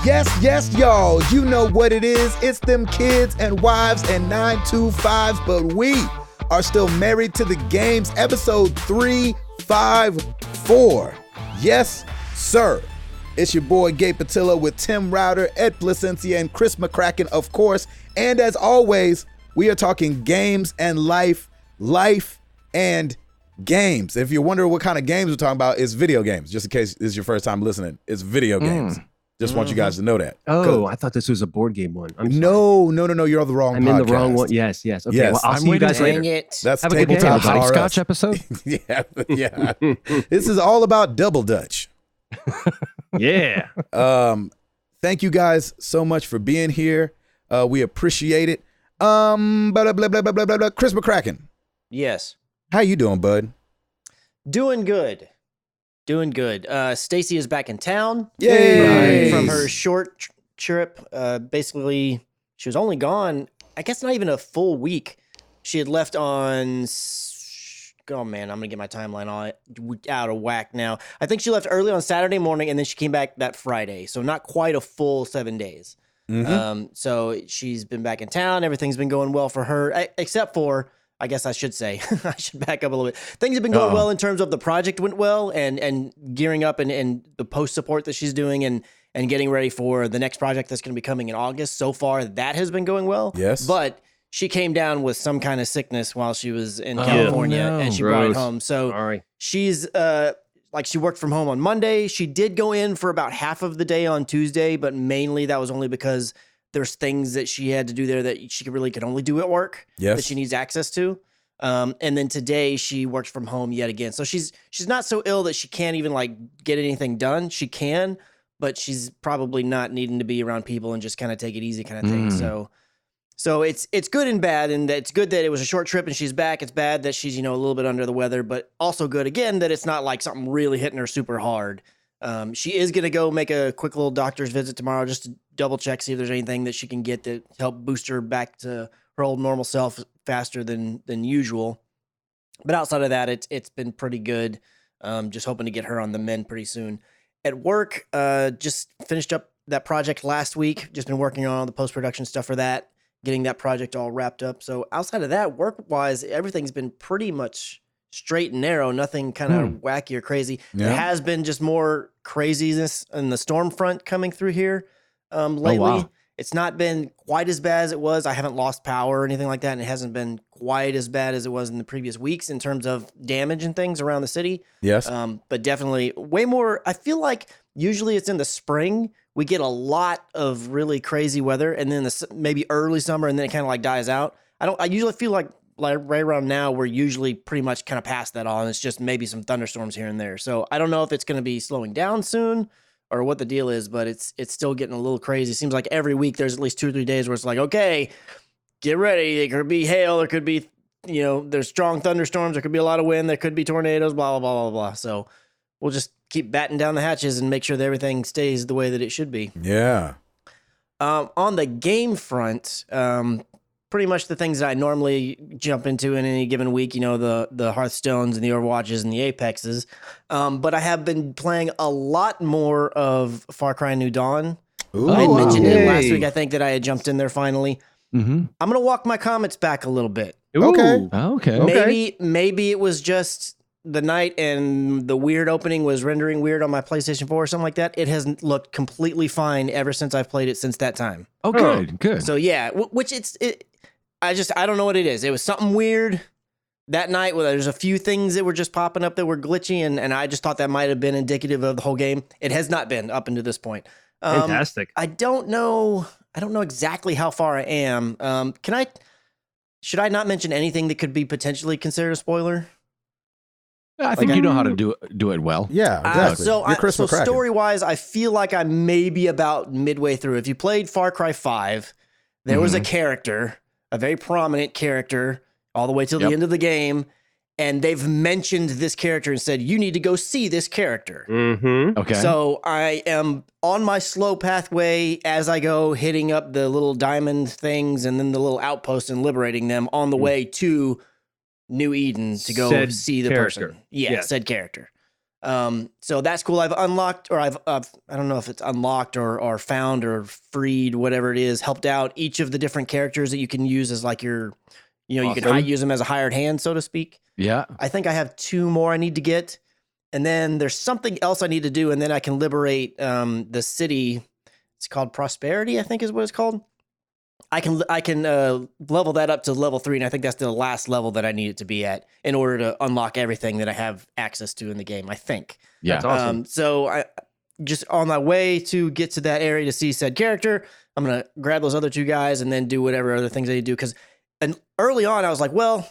Yes, y'all. You know what it is. It's them kids and wives and 925s, but we are still married to the games. Episode 354. Yes, sir. It's your boy Gabe Patillo with Tim Router, Ed Placencia, and Chris McCracken, of course. And as always, we are talking games and life and games. If you're wondering what kind of games we're talking about, it's video games. Just in case this is your first time listening, it's video games. Just want you guys to know that. Oh, I thought this was a board game one. No. You're on the wrong podcast. I'm in the wrong one. Yes. Okay, yes. well, I'll see you guys later. That's Have a good day. Tabletop Hopscotch RS. episode? yeah. This is all about Double Dutch. Yeah. Thank you guys so much for being here. We appreciate it. Blah, blah, blah, blah, blah, blah, blah. Chris McCracken. Yes. How you doing, bud? Doing good. Stacy is back in town. Yay! From her short trip. Basically, she was only gone, I guess not even a full week. She had left on... Oh, man, I'm going to get my timeline all out of whack now. I think she left early on Saturday morning, and then she came back that Friday. So not quite a full 7 days. Mm-hmm. So she's been back in town. Everything's been going well for her, except for... I guess I should say, I should back up a little bit. Things have been going well in terms of the project went well and gearing up and the post support that she's doing and getting ready for the next project that's going to be coming in August. So far, that has been going well. Yes. But she came down with some kind of sickness while she was in California and she brought it home. So she's she worked from home on Monday. She did go in for about half of the day on Tuesday, but mainly that was only because there's things that she had to do there that she could only do at work that she needs access to. And then today she works from home yet again. So she's not so ill that she can't even get anything done. She can, but she's probably not needing to be around people and just kind of take it easy kind of thing. So it's good and bad. And it's good that it was a short trip and she's back. It's bad that she's, a little bit under the weather, but also good again that it's not like something really hitting her super hard. She is going to go make a quick little doctor's visit tomorrow just to double check, see if there's anything that she can get to help boost her back to her old normal self faster than usual. But outside of that, it's been pretty good. Just hoping to get her on the mend pretty soon. At work, just finished up that project last week. Just been working on all the post-production stuff for that, getting that project all wrapped up. So outside of that, work-wise, everything's been pretty much straight and narrow, nothing kind of wacky or crazy. Yeah. There has been just more craziness in the storm front coming through here lately. Oh, wow. It's not been quite as bad as it was. I haven't lost power or anything like that, and it hasn't been quite as bad as it was in the previous weeks in terms of damage and things around the city. Yes. But definitely way more. I feel like usually it's in the spring. We get a lot of really crazy weather, and then maybe early summer, and then it kind of dies out. I usually feel like right around now, we're usually pretty much kind of past that all, and it's just maybe some thunderstorms here and there. So I don't know if it's going to be slowing down soon or what the deal is, but it's still getting a little crazy. It seems like every week there's at least 2 or 3 days where it's like, okay, get ready. There could be hail. There could be, there's strong thunderstorms. There could be a lot of wind. There could be tornadoes, blah, blah, blah, blah, blah. So we'll just keep batting down the hatches and make sure that everything stays the way that it should be. Yeah. On the game front, pretty much the things that I normally jump into in any given week, the Hearthstones and the Overwatches and the Apexes. But I have been playing a lot more of Far Cry New Dawn. Ooh, I had mentioned it last week, I think, that I had jumped in there finally. Mm-hmm. I'm going to walk my comments back a little bit. Okay. Maybe it was just the night and the weird opening was rendering weird on my PlayStation 4 or something like that. It has looked completely fine ever since I've played it since that time. Oh, good. So yeah, which I don't know what it is. It was something weird that night where there's a few things that were just popping up that were glitchy, and I just thought that might have been indicative of the whole game. It has not been up until this point. Fantastic. I don't know exactly how far I am. Should I not mention anything that could be potentially considered a spoiler? I think you know how to do it well. Yeah, exactly. So story-wise, I feel like I'm maybe about midway through. If you played Far Cry 5, there was a character, a very prominent character, all the way till the end of the game, and they've mentioned this character and said, you need to go see this character. Mm-hmm. Okay. So I am on my slow pathway as I go, hitting up the little diamond things and then the little outposts and liberating them on the way to New Eden to go see the person. Yeah, said character. So that's cool. I've unlocked, or I don't know if it's unlocked or found or freed, whatever it is, helped out each of the different characters that you can use as like your, you can use them as a hired hand, so to speak. Yeah. I think I have 2 more I need to get. And then there's something else I need to do. And then I can liberate the city. It's called Prosperity, I think is what it's called. I can level that up to level 3. And I think that's the last level that I need it to be at in order to unlock everything that I have access to in the game, I think. Yeah. That's awesome. So I just on my way to get to that area to see said character, I'm going to grab those other 2 guys and then do whatever other things I need to do. Because early on, I was like, well,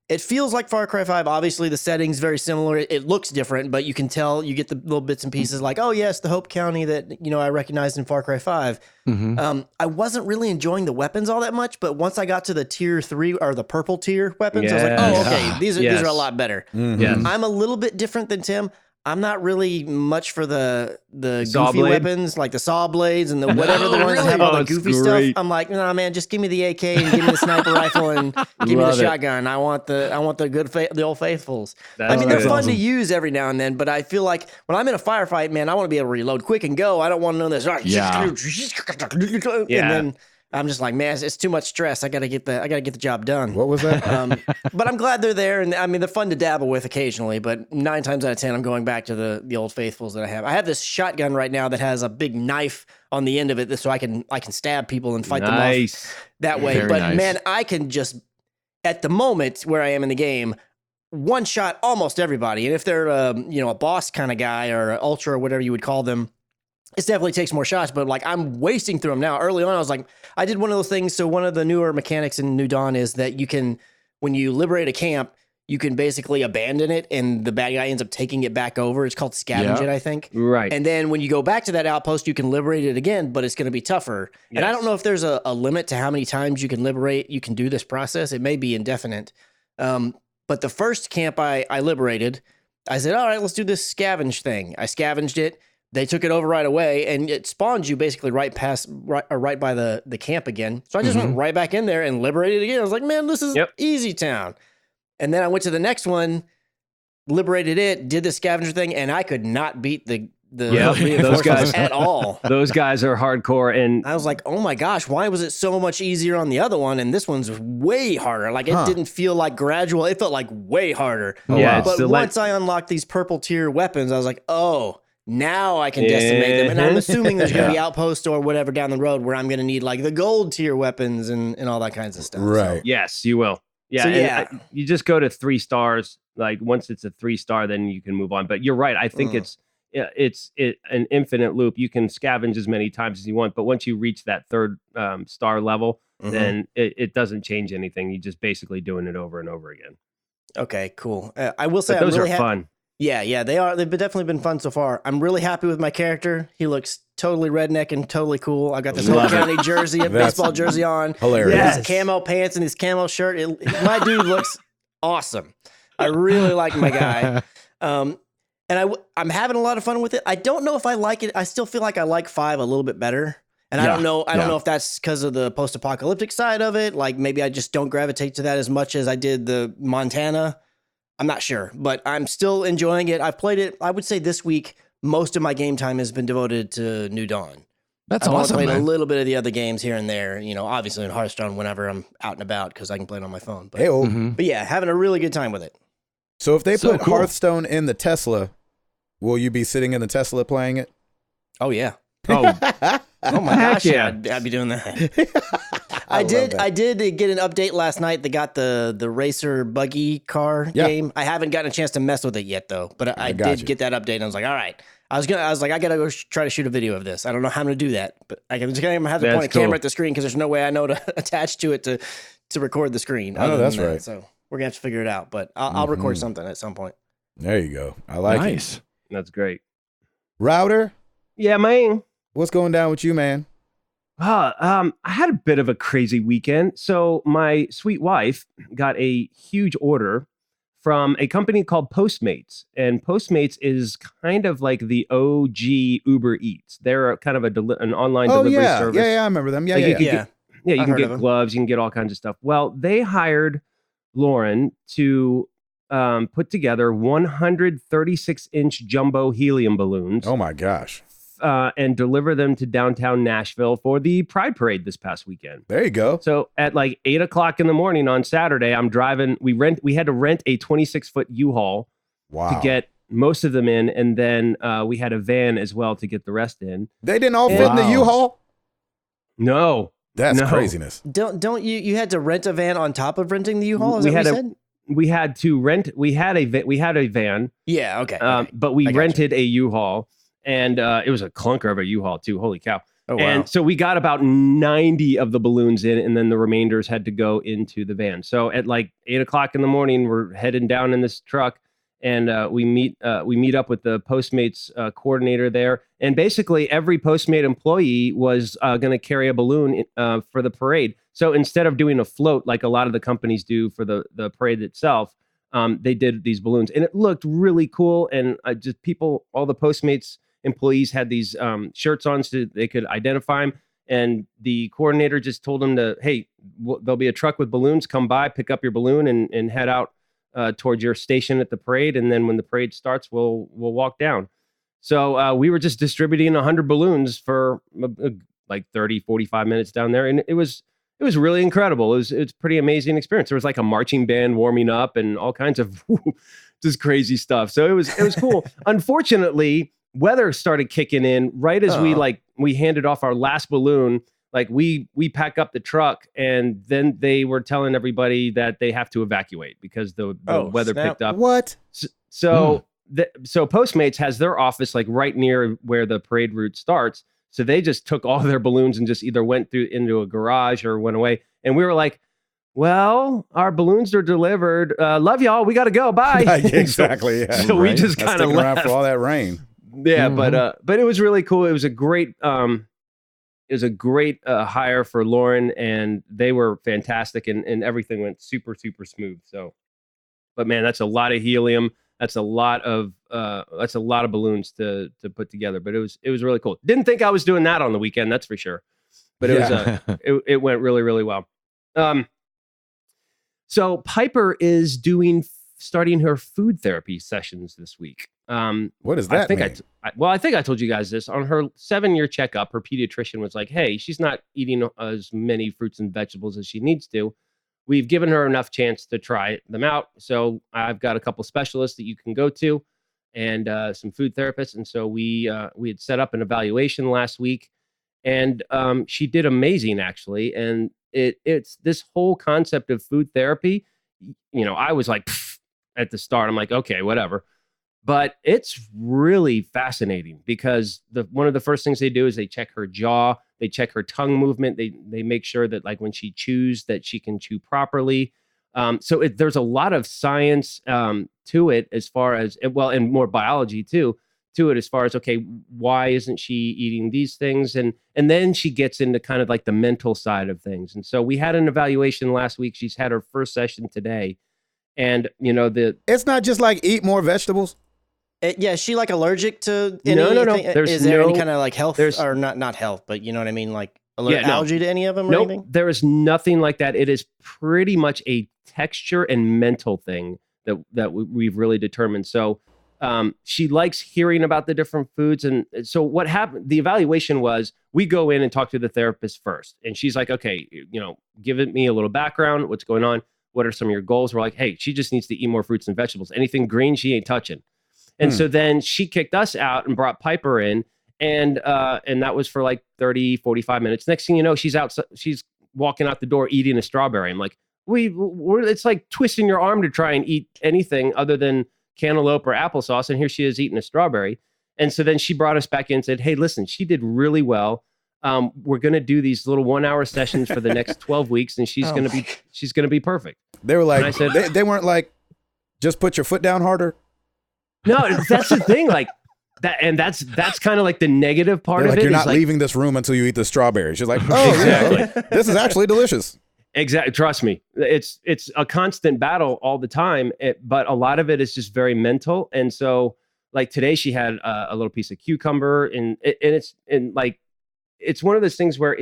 it feels like Far Cry 5. Obviously, the setting's very similar. It looks different, but you can tell, you get the little bits and pieces like, oh, yes, the Hope County that, I recognized in Far Cry 5. Mm-hmm. I wasn't really enjoying the weapons all that much, but once I got to the tier 3 or the purple tier weapons, I was like, oh, okay, these are a lot better. Mhm. Yes. I'm a little bit different than Tim. I'm not really much for the Saw goofy blade? weapons, like the saw blades and the whatever the ones that have all the Oh, it's goofy great. stuff. I'm like, no, man, just give me the AK and give me the sniper rifle and give me the Love it. shotgun. I want the good the old faithfuls. That's I mean, they're good. fun to use every now and then, but I feel like when I'm in a firefight, man, I want to be able to reload quick and go. I don't want to know this. Yeah. And Yeah. then I'm just like, man, it's too much stress. I gotta get the job done. What was that? But I'm glad they're there, and I mean they're fun to dabble with occasionally. But 9 times out of 10, I'm going back to the old faithfuls that I have. I have this shotgun right now that has a big knife on the end of it, so I can stab people and fight them off that way. Very But nice. man, I can just at the moment where I am in the game, one shot almost everybody. And if they're a boss kind of guy or an ultra or whatever you would call them, it definitely takes more shots, but like I'm wasting through them now. Early on, I was like, I did one of those things. So one of the newer mechanics in New Dawn is that you can, when you liberate a camp, you can basically abandon it and the bad guy ends up taking it back over. It's called scavenge it, I think. Right. And then when you go back to that outpost, you can liberate it again, but it's going to be tougher. And I Yes. don't know if there's a limit to how many times you can do this process. It may be indefinite. But the first camp I liberated, I said, all right, let's do this scavenge thing. I scavenged it. They took it over right away, and it spawns you basically right by the camp again. So I just went right back in there and liberated it again. I was like, man, this is easy town. And then I went to the next one, liberated it, did the scavenger thing, and I could not beat the those guys at all. Those guys are hardcore, and I was like, oh my gosh, why was it so much easier on the other one? And this one's way harder. Like it didn't feel like gradual. It felt like way harder. Yeah, But once I unlocked these purple tier weapons, I was like, oh, now I can decimate them. And I'm assuming there's going to be outposts or whatever down the road where I'm going to need like the gold tier weapons and all that kinds of stuff. Right. yes, you will. Yeah, So, and yeah. you just go to 3 stars. Like once it's a 3-star, then you can move on. But you're right. I think it's an infinite loop. You can scavenge as many times as you want, but once you reach that 3rd star level, then it doesn't change anything. You're just basically doing it over and over again. Okay, cool. I will say But those I'm really are fun. Yeah, they are. They've definitely been fun so far. I'm really happy with my character. He looks totally redneck and totally cool. I got this Hope County jersey, a That's baseball jersey on. hilarious. His camo pants and his camo shirt. My dude looks awesome. I really like my guy. And I'm having a lot of fun with it. I don't know if I like it. I still feel like I like 5 a little bit better. And I don't know if that's because of the post-apocalyptic side of it. Like maybe I just don't gravitate to that as much as I did the Montana. I'm not sure, but I'm still enjoying it. I've played it. I would say this week, most of my game time has been devoted to New Dawn. That's I've awesome, played a man. little bit of the other games here and there, obviously in Hearthstone whenever I'm out and about because I can play it on my phone. But, Hey-o. but yeah, having a really good time with it. So if they So put cool. Hearthstone in the Tesla, will you be sitting in the Tesla playing it? Oh, yeah. Oh, Oh my Heck gosh, yeah. I'd be doing that. I did get an update last night that got the racer buggy car game. I haven't gotten a chance to mess with it yet though, but I got did you. get that update and I was like, all right. I was like, I gotta go try to shoot a video of this. I don't know how I'm gonna do that, but I'm just gonna have to That's point a camera cool. at the screen because there's no way I know to attach to it to record the screen. Oh, other that's than that. right. So we're gonna have to figure it out, but I'll record something at some point. There you go. I like it. Nice. that's great. Router, Yeah, man. what's going down with you, man? I had a bit of a crazy weekend. So my sweet wife got a huge order from a company called Postmates, and Postmates is kind of like the OG Uber Eats. They're kind of an online Oh delivery yeah, service. yeah, I remember them. Yeah, Like, yeah, you yeah. can you I've can heard of get them. gloves, you can get all kinds of stuff. Well, they hired Lauren to put together 136-inch jumbo helium balloons. Oh my gosh. And deliver them to downtown Nashville for the Pride Parade this past weekend. There you go. So at like 8:00 in the morning on Saturday, I'm driving. We had to rent a 26-foot U-Haul to get most of them in, and then we had a van as well to get the rest in. They didn't all fit in the U-Haul? No. That's craziness. Don't you had to rent a van on top of renting the U-Haul? Is that what you said? We had to rent. We had a van. Yeah. Okay. But we rented a U-Haul. And it was a clunker of a U-Haul too. Holy cow. Oh, wow. And so we got about 90 of the balloons in, and then the remainders had to go into the van. So at like 8:00 in the morning, we're heading down in this truck, and we meet up with the Postmates coordinator there. And basically every Postmate employee was going to carry a balloon for the parade. So instead of doing a float like a lot of the companies do for the parade itself, they did these balloons, and it looked really cool. And all the Postmates employees had these shirts on so they could identify them. And the coordinator just told them hey, there'll be a truck with balloons. Come by, pick up your balloon, and head out towards your station at the parade. And then when the parade starts, we'll walk down. So we were just distributing 100 balloons for like 30, 45 minutes down there. And it was really incredible. It's a pretty amazing experience. There was like a marching band warming up and all kinds of just crazy stuff. So it was cool. Unfortunately, weather started kicking in right as we handed off our last balloon. Like we pack up the truck, and then they were telling everybody that they have to evacuate because the weather picked up. What? So Postmates has their office like right near where the parade route starts. So they just took all their balloons and just either went into a garage or went away. And we were like, well, our balloons are delivered. Love y'all. We got to go. Bye. Exactly. So we just kind of left around for all that rain. Yeah, but it was really cool. It was a great hire for Lauren, and they were fantastic, and everything went super, super smooth. So, but man, that's a lot of helium. That's a lot of balloons to put together. But it was really cool. Didn't think I was doing that on the weekend, that's for sure. But it went really, really well. So Piper is starting her food therapy sessions this week. What does that mean? I think I told you guys this. On her 7-year checkup, her pediatrician was like, hey, she's not eating as many fruits and vegetables as she needs to. We've given her enough chance to try them out. So I've got a couple specialists that you can go to, and some food therapists. And so we had set up an evaluation last week, and she did amazing, actually. And it's this whole concept of food therapy. You know, I was like, at the start, I'm like, okay, whatever. But it's really fascinating because one of the first things they do is they check her jaw, they check her tongue movement, they make sure that like when she chews that she can chew properly. So there's a lot of science to it as far as, well, and more biology too, to it as far as, okay, why isn't she eating these things? And then she gets into kind of like the mental side of things. And so we had an evaluation last week. She's had her first session today. And, you know, it's not just like eat more vegetables. Yeah, is she like allergic to anything? No. Is there any kind of like health or not health, but you know what I mean? Like allergy to any of them or anything? There is nothing like that. It is pretty much a texture and mental thing that we've really determined. So she likes hearing about the different foods. And so what happened, the evaluation was we go in and talk to the therapist first. And she's like, okay, you know, give me a little background. What's going on? What are some of your goals? We're like, hey, she just needs to eat more fruits and vegetables. Anything green, she ain't touching. And so then she kicked us out and brought Piper in. And that was for like 30, 45 minutes. Next thing you know, she's walking out the door eating a strawberry. I'm like, it's like twisting your arm to try and eat anything other than cantaloupe or applesauce. And here she is eating a strawberry. And so then she brought us back in and said, hey, listen, she did really well. We're going to do these little 1-hour sessions for the next 12 weeks. And she's going to be perfect. They were like, they weren't like, just put your foot down harder. No, that's the thing. Like that. And that's kind of like the negative part of it. You're not leaving this room until you eat the strawberry. She's like, oh, exactly. Yeah, this is actually delicious. Exactly. Trust me. It's a constant battle all the time. But a lot of it is just very mental. And so like today she had a little piece of cucumber it's one of those things where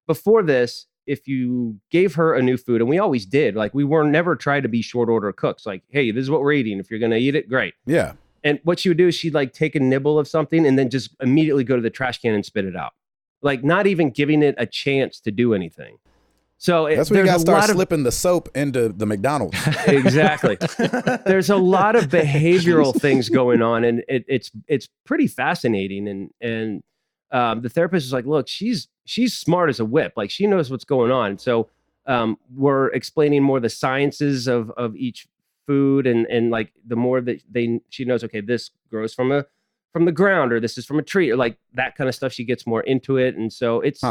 before this, if you gave her a new food, and we always did, like we were never tried to be short order cooks. Like, hey, this is what we're eating. If you're gonna eat it, great. Yeah. And what she would do is she'd like take a nibble of something and then just immediately go to the trash can and spit it out, like not even giving it a chance to do anything. So that's when you got to start slipping the soap into the McDonald's. Exactly. There's a lot of behavioral things going on, and it's pretty fascinating. And the therapist is like, look, she's smart as a whip. Like she knows what's going on. So we're explaining more the sciences of each food, and like the more that she knows, okay, this grows from the ground, or this is from a tree, or like that kind of stuff. She gets more into it, and so it's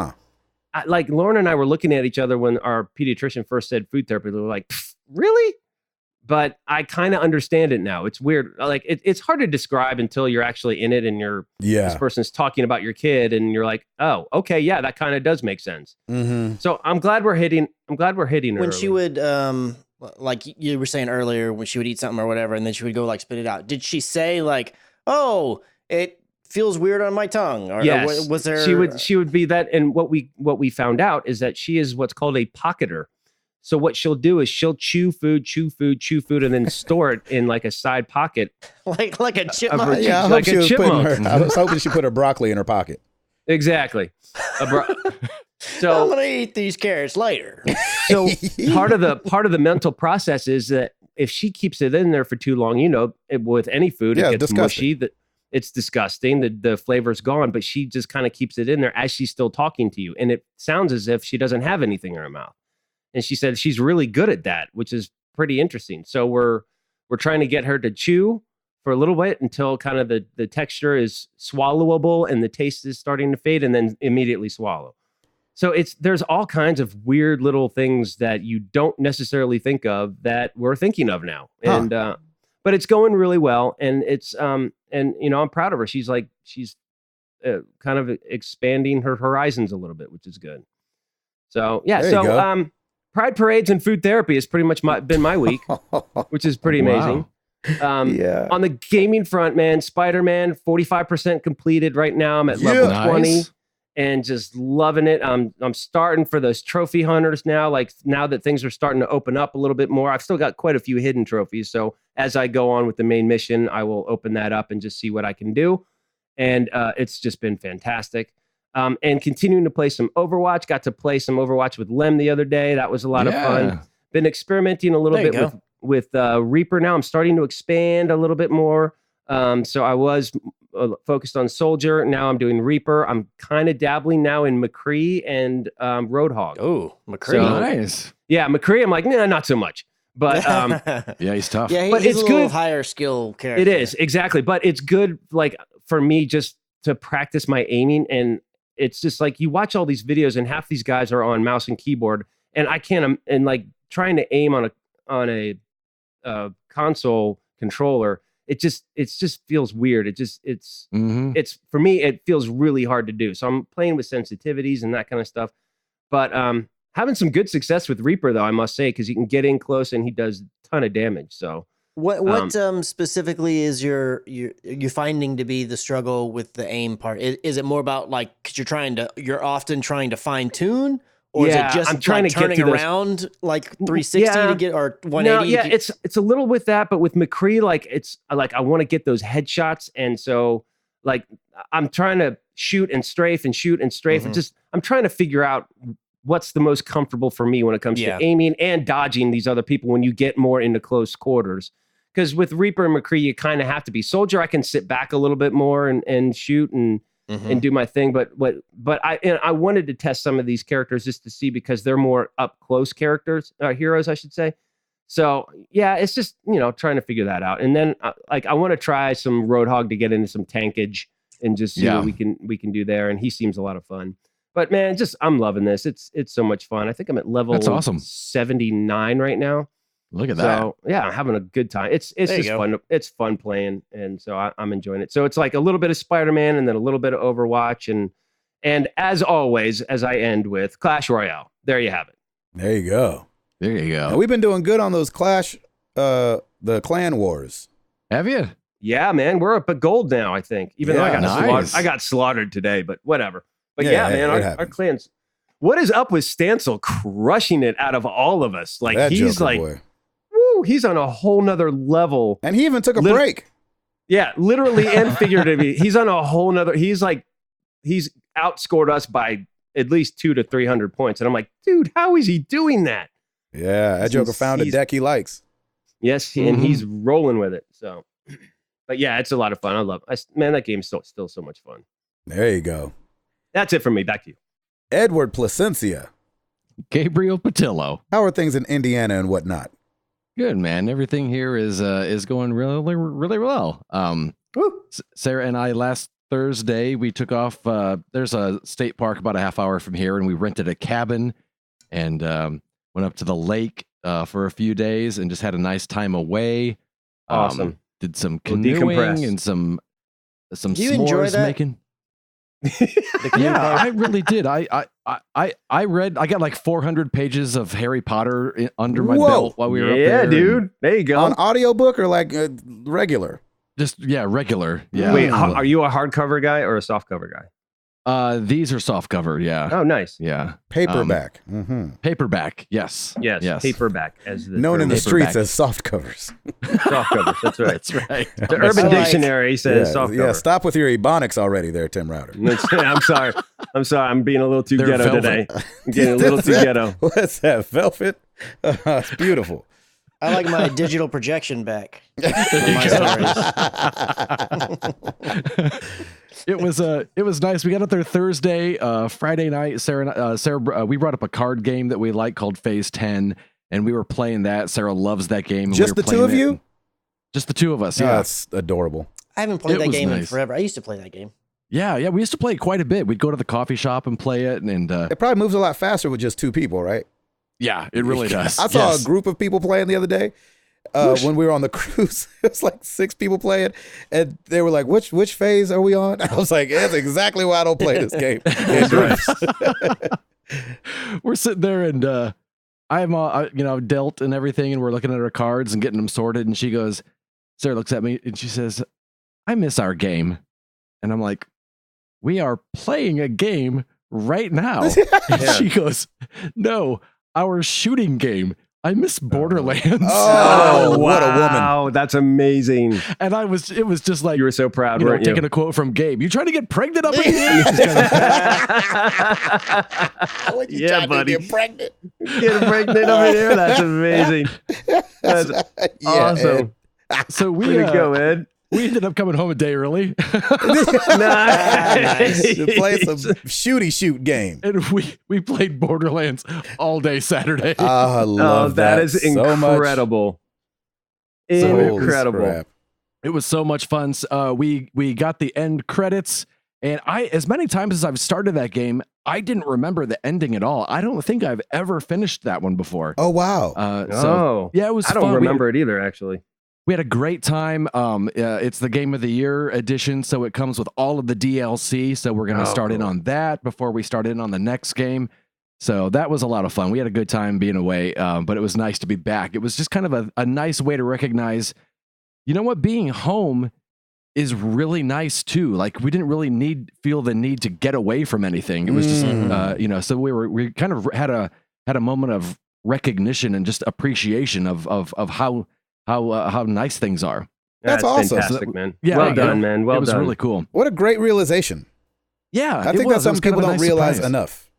like Lauren and I were looking at each other when our pediatrician first said food therapy. We were like, really? But I kind of understand it now. It's weird. Like it's hard to describe until you're actually in it, and this person's talking about your kid, and you're like, oh, okay, yeah, that kind of does make sense. Mm-hmm. So I'm glad we're hitting her. When early. She would like you were saying earlier, when she would eat something or whatever, and then she would go like spit it out. Did she say like, "Oh, it feels weird on my tongue"? Or, yes. Or was there? She would be that. And what we found out is that she is what's called a pocketer. So what she'll do is she'll chew food, and then store it in like a side pocket, like a chipmunk. Yeah, I was hoping she put her broccoli in her pocket. Exactly. So I'm gonna eat these carrots later. So part of the mental process is that if she keeps it in there for too long, with any food, it gets mushy. It's disgusting. The flavor's gone, but she just kind of keeps it in there as she's still talking to you, and it sounds as if she doesn't have anything in her mouth. And she said she's really good at that, which is pretty interesting. So we're trying to get her to chew for a little bit until kind of the texture is swallowable and the taste is starting to fade, and then immediately swallow. So there's all kinds of weird little things that you don't necessarily think of that we're thinking of now. And but it's going really well, and it's and I'm proud of her. She's kind of expanding her horizons a little bit, which is good. So yeah, Pride parades and food therapy has pretty much been my week, which is pretty amazing. Wow. On the gaming front, man, Spider-Man 45% completed right now. I'm at level 20 and just loving it. I'm starting for those trophy hunters now. Like now that things are starting to open up a little bit more, I've still got quite a few hidden trophies. So as I go on with the main mission, I will open that up and just see what I can do. And it's just been fantastic. And continuing to play some Overwatch. Got to play some Overwatch with Lem the other day. That was a lot of fun. Been experimenting a little bit with Reaper now. I'm starting to expand a little bit more. So I was focused on Soldier. Now I'm doing Reaper. I'm kind of dabbling now in McCree and Roadhog. Oh, McCree. So, nice. Yeah, McCree, I'm like, nah, not so much. But yeah, he's tough. Yeah, he's a little higher skill character. It is, exactly. But it's good, like, for me just to practice my aiming. And it's just like you watch all these videos and half these guys are on mouse and keyboard, and I can't. And like trying to aim on a console controller, it just feels weird. It's for me, it feels really hard to do. So I'm playing with sensitivities and that kind of stuff. But having some good success with Reaper though, I must say, because you can get in close and he does a ton of damage. So. What specifically is you finding to be the struggle with the aim part? Is it more about like because you're often trying to fine tune, or is it just I'm trying to turning around like 360 to get or 180? No, it's a little with that, but with McCree, like it's like I want to get those headshots, and so like I'm trying to shoot and strafe and just I'm trying to figure out what's the most comfortable for me when it comes to aiming and dodging these other people when you get more into close quarters. Because with Reaper and McCree, you kind of have to be. Soldier, I can sit back a little bit more and shoot and do my thing. But I wanted to test some of these characters just to see, because they're more up close heroes, I should say. So yeah, it's just trying to figure that out. And then I want to try some Roadhog to get into some tankage and just see what we can do there. And he seems a lot of fun. But man, I'm loving this. It's so much fun. I think I'm at level 79 right now. Look at that. So yeah, I'm having a good time. It's just fun. It's fun playing. And so I'm enjoying it. So it's like a little bit of Spider-Man and then a little bit of Overwatch. And as always, as I end with Clash Royale, there you have it. There you go. There you go. Now, we've been doing good on those the clan wars. Have you? Yeah, man. We're up at gold now, I think. Even though I got slaughtered today, but whatever. But yeah man, our clans. what is up with Stancil crushing it out of all of us? Like that he's Joker like, boy. woo, he's on a whole nother level. And he even took a break. Yeah, literally and figuratively. He's on a whole nother. He's outscored us by at least 200 to 300 points. And I'm like, dude, how is he doing that? Yeah, that Joker found a deck he likes. Yes, and he's rolling with it. So, but yeah, it's a lot of fun. I love it. Man, that game's still so much fun. There you go. That's it for me. Back to you. Edward Placencia. Gabriel Patillo. How are things in Indiana and whatnot? Good, man. Everything here is going really, really well. Sarah and I last Thursday we took off. There's a state park about a half hour from here, and we rented a cabin and went up to the lake for a few days and just had a nice time away. Awesome. Did some canoeing and some s'mores making. Yeah, I really did. I read. I got like 400 pages of Harry Potter under my belt while we were up there. Yeah, dude. There you go. On audiobook or like regular? Just regular. Yeah. Wait, are you a hardcover guy or a softcover guy? These are softcover. Yeah. Oh, nice. Yeah. Paperback. Paperback. Yes. Yes. Paperback, as the known in the streets as soft covers. Soft covers. That's right. That's right. The Urban Dictionary says soft cover. Yeah. Stop with your ebonics already, there, Tim Router. I'm sorry. I'm being a little too ghetto today. I'm getting a little too ghetto. What's that? Velvet? It's beautiful. I like my digital projection back. It was nice. We got up there Thursday, Friday night. Sarah, we brought up a card game that we like called Phase 10, and we were playing that. Sarah loves that game. Just the two of you? Just the two of us. Yeah, Yeah, that's adorable. I haven't played that game in forever. I used to play that game. Yeah. We used to play it quite a bit. We'd go to the coffee shop and play it, and it probably moves a lot faster with just two people, right? Yeah, it really does. I saw a group of people playing the other day when we were on the cruise. It was like 6 people playing, and they were like, "Which phase are we on?" I was like, "That's exactly why I don't play this game." We're sitting there, and I'm dealt and everything, and we're looking at our cards and getting them sorted. And Sarah looks at me and she says, "I miss our game," and I'm like, "We are playing a game right now." And she goes, "No. Our shooting game. I miss Borderlands." Oh, what a woman. Wow, that's amazing. And it was just like, you were so proud, weren't you? Taking a quote from Gabe. You trying to get pregnant up in here? Yeah, buddy. Get pregnant. Get pregnant up in here? That's amazing. That's awesome. So way to go, Ed. We ended up coming home a day early. Nice. To play some shooty shoot game. And we played Borderlands all day Saturday. I love that. That is incredible. Incredible. It was so much fun. We got the end credits, and as many times as I've started that game, I didn't remember the ending at all. I don't think I've ever finished that one before. Oh, wow. Yeah, it was fun. I don't remember it either, actually. We had a great time. It's the Game of the Year edition, so it comes with all of the DLC. So we're going to start in on that before we start in on the next game. So that was a lot of fun. We had a good time being away, but it was nice to be back. It was just kind of a nice way to recognize, you know what, being home is really nice too. Like we didn't really feel the need to get away from anything. It was just, so we kind of had a moment of recognition and just appreciation of how nice things are. That's awesome. Fantastic, man. Yeah, well done, man. Well done. It was really cool. What a great realization. Yeah. I think that's something people don't realize enough.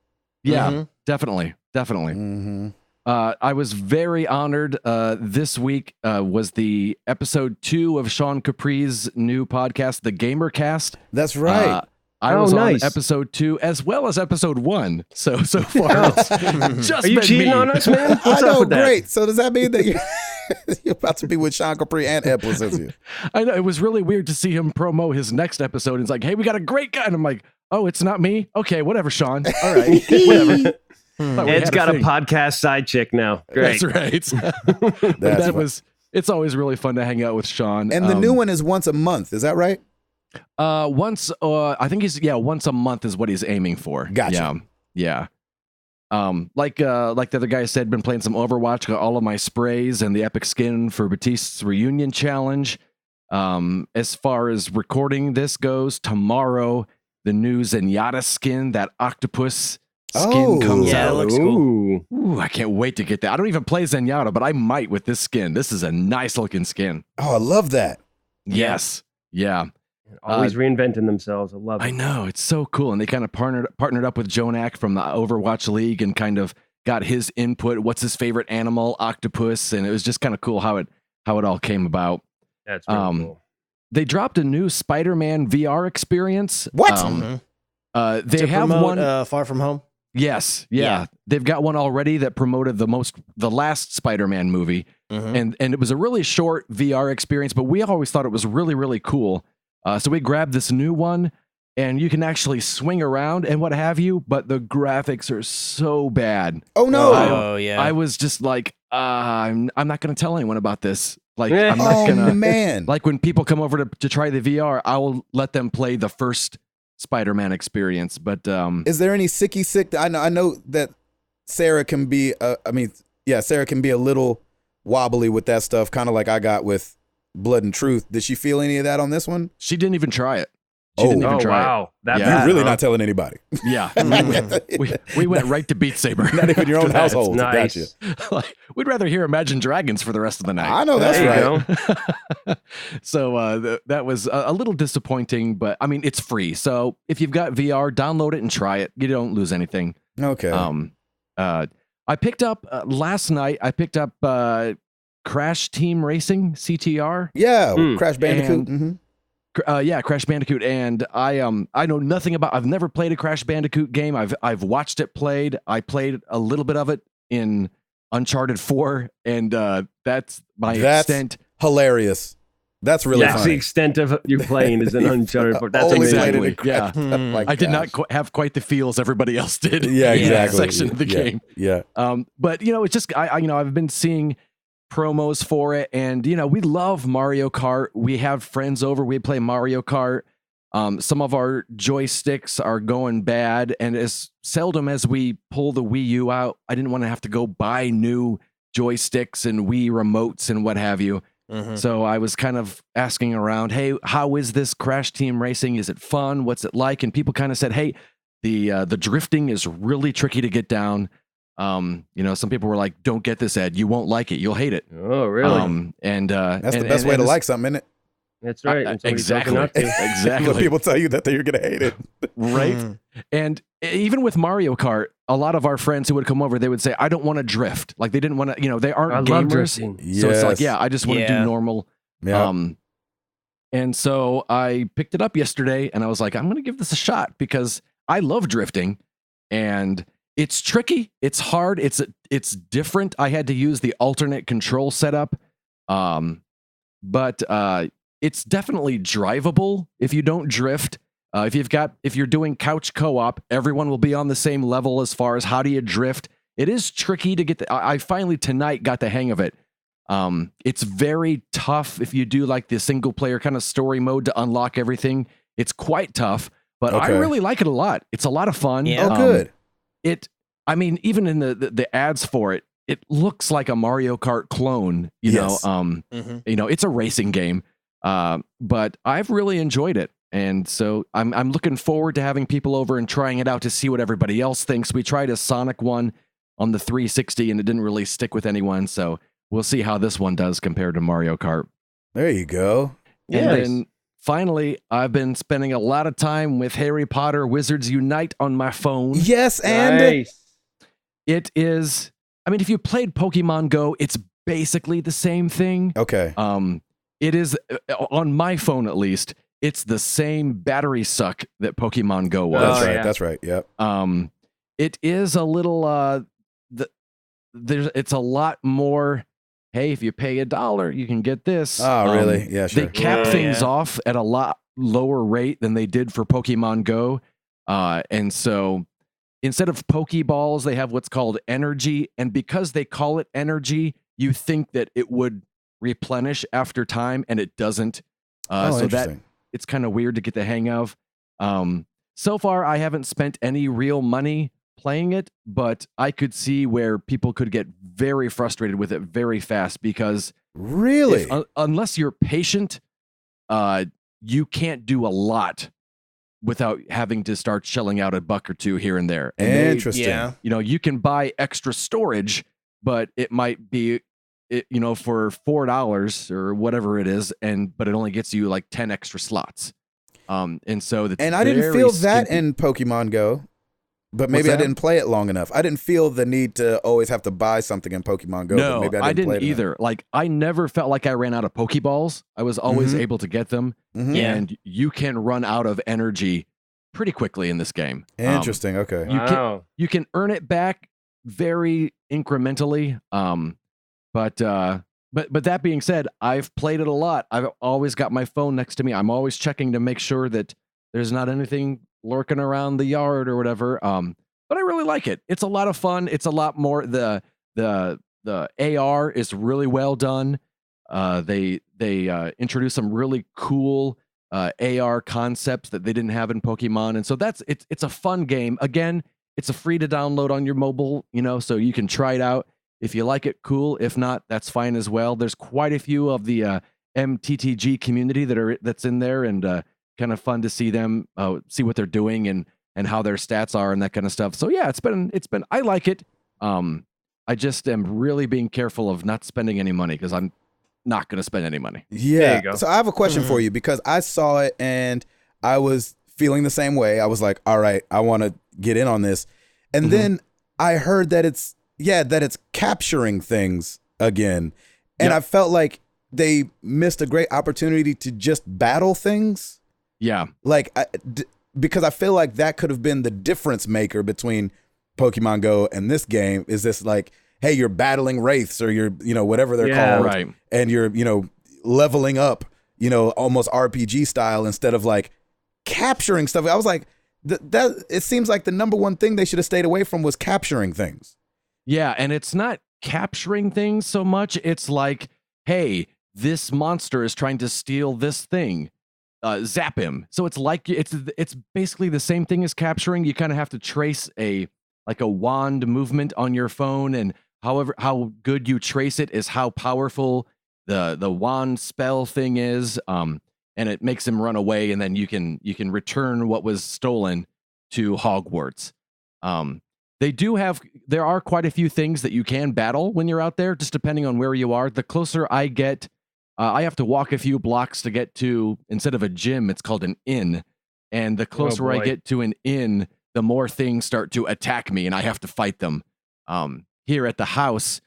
Yeah, definitely. Mm-hmm. I was very honored. This week was the episode 2 of Sean Capri's new podcast, The Gamercast. That's right. I was on episode 2 as well as episode 1. So far, it's just Are you cheating on us, man? What's I know, up with great. that? So does that mean that you're about to be with Sean Capri and Ed Placencia? I know, it was really weird to see him promo his next episode. It's like, hey, we got a great guy. And I'm like, oh, it's not me? Okay, whatever, Sean. All right, whatever. Ed's got a podcast side chick now. Great. That's right. It's always really fun to hang out with Sean. And the new one is once a month. Is that right? I think once a month is what he's aiming for. Gotcha. Yeah. Like the other guy said, been playing some Overwatch, got all of my sprays and the epic skin for Batiste's reunion challenge. As far as recording this goes, tomorrow, the new Zenyatta skin, that octopus skin comes yeah, out. it looks cool. Ooh, I can't wait to get that. I don't even play Zenyatta, but I might with this skin. This is a nice looking skin. Oh, I love that. Yes. Yeah. Always reinventing themselves. I love it. I know. It's so cool. And they kind of partnered up with Jonak from the Overwatch League and kind of got his input. What's his favorite animal? Octopus. And it was just kind of cool how it all came about. That's really cool. They dropped a new Spider-Man VR experience. What? They to have promote, one. Far From Home. Yes. Yeah. They've got one already that promoted the last Spider-Man movie. And it was a really short VR experience, but we always thought it was really, really cool. So we grabbed this new one, and you can actually swing around and what have you, but the graphics are so bad. Oh no! I was just like, I'm not going to tell anyone about this. Like, I'm not gonna. Man! Like when people come over to try the VR, I will let them play the first Spider-Man experience. But is there any sick? I know that Sarah can be. Sarah can be a little wobbly with that stuff, kind of like I got with Blood and Truth. Did she feel any of that on this one? She didn't even try it. She didn't even try wow. it. That You're really not telling anybody. Yeah. we went right to Beat Saber. Not even your own household. Nice. Gotcha. Like, we'd rather hear Imagine Dragons for the rest of the night. I know that's right. So that was a little disappointing, but I mean, it's free. So if you've got VR, download it and try it. You don't lose anything. Okay. I picked up last night. I picked up Crash Team Racing CTR. Yeah, Crash Bandicoot. Crash Bandicoot, and I know nothing about. I've never played a Crash Bandicoot game. I've watched it played. I played a little bit of it in Uncharted 4, and that's my extent. Hilarious. That's really funny. The extent of your playing is an Uncharted 4. That's exactly. Yeah, I did not have quite the feels everybody else did. Yeah, exactly. Section of the game. Yeah. But it's just I've been seeing promos for it, and we love Mario Kart. We have friends over, we play Mario Kart. Some of our joysticks are going bad, and as seldom as we pull the Wii U out, I didn't want to have to go buy new joysticks and Wii remotes and what have you. So I was kind of asking around, hey, how is this Crash Team Racing? Is it fun? What's it like? And people kind of said, hey, the drifting is really tricky to get down. Some people were like, don't get this, Ed. You won't like it. You'll hate it. Oh, really? That's the best way to like something, isn't it? That's right. Exactly. When people tell you that you're going to hate it. Right. And even with Mario Kart, a lot of our friends who would come over, they would say, I don't want to drift. Like they didn't want to, they aren't gamers. So it's like, I just want to do normal. Yeah. And so I picked it up yesterday and I was like, I'm going to give this a shot because I love drifting and it's tricky. It's hard. It's different. I had to use the alternate control setup. But it's definitely drivable if you don't drift. If you're doing couch co-op, everyone will be on the same level as far as how do you drift. It is tricky to get I finally tonight got the hang of it. It's very tough if you do like the single player kind of story mode to unlock everything. It's quite tough, but I really like it a lot. It's a lot of fun. Yeah. Oh, good. Even in the ads for it, it looks like a Mario Kart clone, Yes. It's a racing game. But I've really enjoyed it. And so I'm looking forward to having people over and trying it out to see what everybody else thinks. We tried a Sonic one on the 360 and it didn't really stick with anyone. So we'll see how this one does compared to Mario Kart. There you go. And then finally, I've been spending a lot of time with Harry Potter Wizards Unite on my phone. Yes, and nice. It is, if you played Pokemon Go, it's basically the same thing. Okay. It is, on my phone at least, it's the same battery suck that Pokemon Go was. That's right. Yep. It is a little, it's a lot more, hey, if you pay $1, you can get this. Oh, really? Yeah, sure. They cap things off at a lot lower rate than they did for Pokemon Go. And so instead of Pokeballs, they have what's called energy. And because they call it energy, you think that it would replenish after time, and it doesn't. So that it's kind of weird to get the hang of. So far, I haven't spent any real money playing it, but I could see where people could get very frustrated with it very fast because unless you're patient, you can't do a lot without having to start shelling out $1 or $2 here and there. And Interesting. you can buy extra storage, but it might be, for $4 or whatever it is, but it only gets you like 10 extra slots. And so I didn't feel that in Pokemon Go. But maybe I didn't play it long enough. I didn't feel the need to always have to buy something in Pokemon Go. No, but maybe I didn't either. Like, I never felt like I ran out of Pokeballs. I was always able to get them. And you can run out of energy pretty quickly in this game. Interesting. Okay. You can earn it back very incrementally. But that being said, I've played it a lot. I've always got my phone next to me. I'm always checking to make sure that there's not anything lurking around the yard or whatever. But I really like it. It's a lot of fun. It's a lot more, the AR is really well done. They introduced some really cool AR concepts that they didn't have in Pokemon. And so it's a fun game. Again, it's a free to download on your mobile, so you can try it out. If you like it, cool. If not, that's fine as well. There's quite a few of the MTTG community that's in there, and kind of fun to see them see what they're doing and how their stats are and that kind of stuff. So yeah, it's been I like it. I just am really being careful of not spending any money because I'm not going to spend any money. Yeah. So I have a question for you, because I saw it and I was feeling the same way. I was like, all right, I want to get in on this. And then I heard that it's capturing things again. And I felt like they missed a great opportunity to just battle things. Yeah. Like, because I feel like that could have been the difference maker between Pokemon Go and this game. Is this like, hey, you're battling wraiths or you're, whatever they're called. Right. And you're, leveling up, almost RPG style instead of like capturing stuff. I was like, that it seems like the number one thing they should have stayed away from was capturing things. Yeah. And it's not capturing things so much. It's like, hey, this monster is trying to steal this thing. Zap him. So it's like it's basically the same thing as capturing. You kind of have to trace a wand movement on your phone, and how good you trace it is how powerful the wand spell thing is. And it makes him run away, and then you can return what was stolen to Hogwarts. There are quite a few things that you can battle when you're out there, just depending on where you are. The closer I get, I have to walk a few blocks to get to, instead of a gym, it's called an inn. And the closer I get to an inn, the more things start to attack me and I have to fight them. Here at the house,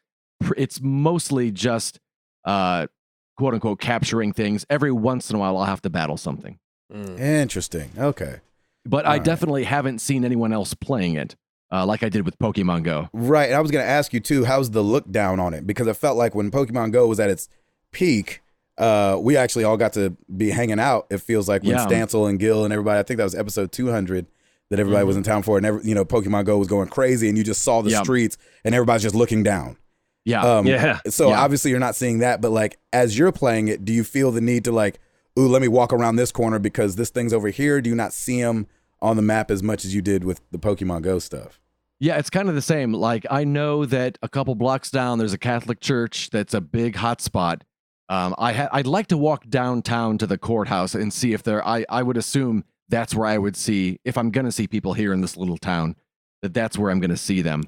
it's mostly just quote unquote capturing things. Every once in a while, I'll have to battle something. Interesting. Okay. But I definitely haven't seen anyone else playing it like I did with Pokemon Go. Right. And I was going to ask you too, how's the look down on it? Because it felt like when Pokemon Go was at its peak, we actually all got to be hanging out. It feels like when Stancil and Gil and everybody, I think that was episode 200 that everybody was in town for, and Pokemon Go was going crazy, and you just saw the streets and everybody's just looking down. So obviously you're not seeing that, but like as you're playing it, do you feel the need to like, ooh, let me walk around this corner because this thing's over here? Do you not see them on the map as much as you did with the Pokemon Go stuff? Yeah, it's kind of the same. Like, I know that a couple blocks down, there's a Catholic church that's a big hot spot. I'd like to walk downtown to the courthouse and see if I would assume that's where I would see, if I'm going to see people here in this little town, that's where I'm going to see them.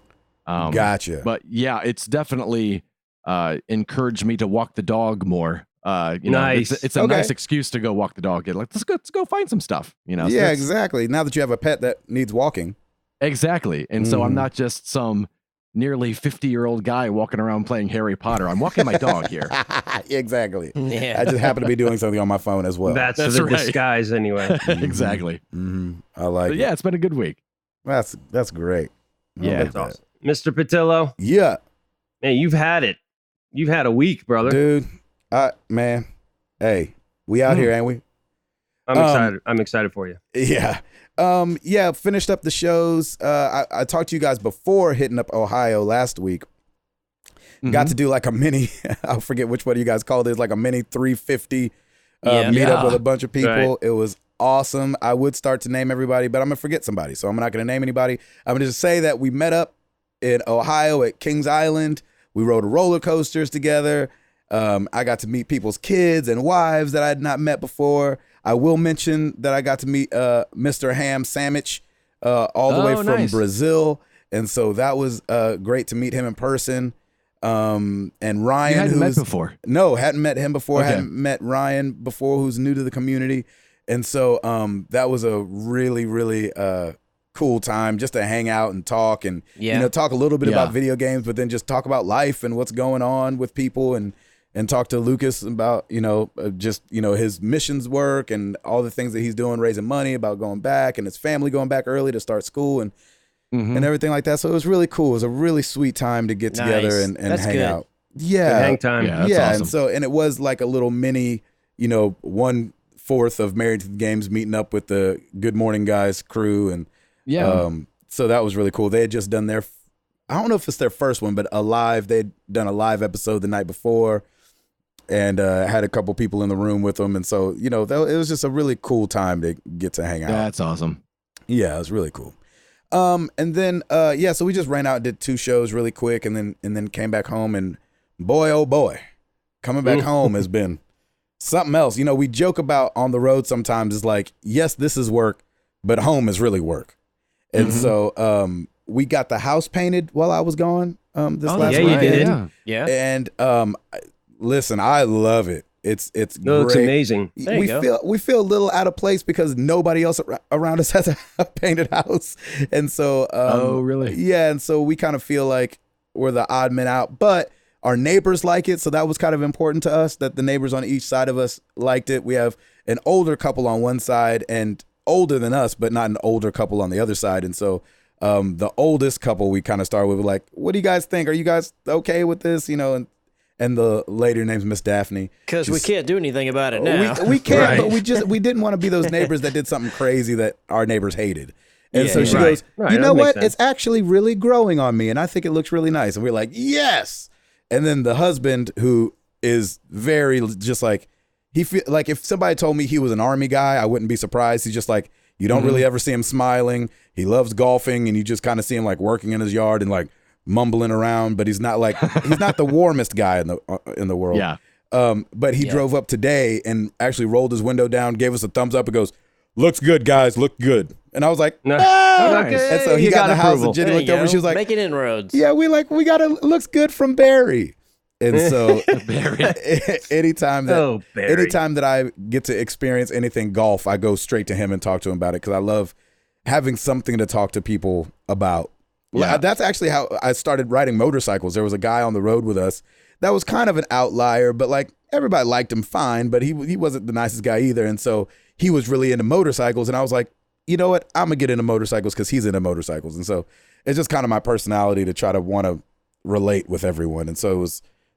Gotcha. But yeah, it's definitely encouraged me to walk the dog more. Nice. It's a nice excuse to go walk the dog. Like, let's go find some stuff. Yeah, exactly. Now that you have a pet that needs walking. Exactly. And so I'm not just some nearly 50-year-old guy walking around playing Harry Potter. I'm walking my dog here. Exactly. Yeah. I just happen to be doing something on my phone as well. That's the right disguise anyway. Exactly. I like it. Yeah, it's been a good week. That's great. Yeah. That's awesome. Mr. Patillo. Yeah. Man, you've had it. You've had a week, brother. Dude, man. Hey, we out here, ain't we? I'm excited. I'm excited for you. Yeah. Finished up the shows. I talked to you guys before hitting up Ohio last week. Got to do like a mini, I forget which one you guys called it, like a mini 350 meetup with a bunch of people. Right. It was awesome. I would start to name everybody, but I'm going to forget somebody. So I'm not going to name anybody. I'm going to just say that we met up in Ohio at Kings Island. We rode roller coasters together. I got to meet people's kids and wives that I had not met before. I will mention that I got to meet Mr. Ham Sandwich all the way from Brazil. And so that was great to meet him in person. And Ryan, you hadn't met before? No, hadn't met him before. Okay. Hadn't met Ryan before, who's new to the community. And so that was a really, really cool time just to hang out and talk and talk a little bit about video games, but then just talk about life and what's going on with people and talk to Lucas about just his missions work and all the things that he's doing, raising money, about going back and his family going back early to start school and everything like that. So it was really cool. It was a really sweet time to get together and hang out. Yeah. Good hang time. Yeah. Awesome. And it was like a little mini, 1/4 of Married to the Games meeting up with the Good Morning Guys crew. And so that was really cool. They had just done I don't know if it's their first one, but they'd done a live episode the night before and had a couple people in the room with them. And so, it was just a really cool time to get to hang out. That's awesome. Yeah, it was really cool. And then, so we just ran out and did 2 shows really quick and then came back home, and boy, oh boy, coming back home has been something else. We joke about on the road sometimes is like, yes, this is work, but home is really work. And so, we got the house painted while I was gone, this last week. You did. Yeah. And, listen, I love it. It's great. It's amazing. We feel a little out of place because nobody else around us has a painted house, and so oh really? Yeah, and so we kind of feel like we're the odd men out, but our neighbors like it, so that was kind of important to us that the neighbors on each side of us liked it. We have an older couple on one side and older than us, but not an older couple on the other side, and so the oldest couple we kind of started with like, what do you guys think? Are you guys okay with this? And the lady, her name's Miss Daphne. Because we can't do anything about it now. We can't, but we didn't want to be those neighbors that did something crazy that our neighbors hated. And so she goes, you know what? It's actually really growing on me, and I think it looks really nice. And we're like, yes. And then the husband, who is very just like, like if somebody told me he was an Army guy, I wouldn't be surprised. He's just like, you don't really ever see him smiling. He loves golfing, and you just kind of see him like working in his yard and like mumbling around, but he's not the warmest guy in the world. Yeah. But he drove up today and actually rolled his window down, gave us a thumbs up, and goes, "Looks good, guys. Look good." And I was like, "No." And so he got in the house, and Jenny looked over, and she was like, "Making inroads." Yeah, we looks good from Barry. And so anytime that I get to experience anything golf, I go straight to him and talk to him about it because I love having something to talk to people about. Yeah. That's actually how I started riding motorcycles. There was a guy on the road with us that was kind of an outlier, but like everybody liked him fine, but he wasn't the nicest guy either. And so he was really into motorcycles. And I was like, you know what? I'm going to get into motorcycles because he's into motorcycles. And so it's just kind of my personality to try to want to relate with everyone. And so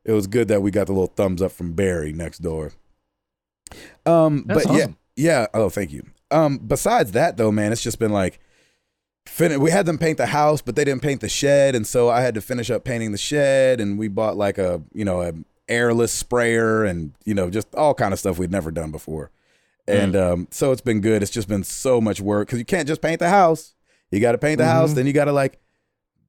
it was good that we got the little thumbs up from Barry next door. That's awesome. Yeah. Oh, thank you. Besides that though, man, it's just been like, we had them paint the house, but they didn't paint the shed, and so I had to finish up painting the shed. And we bought like a airless sprayer, and just all kind of stuff we'd never done before. And so it's been good. It's just been so much work because you can't just paint the house. You got to paint the house, then you got to like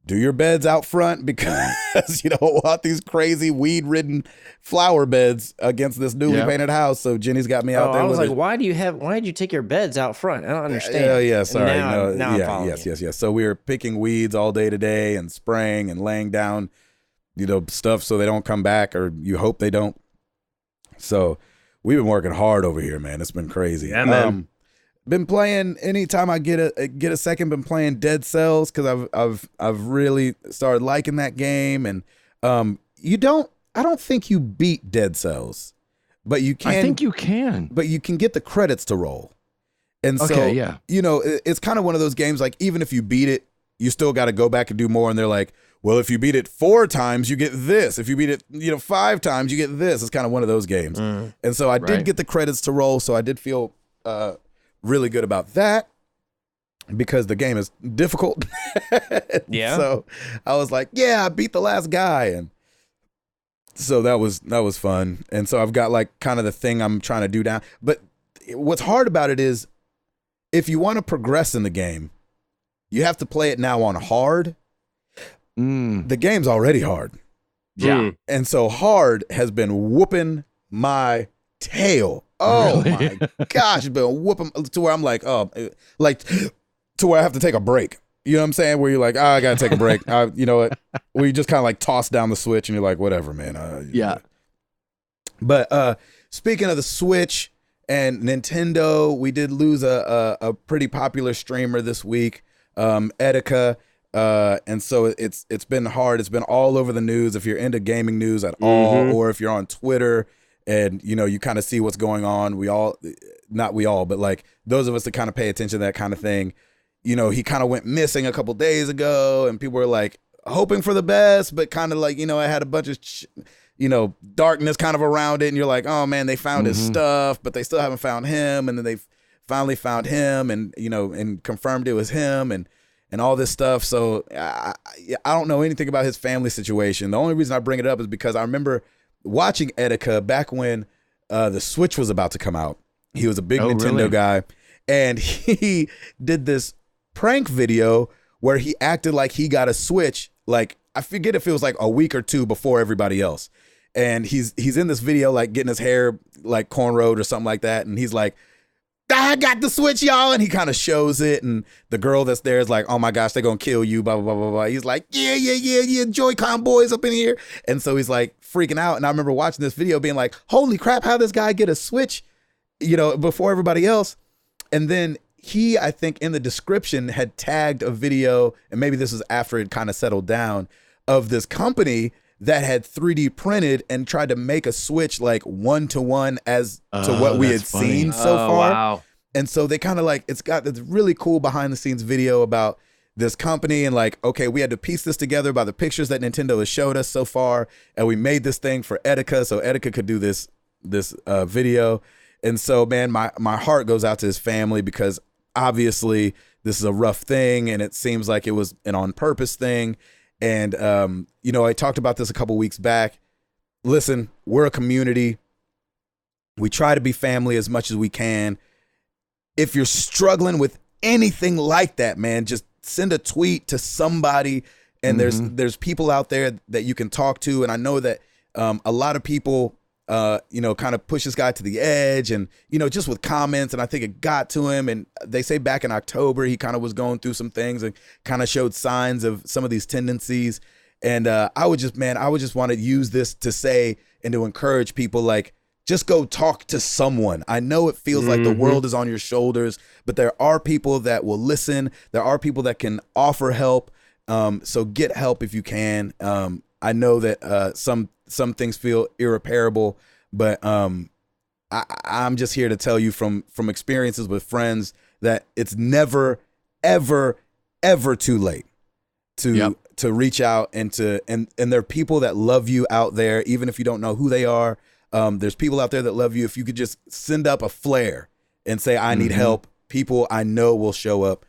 do your beds out front because you don't want these crazy weed-ridden flower beds against this newly painted house. So Jenny's got me out there. I was like, why did you take your beds out front? I don't understand. Yeah, sorry. Now I'm following you. Yes. So we were picking weeds all day today and spraying and laying down, stuff so they don't come back, or you hope they don't. So we've been working hard over here, man. It's been crazy. Yeah, man. Been playing anytime I get a second. Been playing Dead Cells because I've really started liking that game. And I don't think you beat Dead Cells, but you can. I think you can, but you can get the credits to roll. And so it's kind of one of those games like even if you beat it, you still got to go back and do more. And they're like, well, if you beat it 4 times, you get this. If you beat it 5 times, you get this. It's kind of one of those games. And so I did get the credits to roll, so I did feel really good about that because the game is difficult. Yeah. So I was like, yeah, I beat the last guy. And so that was fun. And so I've got like kind of the thing I'm trying to do down. But what's hard about it is if you want to progress in the game, you have to play it now on hard. The game's already hard. Yeah. And so hard has been whooping my tail Oh my gosh, it's been whooping to where I'm like, like to where I have to take a break. You know what I'm saying? Where you're like, I gotta take a break. You know what? Where you just kind of like toss down the Switch and you're like, whatever, man. Yeah. But speaking of the Switch and Nintendo, we did lose a pretty popular streamer this week, Etika. And so it's been hard. It's been all over the news. If you're into gaming news at all, or if you're on Twitter and you kind of see what's going on, not we all, but like those of us that kind of pay attention to that kind of thing, he kind of went missing a couple days ago, and people were like hoping for the best, but kind of like, I had a bunch of darkness kind of around it, and you're like, oh man, they found his stuff, but they still haven't found him, and then they finally found him, and and confirmed it was him, and all this stuff. So I don't know anything about his family situation. The only reason I bring it up is because I remember watching Etika back when the Switch was about to come out. He was a big Nintendo guy, and he did this prank video where he acted like he got a Switch, like I forget if it was like a week or two before everybody else. And he's in this video like getting his hair like cornrowed or something like that, and he's like, I got the Switch, y'all, and he kind of shows it, and the girl that's there is like, oh my gosh, they're gonna kill you, blah blah blah blah blah. He's like, yeah, Joy-Con boys up in here, and so he's like freaking out. And I remember watching this video being like, holy crap, how this guy get a Switch, before everybody else. And then he, I think in the description, had tagged a video, and maybe this was after it kind of settled down, of this company that had 3D printed and tried to make a Switch like 1-to-1 as to what we had seen so far. Wow. And so they kind of like, it's got this really cool behind the scenes video about this company, and like, okay, we had to piece this together by the pictures that Nintendo has showed us so far, and we made this thing for Etika so Etika could do this video. And so, man, my heart goes out to his family, because obviously this is a rough thing, and it seems like it was an on purpose thing. And, I talked about this a couple weeks back. Listen, we're a community. We try to be family as much as we can. If you're struggling with anything like that, man, just send a tweet to somebody. And there's people out there that you can talk to. And I know that a lot of people, kind of push this guy to the edge, and, just with comments. And I think it got to him. And they say back in October, he kind of was going through some things and kind of showed signs of some of these tendencies. And I would just want to use this to say and to encourage people, like, just go talk to someone. I know it feels like the world is on your shoulders, but there are people that will listen. There are people that can offer help. So get help if you can. I know that some things feel irreparable, but I'm just here to tell you from experiences with friends that it's never, ever, ever too late to reach out, and there are people that love you out there, even if you don't know who they are. There's people out there that love you. If you could just send up a flare and say, I need help, people I know will show up.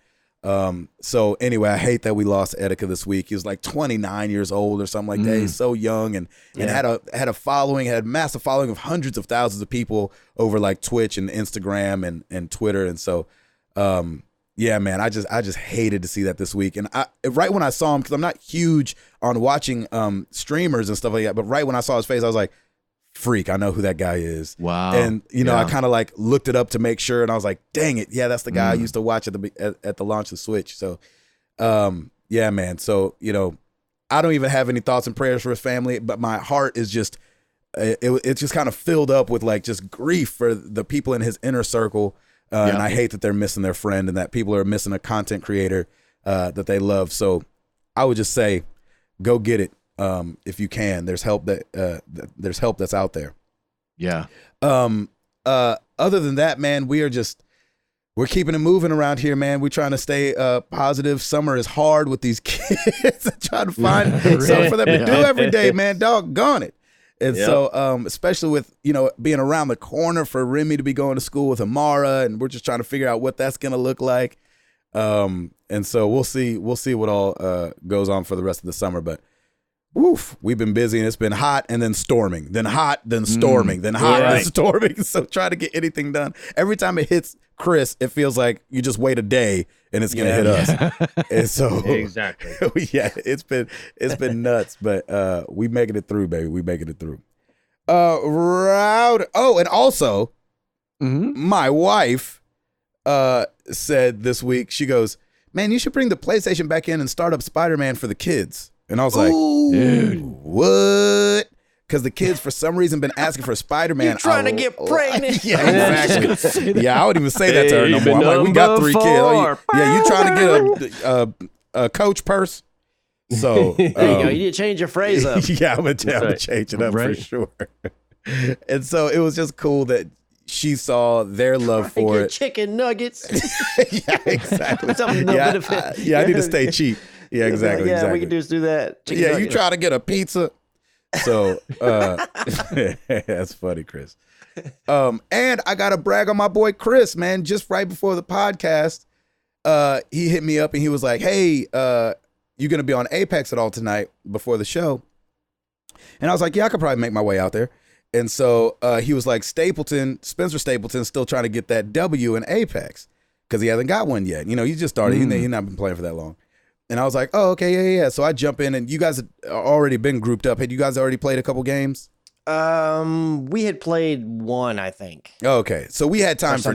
So anyway, I hate that we lost Etika this week. He was like 29 years old or something like that. He's so young, and had a following, had a massive following of hundreds of thousands of people over like Twitch and Instagram and Twitter. And so, yeah, man, I just hated to see that this week. And right when I saw him, because I'm not huge on watching streamers and stuff like that, but right when I saw his face, I was like, freak, I know who that guy is. Wow. And I kind of like looked it up to make sure, and I was like, dang it, yeah, that's the guy I used to watch at the launch of the Switch. So yeah, man, so I don't even have any thoughts and prayers for his family, but my heart is just it's just kind of filled up with like just grief for the people in his inner circle. And I hate that they're missing their friend, and that people are missing a content creator that they love. So I would just say, go get it. If you can. There's help there's help that's out there. Yeah. Other than that, man, we're keeping it moving around here, man. We're trying to stay positive. Summer is hard with these kids. Trying to find something for them to do every day, man. Doggone it. And so, especially with, being around the corner for Remy to be going to school with Amara, and we're just trying to figure out what that's going to look like. And so we'll see what all goes on for the rest of the summer, but woof, we've been busy, and it's been hot and then storming, then hot, then storming, then hot, then storming. So try to get anything done. Every time it hits Chris, it feels like you just wait a day and it's gonna hit us. And so exactly. Yeah, it's been nuts, but we making it through, baby. We making it through. And also My wife said this week, she goes, man, you should bring the PlayStation back in and start up Spider-Man for the kids. And I was like, dude, what? Because the kids, for some reason, been asking for Spider-Man. You're trying to get pregnant. Yeah, exactly. Yeah, I wouldn't even say that to her no more. I'm like, we got 3 kids. Oh, you trying to get a Coach purse? So there you go. You need to change your phrase up. Yeah, I'm gonna change it up for sure. And so it was just cool that she saw their love for it. Chicken nuggets. Yeah, exactly. Something no benefit. I need to stay cheap. Yeah, exactly. Yeah, exactly. we can just do that. Chicken nuggets. You try to get a pizza. So that's funny, Chris. And I gotta brag on my boy Chris, man. Just right before the podcast, he hit me up and he was like, hey, you gonna be on Apex at all tonight before the show? And I was like, yeah, I could probably make my way out there. And so he was like, Spencer Stapleton's still trying to get that W in Apex because he hasn't got one yet. You know, he just started. He's not been playing for that long. And I was like, oh, okay, yeah. So I jump in, and you guys had already been grouped up. Had you guys already played a couple games? We had played one, I think. Okay, so we had time for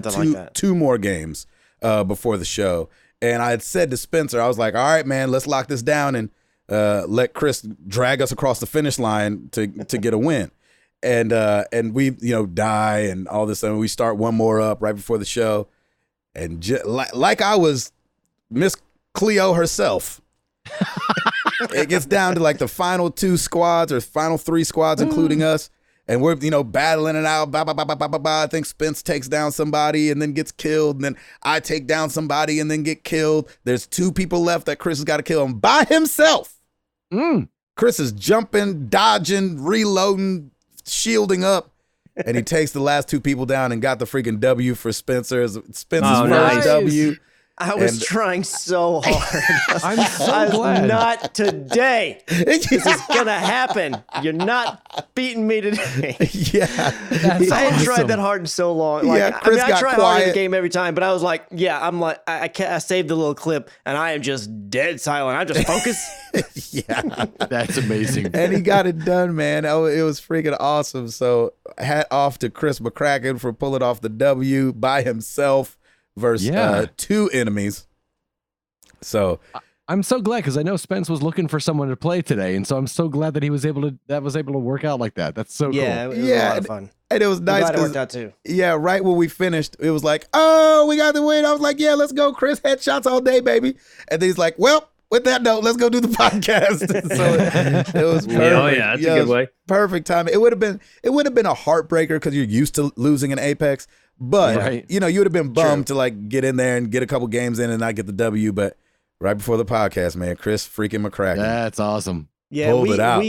two more games before the show. And I had said to Spencer, I was like, all right, man, let's lock this down and let Chris drag us across the finish line to get a win. And we, die and all this, and we start one more up right before the show. And like I was Miss Cleo herself. It gets down to like the final 2 squads or final 3 squads, including us. And we're, battling it out. I think Spence takes down somebody and then gets killed. And then I take down somebody and then get killed. There's 2 people left that Chris has got to kill him by himself. Chris is jumping, dodging, reloading, shielding up. And he takes the last 2 people down and got the freaking W for Spencer. Spencer's first W. I was trying so hard. I'm so glad. Not today. This is going to happen. You're not beating me today. Yeah. I hadn't tried that hard in so long. Like, Chris got I try quiet. hard in the game every time, but I was like, I saved the little clip, and I am just dead silent. I'm just focused. Yeah. That's amazing. And he got it done, man. It was freaking awesome. So hat off to Chris McCracken for pulling off the W by himself. Versus 2 enemies. So I'm so glad because I know Spence was looking for someone to play today, and so I'm so glad that he was able to work out like that. That's so cool. It was a lot of fun. And it was nice. Glad it worked out too. Yeah, right when we finished, it was like, oh, we got the win. I was like, yeah, let's go, Chris. Headshots all day, baby. And then he's like, well, with that note, let's go do the podcast. So it was perfect. That's a good way. Perfect time. It would have been a heartbreaker because you're used to losing in Apex. But, you would have been bummed to like get in there and get a couple games in and not get the W. But right before the podcast, man, Chris freaking McCracken. That's awesome. Yeah, pulled it out.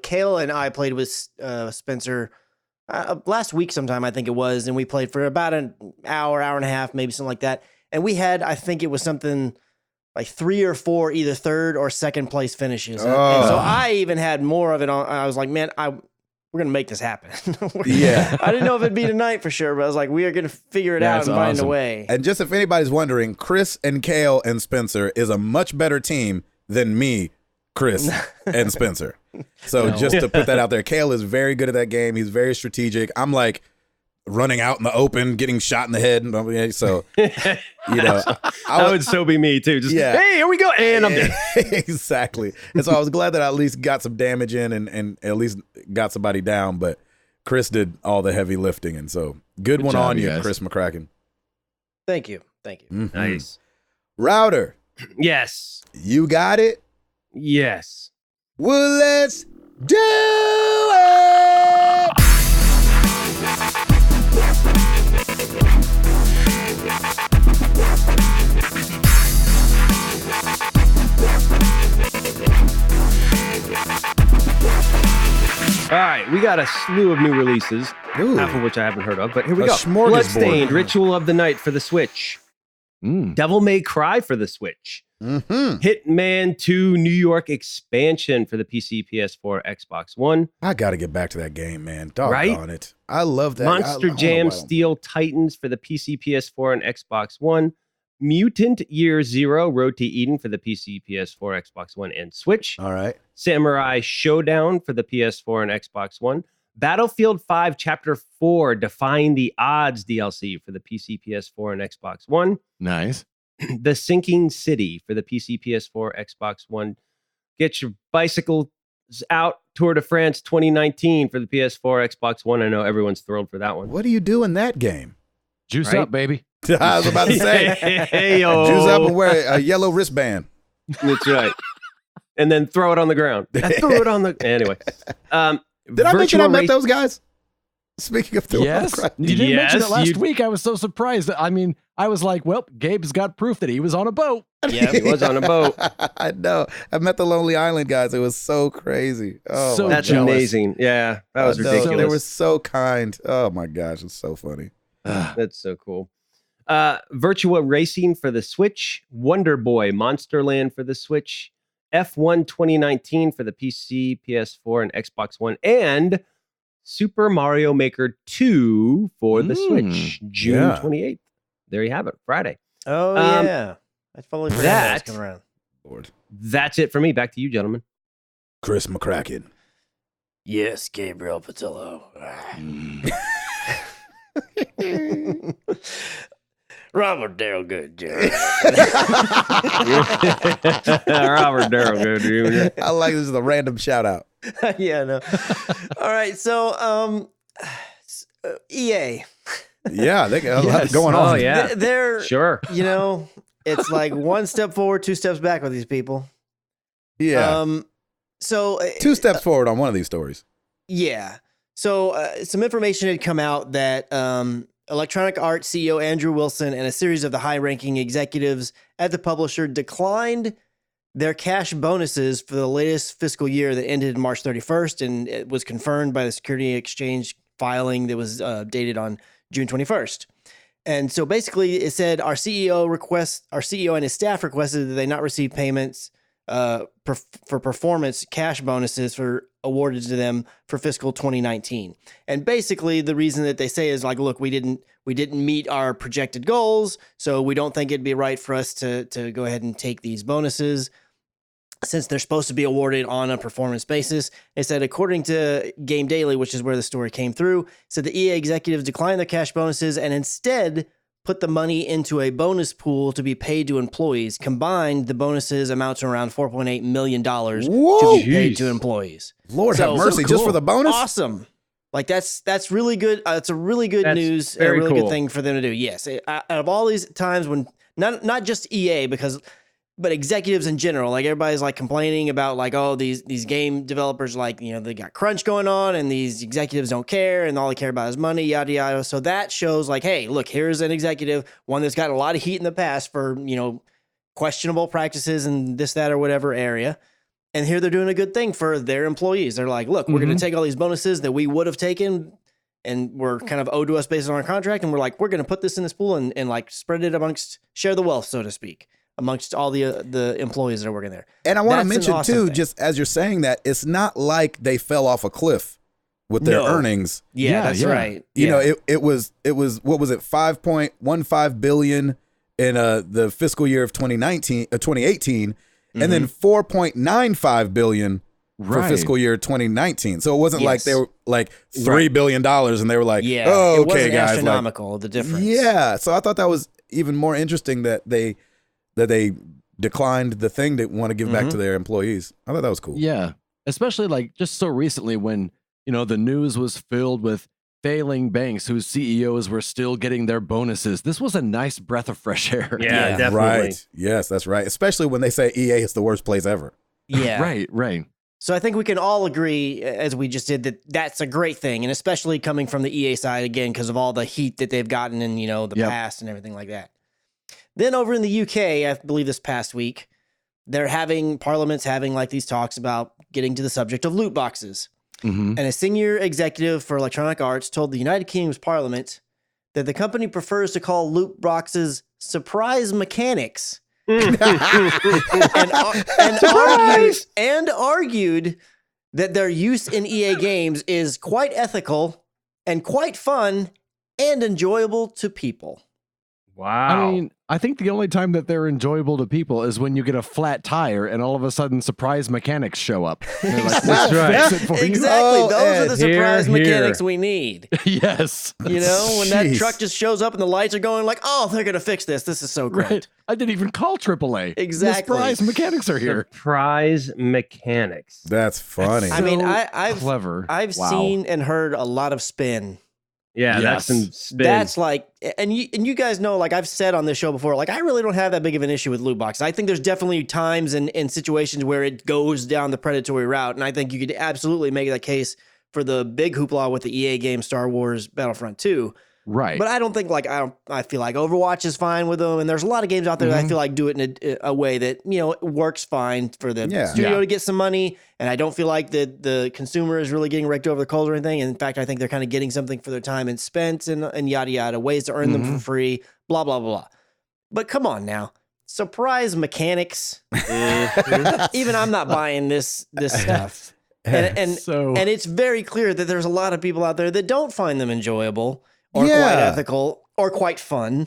Kale and I played with Spencer last week sometime, I think it was. And we played for about an hour and a half, maybe something like that. And we had, I think it was something like 3 or 4 either third or second place finishes. And so I even had more of it on. I was like, man, we're going to make this happen. Yeah. I didn't know if it'd be tonight for sure, but I was like, we are going to figure it out and find a way. And just if anybody's wondering, Chris and Kale and Spencer is a much better team than me, Chris, and Spencer. So just to put that out there, Kale is very good at that game. He's very strategic. I'm like running out in the open, getting shot in the head. So, that would so be me too. Just, hey, here we go. And I'm dead. Exactly. And so I was glad that I at least got some damage in and at least got somebody down. But Chris did all the heavy lifting. And so good one job, on you, guys. Chris McCracken. Thank you. Mm-hmm. Nice. Router. Yes. You got it? Yes. Well, let's do it. All right, we got a slew of new releases, half of which I haven't heard of, but here we go. Bloodstained, Ritual of the Night for the Switch. Devil May Cry for the Switch. Hitman 2 New York expansion for the PC, PS4, Xbox One. I got to get back to that game, man. Doggone it. I love that. Monster Jam Steel Titans for the PC, PS4, and Xbox One. Mutant Year Zero Road to Eden for the PC, PS4, Xbox One, and Switch. All right. Samurai Showdown for the PS4 and Xbox One. Battlefield 5 Chapter 4 Defying the Odds DLC for the PC, PS4, and Xbox One. Nice. The Sinking City for the PC, PS4, Xbox One. Get your bicycles out. Tour de France 2019 for the PS4, Xbox One. I know everyone's thrilled for that one. What do you do in that game? Juice up, baby. I was about to say, hey, yo. juice up and wear a yellow wristband. That's right. And then throw it on the ground. I threw it on the... Anyway. Did I mention I met those guys? Speaking of throwing yes, you didn't mention it last week. I was so surprised. I mean, I was like, well, Gabe's got proof that he was on a boat. Yeah, he was on a boat. I know. I met the Lonely Island guys. It was so crazy. Oh, so that's jealous. Amazing. Yeah, that was ridiculous. They were so kind. Oh my gosh, it's so funny. That's so cool. Virtua Racing for the Switch, Wonder Boy Monsterland for the Switch, F1 2019 for the PC, PS4, and Xbox One, and Super Mario Maker 2 for the Switch, June 28th. There you have it, Friday. Oh, yeah. I totally forgot that was coming around. Lord. That's it for me. Back to you, gentlemen. Chris McCracken. Yes, Gabriel Patillo. Robert Darrell Good Jr. Robert Darrell Good Jr. I like this is a random shout out. Yeah, no. All right, so EA. Yeah, they got a lot going on. Oh, yeah. They're sure. You know, it's like one step forward, two steps back with these people. Yeah. So 2 steps forward on one of these stories. Yeah. So some information had come out that Electronic Arts CEO Andrew Wilson and a series of the high-ranking executives at the publisher declined their cash bonuses for the latest fiscal year that ended March 31st, and it was confirmed by the Security Exchange filing that was dated on June 21st. And so basically it said our CEO and his staff requested that they not receive payments for performance cash bonuses for awarded to them for fiscal 2019. And basically the reason that they say is like, look, we didn't meet our projected goals, so we don't think it'd be right for us to go ahead and take these bonuses since they're supposed to be awarded on a performance basis. They said, according to Game Daily, which is where the story came through, said the EA executives declined their cash bonuses and instead put the money into a bonus pool to be paid to employees. Combined, the bonuses amount to around $4.8 million to be paid to employees. Lord have mercy, just for the bonus? Awesome. Like that's really good. It's a really good news, a really good thing for them to do. Yes, out of all these times when not just EA, but executives in general, like everybody's like complaining about like, oh, these game developers, like, you know, they got crunch going on and these executives don't care and all they care about is money, yada yada. So that shows like, hey, look, here's an executive, one that's got a lot of heat in the past for, you know, questionable practices and this, that, or whatever area. And here they're doing a good thing for their employees. They're like, look, we're going to take all these bonuses that we would have taken and were kind of owed to us based on our contract. And we're like, we're going to put this in this pool and like spread it share the wealth, so to speak, amongst all the employees that are working there. And I want to mention awesome too, just as you're saying that, it's not like they fell off a cliff with their earnings. Yeah, that's right. You know, it was what was it, 5.15 billion in the fiscal year of 2018, and then 4.95 billion for fiscal year 2019. So it wasn't like they were like $3 billion and they were like, oh, okay, it wasn't guys, astronomical, the difference. Yeah, so I thought that was even more interesting that they declined the thing they want to give back to their employees. I thought that was cool. Yeah, especially like just so recently when, you know, the news was filled with failing banks whose CEOs were still getting their bonuses. This was a nice breath of fresh air. Yeah, definitely. Right. Yes, that's right. Especially when they say EA is the worst place ever. Yeah. Right. So I think we can all agree, as we just did, that that's a great thing, and especially coming from the EA side, again, because of all the heat that they've gotten in, you know, the past and everything like that. Then over in the UK, I believe this past week, Parliament's having like these talks about getting to the subject of loot boxes. And a senior executive for Electronic Arts told the United Kingdom's Parliament that the company prefers to call loot boxes surprise mechanics. and argued that their use in EA games is quite ethical and quite fun and enjoyable to people. Wow. I mean, I think the only time that they're enjoyable to people is when you get a flat tire and all of a sudden surprise mechanics show up. They're like, That's right. fix it for Exactly. you. Those are the surprise Here, here. mechanics we need. Yes. When that Jeez. truck just shows up and the lights are going like, oh, they're going to fix this. This is so great. Right. I didn't even call AAA. Exactly. The surprise mechanics are here. Surprise mechanics. That's funny. I mean, So I've clever. I've Wow. seen and heard a lot of spin. Yeah, Yes. that's some spin. That's like, and you guys know, like I've said on this show before, like I really don't have that big of an issue with loot boxes. I think there's definitely times and situations where it goes down the predatory route, and I think you could absolutely make that case for the big hoopla with the EA game Star Wars Battlefront 2. Right. But I don't think like I feel like Overwatch is fine with them, and there's a lot of games out there that I feel like do it in a way that works fine for the studio Yeah. to get some money, and I don't feel like the consumer is really getting raked over the coals or anything. And in fact, I think they're kind of getting something for their time and spent and yada yada, ways to earn them for free, blah blah blah. But come on now, surprise mechanics. Even I'm not buying this stuff, and it's very clear that there's a lot of people out there that don't find them enjoyable. Or quite ethical, or quite fun.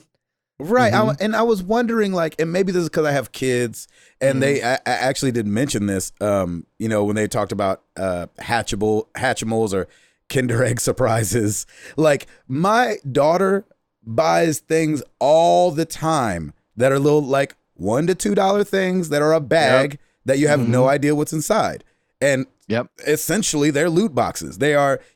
Right. I was wondering, like, and maybe this is because I have kids, and I actually did mention this, when they talked about Hatchimals or Kinder Egg surprises. Like, my daughter buys things all the time that are little, like, $1 to $2 things that are a bag that you have no idea what's inside. And essentially, they're loot boxes.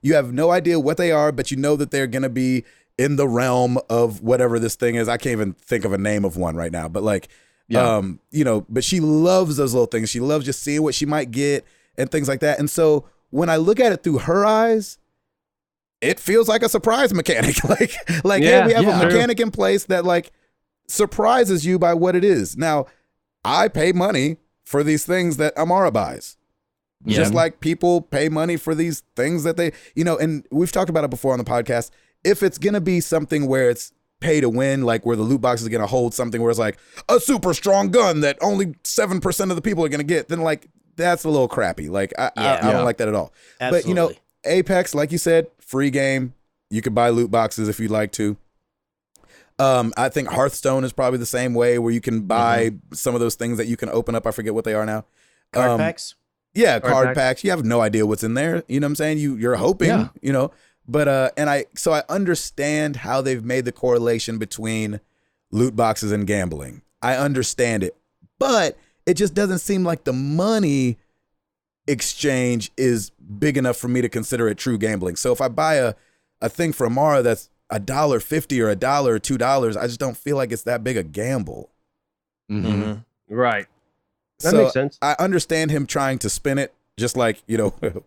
You have no idea what they are, but you know that they're going to be in the realm of whatever this thing is. I can't even think of a name of one right now, but like, but she loves those little things. She loves just seeing what she might get and things like that. And so when I look at it through her eyes, it feels like a surprise mechanic. hey, we have a mechanic in place that like surprises you by what it is. Now, I pay money for these things that Amara buys. Just like people pay money for these things that they, and we've talked about it before on the podcast. If it's going to be something where it's pay to win, like where the loot box is going to hold something where it's like a super strong gun that only 7% of the people are going to get, then like that's a little crappy. Like I don't like that at all. Absolutely. But Apex, like you said, free game. You could buy loot boxes if you'd like to. I think Hearthstone is probably the same way, where you can buy some of those things that you can open up. I forget what they are now. Card packs? Yeah, card packs. You have no idea what's in there. You know what I'm saying? You're hoping, But so I understand how they've made the correlation between loot boxes and gambling. I understand it. But it just doesn't seem like the money exchange is big enough for me to consider it true gambling. So if I buy a thing for Amara that's $1.50 or $1 or $2, I just don't feel like it's that big a gamble. Right. That So makes sense. I understand him trying to spin it, just like,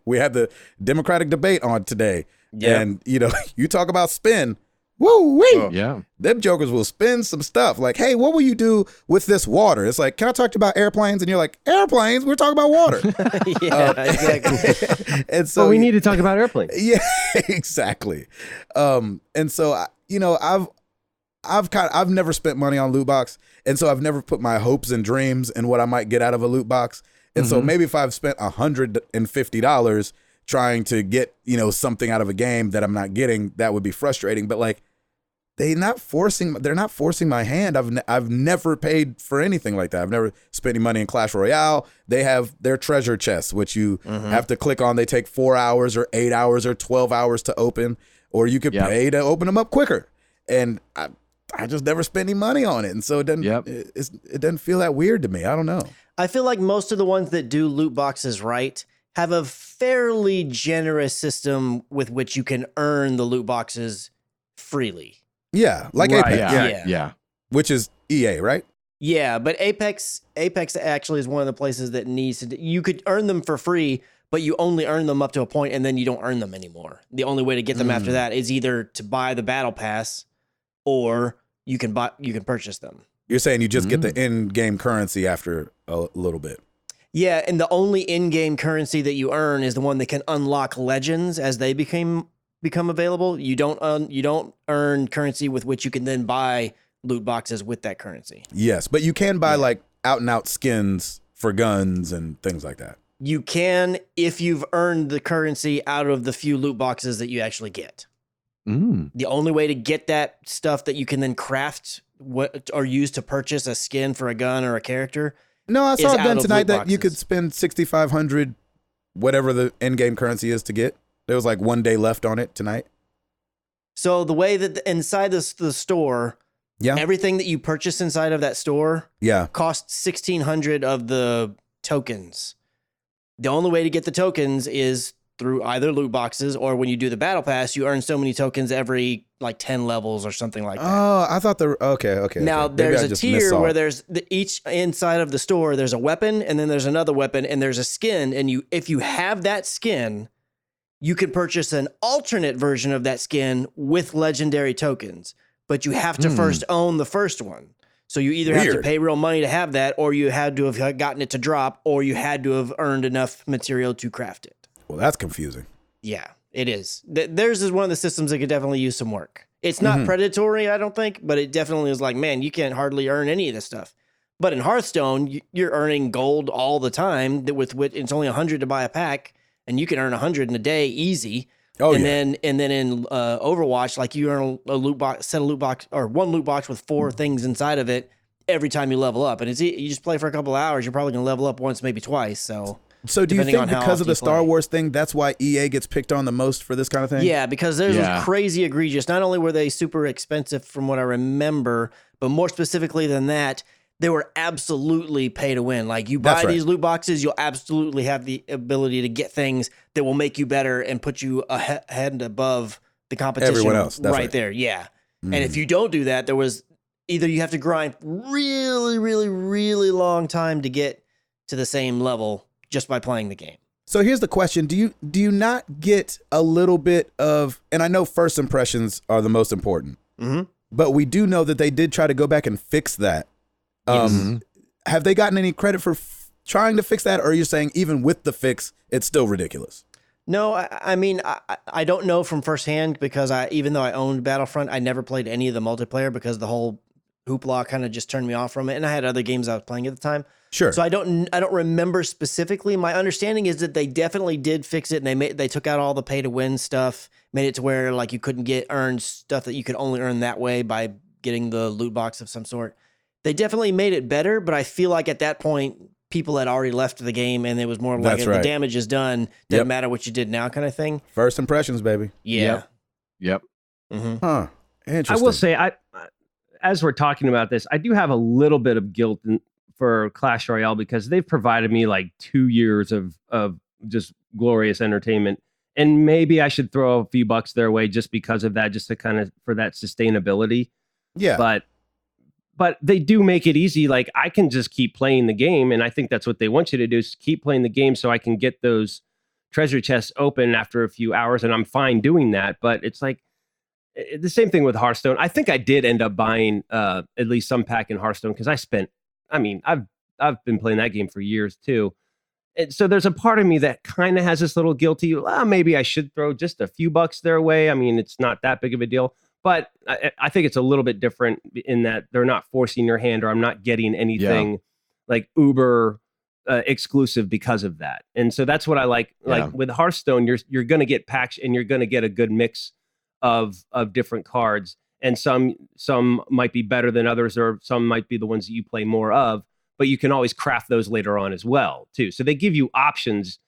we had the Democratic debate on today. Yeah. And, you talk about spin. Woo-wee. Yeah. Them jokers will spin some stuff like, hey, what will you do with this water? It's like, can I talk to you about airplanes? And you're like, airplanes? We're talking about water. Exactly. And so we need to talk about airplanes. Yeah, exactly. And so, I've never spent money on loot box. And so I've never put my hopes and dreams in what I might get out of a loot box. And so maybe if I've spent $150 trying to get, something out of a game that I'm not getting, that would be frustrating. But like, they're not forcing my hand. I've never paid for anything like that. I've never spent any money in Clash Royale. They have their treasure chests, which you have to click on. They take 4 hours or 8 hours or 12 hours to open, or you could pay to open them up quicker. And I just never spent any money on it. And so it doesn't, it doesn't feel that weird to me. I don't know. I feel like most of the ones that do loot boxes right have a fairly generous system with which you can earn the loot boxes freely. Yeah, like Right, Apex. Yeah. Which is EA, right? Yeah, but Apex actually is one of the places that needs to. You could earn them for free, but you only earn them up to a point, and then you don't earn them anymore. The only way to get them after that is either to buy the battle pass, or you can purchase them. You're saying you just get the in-game currency after a little bit. Yeah, and the only in-game currency that you earn is the one that can unlock legends as they become available. You don't earn currency with which you can then buy loot boxes with that currency. Yes, but you can buy like out-and-out skins for guns and things like that. You can if you've earned the currency out of the few loot boxes that you actually get. The only way to get that stuff that you can then craft what are used to purchase a skin for a gun or a character. No, I saw a gun tonight that you could spend 6,500, whatever the in-game currency is to get. There was like 1 day left on it tonight. So the way that inside the store, everything that you purchase inside of that store costs 1,600 of the tokens. The only way to get the tokens is through either loot boxes, or when you do the battle pass, you earn so many tokens every like 10 levels or something like that. Oh, I thought okay. Now there's a tier where there's each inside of the store, there's a weapon, and then there's another weapon, and there's a skin. And if you have that skin, you can purchase an alternate version of that skin with legendary tokens, but you have to first own the first one. So you either have to pay real money to have that, or you had to have gotten it to drop, or you had to have earned enough material to craft it. Well, that's confusing. Yeah, it is. Theirs is one of the systems that could definitely use some work. It's not predatory, I don't think, but it definitely is like, man, you can't hardly earn any of this stuff. But in Hearthstone, you're earning gold all the time. With it's only 100 to buy a pack, and you can earn 100 in a day easy. Oh, then in Overwatch, like you earn a loot box, or one loot box with 4 things inside of it every time you level up, and you just play for a couple of hours, you're probably gonna level up once, maybe twice. So do you think because of the Star Wars thing, that's why EA gets picked on the most for this kind of thing? Yeah, because theirs was crazy egregious. Not only were they super expensive from what I remember, but more specifically than that, they were absolutely pay to win. Like you buy these loot boxes, you'll absolutely have the ability to get things that will make you better and put you ahead above the competition. Everyone else. That's right there. Yeah. And if you don't do that, there was either you have to grind really, really, really long time to get to the same level just by playing the game. So here's the question. Do you not get a little bit of, and I know first impressions are the most important, but we do know that they did try to go back and fix that. Have they gotten any credit for trying to fix that, or are you saying even with the fix, it's still ridiculous? No, I mean, I don't know from firsthand, because even though I owned Battlefront, I never played any of the multiplayer because the whole hoopla kind of just turned me off from it, and I had other games I was playing at the time. Sure. So I don't remember specifically. My understanding is that they definitely did fix it, and they took out all the pay to win stuff, made it to where like you couldn't earn stuff that you could only earn that way by getting the loot box of some sort. They definitely made it better, but I feel like at that point people had already left the game, and it was more like the damage is done. Doesn't matter what you did now, kind of thing. First impressions, baby. Yeah. Yep. Huh. Interesting. I will say, as we're talking about this, I do have a little bit of guilt for Clash Royale, because they've provided me like 2 years of just glorious entertainment, and maybe I should throw a few bucks their way just because of that, just to kind of for that sustainability. Yeah. But they do make it easy. Like I can just keep playing the game, and I think that's what they want you to do, is keep playing the game so I can get those treasure chests open after a few hours, and I'm fine doing that. But it's like the same thing with Hearthstone. I think I did end up buying at least some pack in Hearthstone, because I've been playing that game for years too. And so there's a part of me that kind of has this little guilty, maybe I should throw just a few bucks their way. I mean, it's not that big of a deal, but I think it's a little bit different in that they're not forcing your hand, or I'm not getting anything like uber exclusive because of that. And so that's what I like. Like with Hearthstone, you're going to get packs, and you're going to get a good mix of different cards. And some might be better than others, or some might be the ones that you play more of, but you can always craft those later on as well too. So they give you options,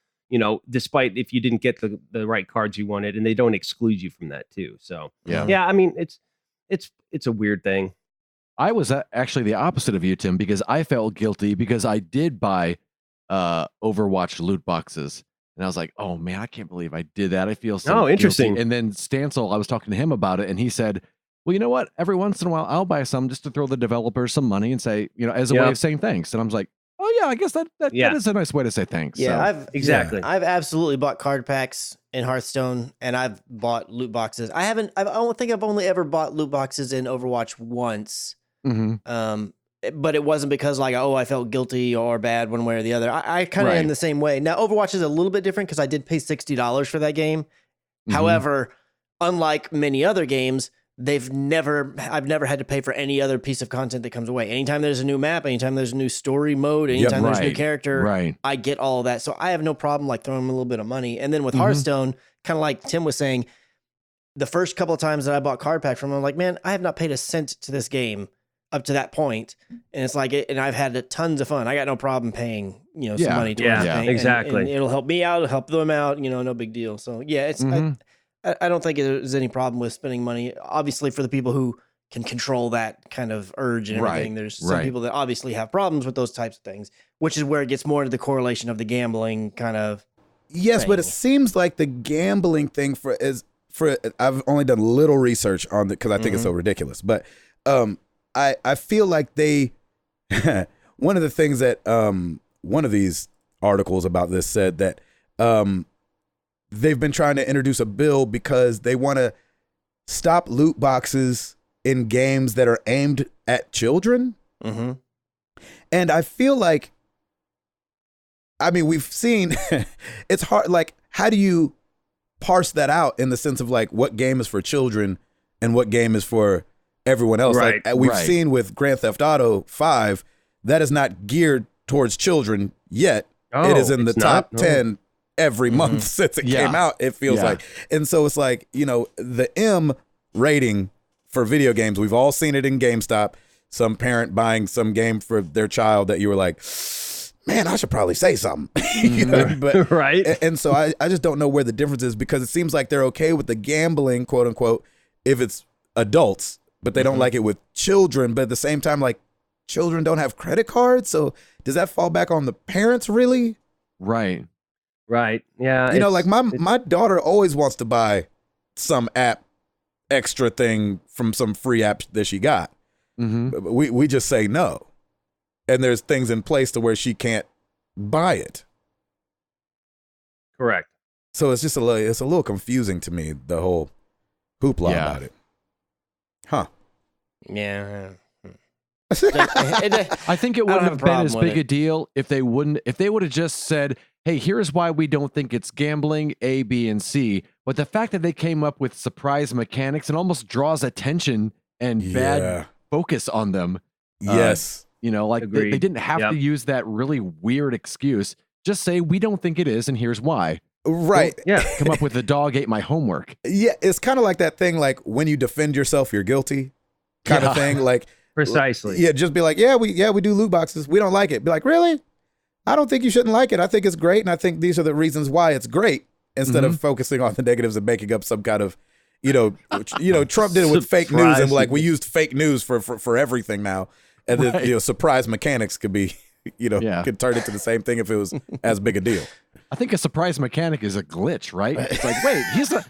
despite if you didn't get the right cards you wanted, and they don't exclude you from that too. So yeah, I mean, it's a weird thing. I was actually the opposite of you, Tim, because I felt guilty because I did buy Overwatch loot boxes. And I was like, oh man, I can't believe I did that. I feel so interesting. Guilty. And then Stancil, I was talking to him about it, and he said, well, you know what? Every once in a while, I'll buy some just to throw the developers some money and say, as a way of saying thanks. And I was like, oh yeah, I guess that is a nice way to say thanks. Yeah, so. I've absolutely bought card packs in Hearthstone, and I've bought loot boxes. I don't think I've only ever bought loot boxes in Overwatch once. But it wasn't because I felt guilty or bad one way or the other. I kind of in the same way. Now Overwatch is a little bit different because I did pay $60 for that game. However, unlike many other games, I've never had to pay for any other piece of content that comes away. Anytime there's a new map, anytime there's a new story mode, anytime there's a new character, I get all of that. So I have no problem throwing them a little bit of money. And then with Hearthstone, kind of like Tim was saying, the first couple of times that I bought card pack from them, I'm like, man, I have not paid a cent to this game. up to that point, and it's like, and I've had tons of fun. I got no problem paying, some money towards it. Exactly. And it'll help me out, it'll help them out, no big deal. So yeah, it's I don't think there's any problem with spending money. Obviously, for the people who can control that kind of urge and everything, there's some people that obviously have problems with those types of things, which is where it gets more into the correlation of the gambling kind of. Yes, thing. but it seems like the gambling thing I've only done little research on it because I think it's so ridiculous. But I feel like one of the things that one of these articles about this said that they've been trying to introduce a bill because they want to stop loot boxes in games that are aimed at children. Mm-hmm. And I feel like, we've seen it's hard. Like, how do you parse that out in the sense of like what game is for children and what game is for everyone else? Right. Like we've seen with Grand Theft Auto 5, that is not geared towards children yet. It is in the top 10 every month since it came out, it feels like. And so it's like, the M rating for video games, we've all seen it in GameStop. Some parent buying some game for their child that you were like, man, I should probably say something. But, right. And so I just don't know where the difference is, because it seems like they're okay with the gambling, quote unquote, if it's adults, but they don't like it with children. But at the same time, like, children don't have credit cards. So does that fall back on the parents, really? Right. Yeah. Like my daughter always wants to buy some app extra thing from some free app that she got. We just say no. And there's things in place to where she can't buy it. Correct. So it's just a little confusing to me, the whole hoopla about it. Huh. Yeah. I think it wouldn't have been as big a deal if they would have just said, hey, here's why we don't think it's gambling, A, B, and C. But the fact that they came up with surprise mechanics and almost draws attention and bad focus on them. Yes. They didn't have to use that really weird excuse. Just say, we don't think it is, and here's why. Right. Come up with the dog ate my homework. Yeah, it's kind of like that thing, like when you defend yourself, you're guilty kind of thing. Like, precisely. Yeah, just be like, we do loot boxes. We don't like it. Be like, really? I don't think you shouldn't like it. I think it's great, and I think these are the reasons why it's great. Instead of focusing on the negatives and making up some kind of, Trump did it with fake news, and like we used fake news for everything now, and then surprise mechanics could be, could turn into the same thing if it was as big a deal. I think a surprise mechanic is a glitch, right? It's like, wait,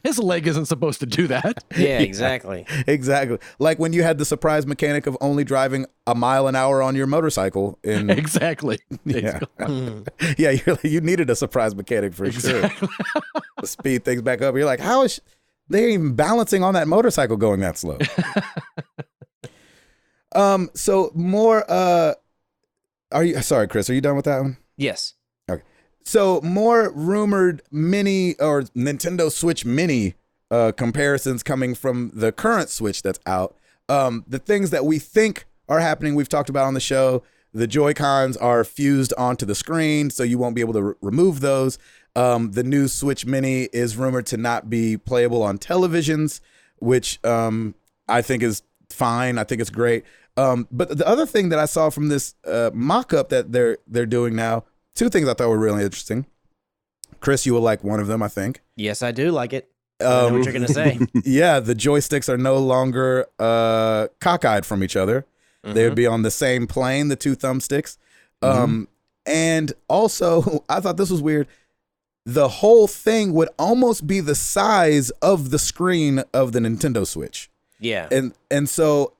his leg isn't supposed to do that. Yeah, exactly. Exactly. Like when you had the surprise mechanic of only driving a mile an hour on your motorcycle. Exactly. Yeah. Yeah, you needed a surprise mechanic for sure. To speed things back up. You're like, how is they even balancing on that motorcycle going that slow? So more, sorry, Chris, are you done with that one? Yes. So more rumored mini or Nintendo Switch Mini comparisons coming from the current Switch that's out. The things that we think are happening, we've talked about on the show. The Joy-Cons are fused onto the screen, so you won't be able to remove those. The new Switch Mini is rumored to not be playable on televisions, which I think is fine. I think it's great. But the other thing that I saw from this mock-up that they're doing now, two things I thought were really interesting. Chris, you will like one of them, I think. Yes, I do like it. I know what you're going to say. Yeah, the joysticks are no longer cockeyed from each other. They would be on the same plane, the two thumbsticks. And also, I thought this was weird. The whole thing would almost be the size of the screen of the Nintendo Switch. Yeah. And so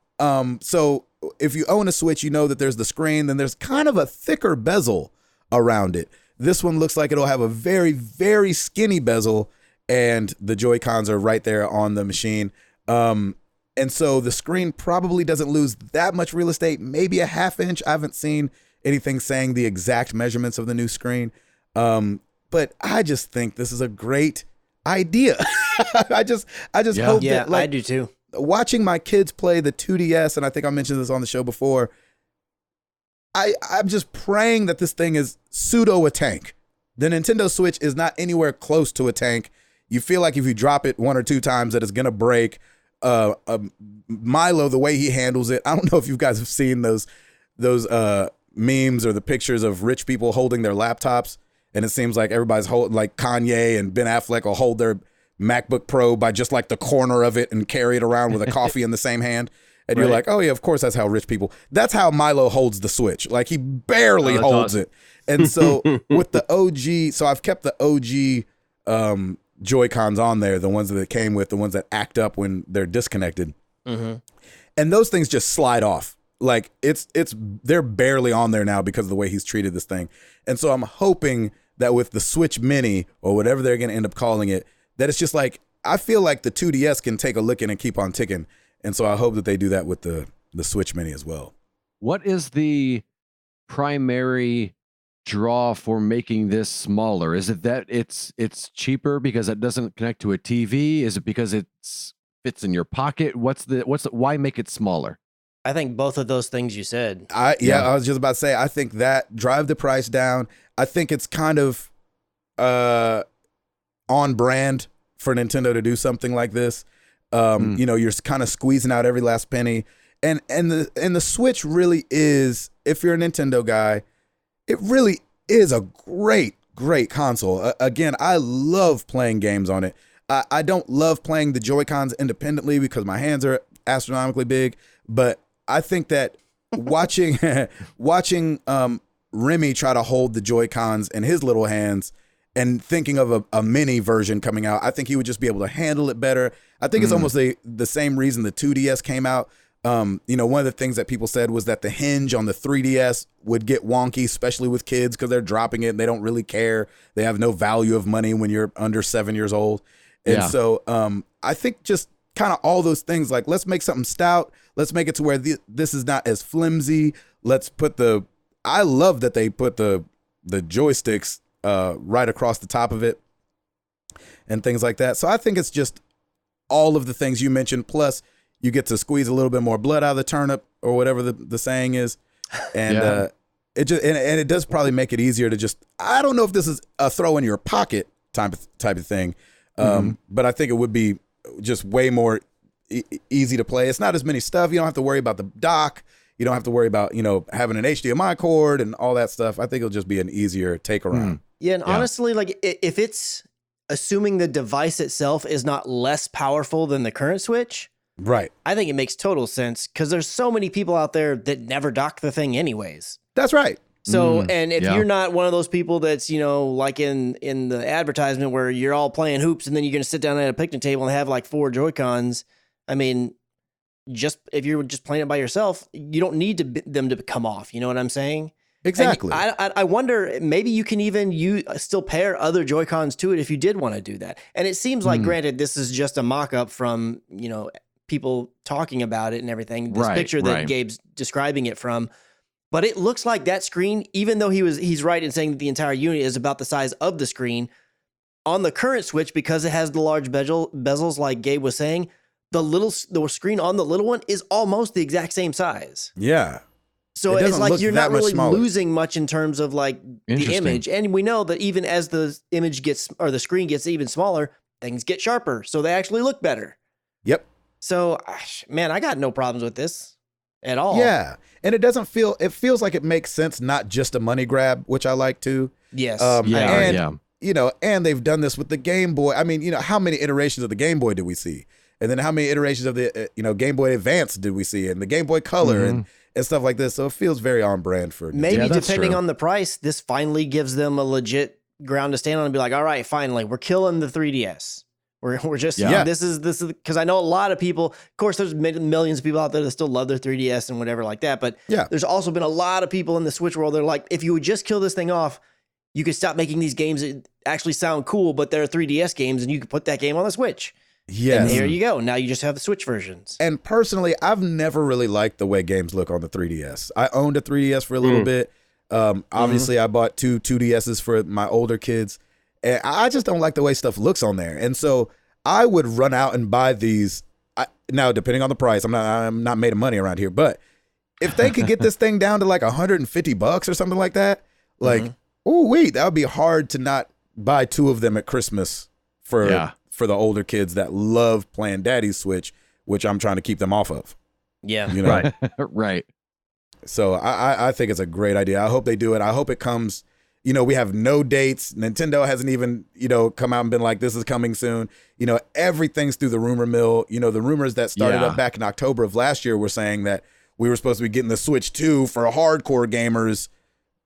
if you own a Switch, you know that there's the screen, then there's kind of a thicker bezel around it. This one looks like it'll have a very, very skinny bezel, and the Joy-Cons are right there on the machine. And so the screen probably doesn't lose that much real estate, maybe a half inch. I haven't seen anything saying the exact measurements of the new screen. But I just think this is a great idea. I just hope that, like, I do too. Watching my kids play the 2DS, and I think I mentioned this on the show before, I'm just praying that this thing is pseudo a tank. The Nintendo Switch is not anywhere close to a tank. You feel like if you drop it one or two times that it's going to break. Milo, the way he handles it. I don't know if you guys have seen those memes or the pictures of rich people holding their laptops, and it seems like everybody's holding, like Kanye and Ben Affleck will hold their MacBook Pro by just like the corner of it and carry it around with a coffee in the same hand. And you're like, oh yeah, of course that's how rich people. That's how Milo holds the Switch. Like he barely holds it. And so with the OG, so I've kept the OG Joy-Cons on there, the ones that it came with, the ones that act up when they're disconnected. Mm-hmm. And those things just slide off. Like they're barely on there now because of the way he's treated this thing. And so I'm hoping that with the Switch Mini or whatever they're going to end up calling it, that it's just like, I feel like the 2DS can take a licking and keep on ticking. And so I hope that they do that with the Switch Mini as well. What is the primary draw for making this smaller? Is it that it's cheaper because it doesn't connect to a TV? Is it because it fits in your pocket? Why make it smaller? I think both of those things you said. I was just about to say, I think that drive the price down. I think it's kind of on brand for Nintendo to do something like this. You know, you're kind of squeezing out every last penny, and the Switch really is, if you're a Nintendo guy, it really is a great console. Again, I love playing games on it. I don't love playing the Joy-Cons independently because my hands are astronomically big, but I think that watching Remy try to hold the Joy-Cons in his little hands and thinking of a mini version coming out, I think he would just be able to handle it better. I think it's almost the same reason the 2DS came out. You know, one of the things that people said was that the hinge on the 3DS would get wonky, especially with kids, because they're dropping it and they don't really care. They have no value of money when you're under 7 years old. And so I think just kind of all those things, like, let's make something stout. Let's make it to where this is not as flimsy. Let's put I love that they put the joysticks right across the top of it and things like that. So I think it's just all of the things you mentioned, plus you get to squeeze a little bit more blood out of the turnip or whatever the saying is. And it just and it does probably make it easier to just, I don't know if this is a throw in your pocket type of thing. But I think it would be just way more easy to play. It's not as many stuff. You don't have to worry about the dock. You don't have to worry about, you know, having an HDMI cord and all that stuff. I think it'll just be an easier take around. Yeah, and honestly, like, if it's assuming the device itself is not less powerful than the current Switch, right, I think it makes total sense, because there's so many people out there that never dock the thing anyways. That's right. So, and if you're not one of those people that's, you know, like in the advertisement where you're all playing hoops and then you're going to sit down at a picnic table and have like 4 Joy-Cons, I mean, just if you're just playing it by yourself, you don't need them to come off. You know what I'm saying? Exactly. I wonder, maybe you can even still pair other Joy-Cons to it if you did want to do that. And it seems like, granted, this is just a mock-up from, you know, people talking about it and everything. This picture that Gabe's describing it from. But it looks like that screen, even though he's right in saying that the entire unit is about the size of the screen, on the current Switch, because it has the large bezels like Gabe was saying, the screen on the little one is almost the exact same size. Yeah. So it's like you're not really losing much in terms of like the image. And we know that even as the image gets, or the screen gets even smaller, things get sharper. So they actually look better. Yep. So, man, I got no problems with this at all. Yeah. And it feels like it makes sense, not just a money grab, which I like too. Yes. You know, and they've done this with the Game Boy. I mean, you know, how many iterations of the Game Boy did we see? And then how many iterations of the, Game Boy Advance did we see? And the Game Boy Color and stuff like this. So it feels very on brand for maybe depending on the price, this finally gives them a legit ground to stand on and be like, all right, finally, we're killing the 3DS. We're just, this is because I know a lot of people, of course, there's millions of people out there that still love their 3DS and whatever like that. But there's also been a lot of people in the Switch world that are like, if you would just kill this thing off, you could stop making these games that actually sound cool, but they're 3DS games, and you could put that game on the Switch. Yes. And there you go. Now you just have the Switch versions. And personally, I've never really liked the way games look on the 3DS. I owned a 3DS for a little bit. Obviously, I bought two 2DSs for my older kids. And I just don't like the way stuff looks on there. And so I would run out and buy these. Now, depending on the price, I'm not made of money around here. But if they could get this thing down to like $150 or something like that, like, that would be hard to not buy 2 of them at Christmas for the older kids that love playing Daddy's Switch. which I'm trying to keep them off of. Yeah. You know? Right. Right. So I think it's a great idea. I hope they do it. I hope it comes. You know, we have no dates. Nintendo hasn't even, you know, come out and been like, this is coming soon. You know, everything's through the rumor mill. You know, the rumors that started up back in October of last year were saying that we were supposed to be getting the Switch 2 for hardcore gamers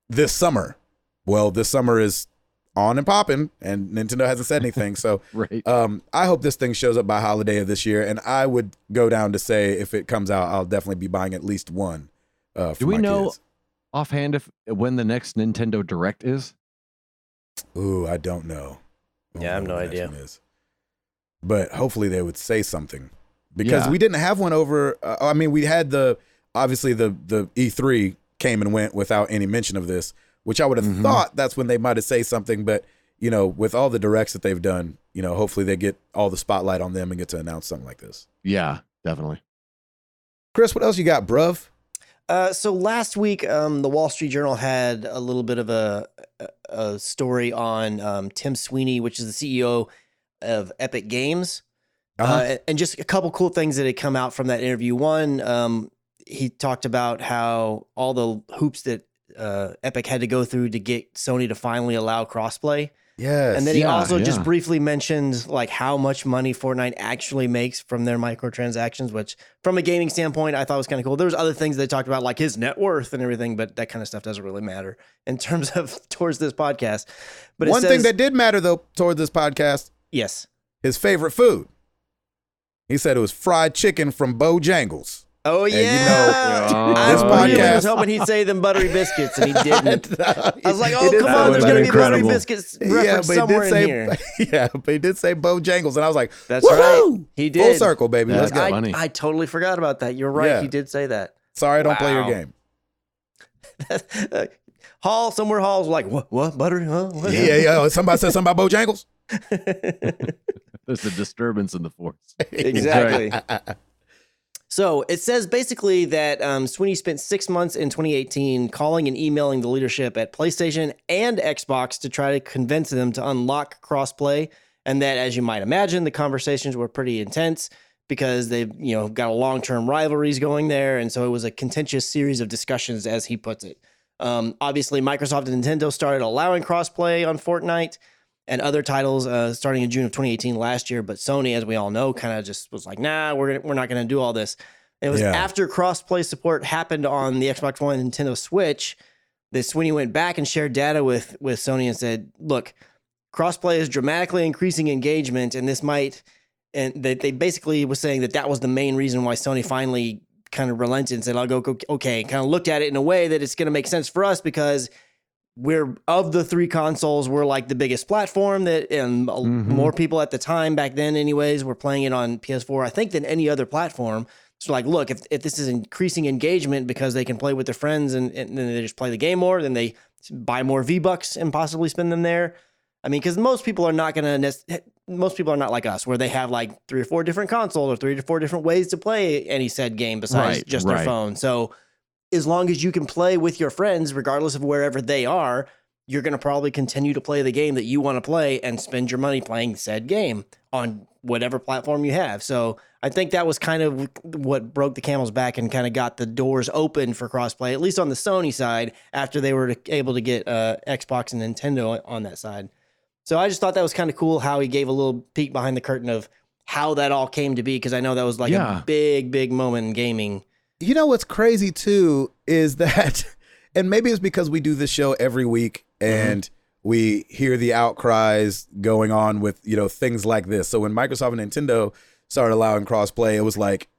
this summer. Well, this summer is on and popping, and Nintendo hasn't said anything. So Right. I hope this thing shows up by holiday of this year. And I would go down to say, if it comes out, I'll definitely be buying at least one. For Do we my know kids. offhand when the next Nintendo Direct is? Ooh, I don't know. Yeah, I have no when the next idea. one is. But hopefully they would say something, because Yeah. we didn't have one over. I mean, we had obviously the E3 came and went without any mention of this, which I would have thought that's when they might have say something. But you know, with all the directs that they've done, you know, hopefully they get all the spotlight on them and get to announce something like this. Yeah, definitely. Chris, what else you got, bruv? So last week, the Wall Street Journal had a little bit of a story on Tim Sweeney, which is the CEO of Epic Games, and just a couple cool things that had come out from that interview. One, he talked about how all the hoops that Epic had to go through to get Sony to finally allow crossplay. Yes. And then he also just briefly mentioned like how much money Fortnite actually makes from their microtransactions, which from a gaming standpoint, I thought was kind of cool. There was other things they talked about, like his net worth and everything, but that kind of stuff doesn't really matter in terms of towards this podcast. But one thing that did matter though toward this podcast, yes, his favorite food. He said it was fried chicken from Bojangles. Oh yeah, you know, I this really podcast was hoping he'd say them buttery biscuits, and he didn't. I was like, He "Oh, did come say on, there's Bojangles. gonna be a buttery Incredible. biscuits reference somewhere in here." Yeah, but he did say Bojangles, and I was like, That's woohoo! right, he did. Full circle, baby. Let's That's go. funny. I totally forgot about that. You're right, Yeah. he did say that. Sorry, I don't play your Wow. game. Hall's like, what buttery? Huh? What? Yeah. Somebody said something about Bojangles. There's a disturbance in the force. Exactly. So it says basically that Sweeney spent 6 months in 2018 calling and emailing the leadership at PlayStation and Xbox to try to convince them to unlock crossplay, and that, as you might imagine, the conversations were pretty intense because they've got a long-term rivalries going there, and so it was a contentious series of discussions, as he puts it. Obviously, Microsoft and Nintendo started allowing crossplay on Fortnite and other titles starting in June of 2018 last year. But Sony, as we all know, kind of just was like, nah, we're not going to do all this. It was after crossplay support happened on the Xbox One and Nintendo Switch that Sweeney went back and shared data with Sony and said, look, crossplay is dramatically increasing engagement, and this might, and they basically was saying that was the main reason why Sony finally kind of relented and said, I'll go, okay, kind of looked at it in a way that it's going to make sense for us because we're, of the three consoles, we're like the biggest platform that, and more people at the time back then anyways were playing it on PS4, I think, than any other platform. So like, look, if this is increasing engagement because they can play with their friends and then they just play the game more, then they buy more V-Bucks and possibly spend them there. I mean, because most people are not like us, where they have like 3 or 4 different consoles or 3 to 4 different ways to play any said game besides just their phone. So as long as you can play with your friends, regardless of wherever they are, you're going to probably continue to play the game that you want to play and spend your money playing said game on whatever platform you have. So I think that was kind of what broke the camel's back and kind of got the doors open for crossplay, at least on the Sony side, after they were able to get Xbox and Nintendo on that side. So I just thought that was kind of cool how he gave a little peek behind the curtain of how that all came to be, because I know that was like a big, big moment in gaming. You know what's crazy too is that, and maybe it's because we do this show every week and we hear the outcries going on with, things like this. So when Microsoft and Nintendo started allowing crossplay, it was like,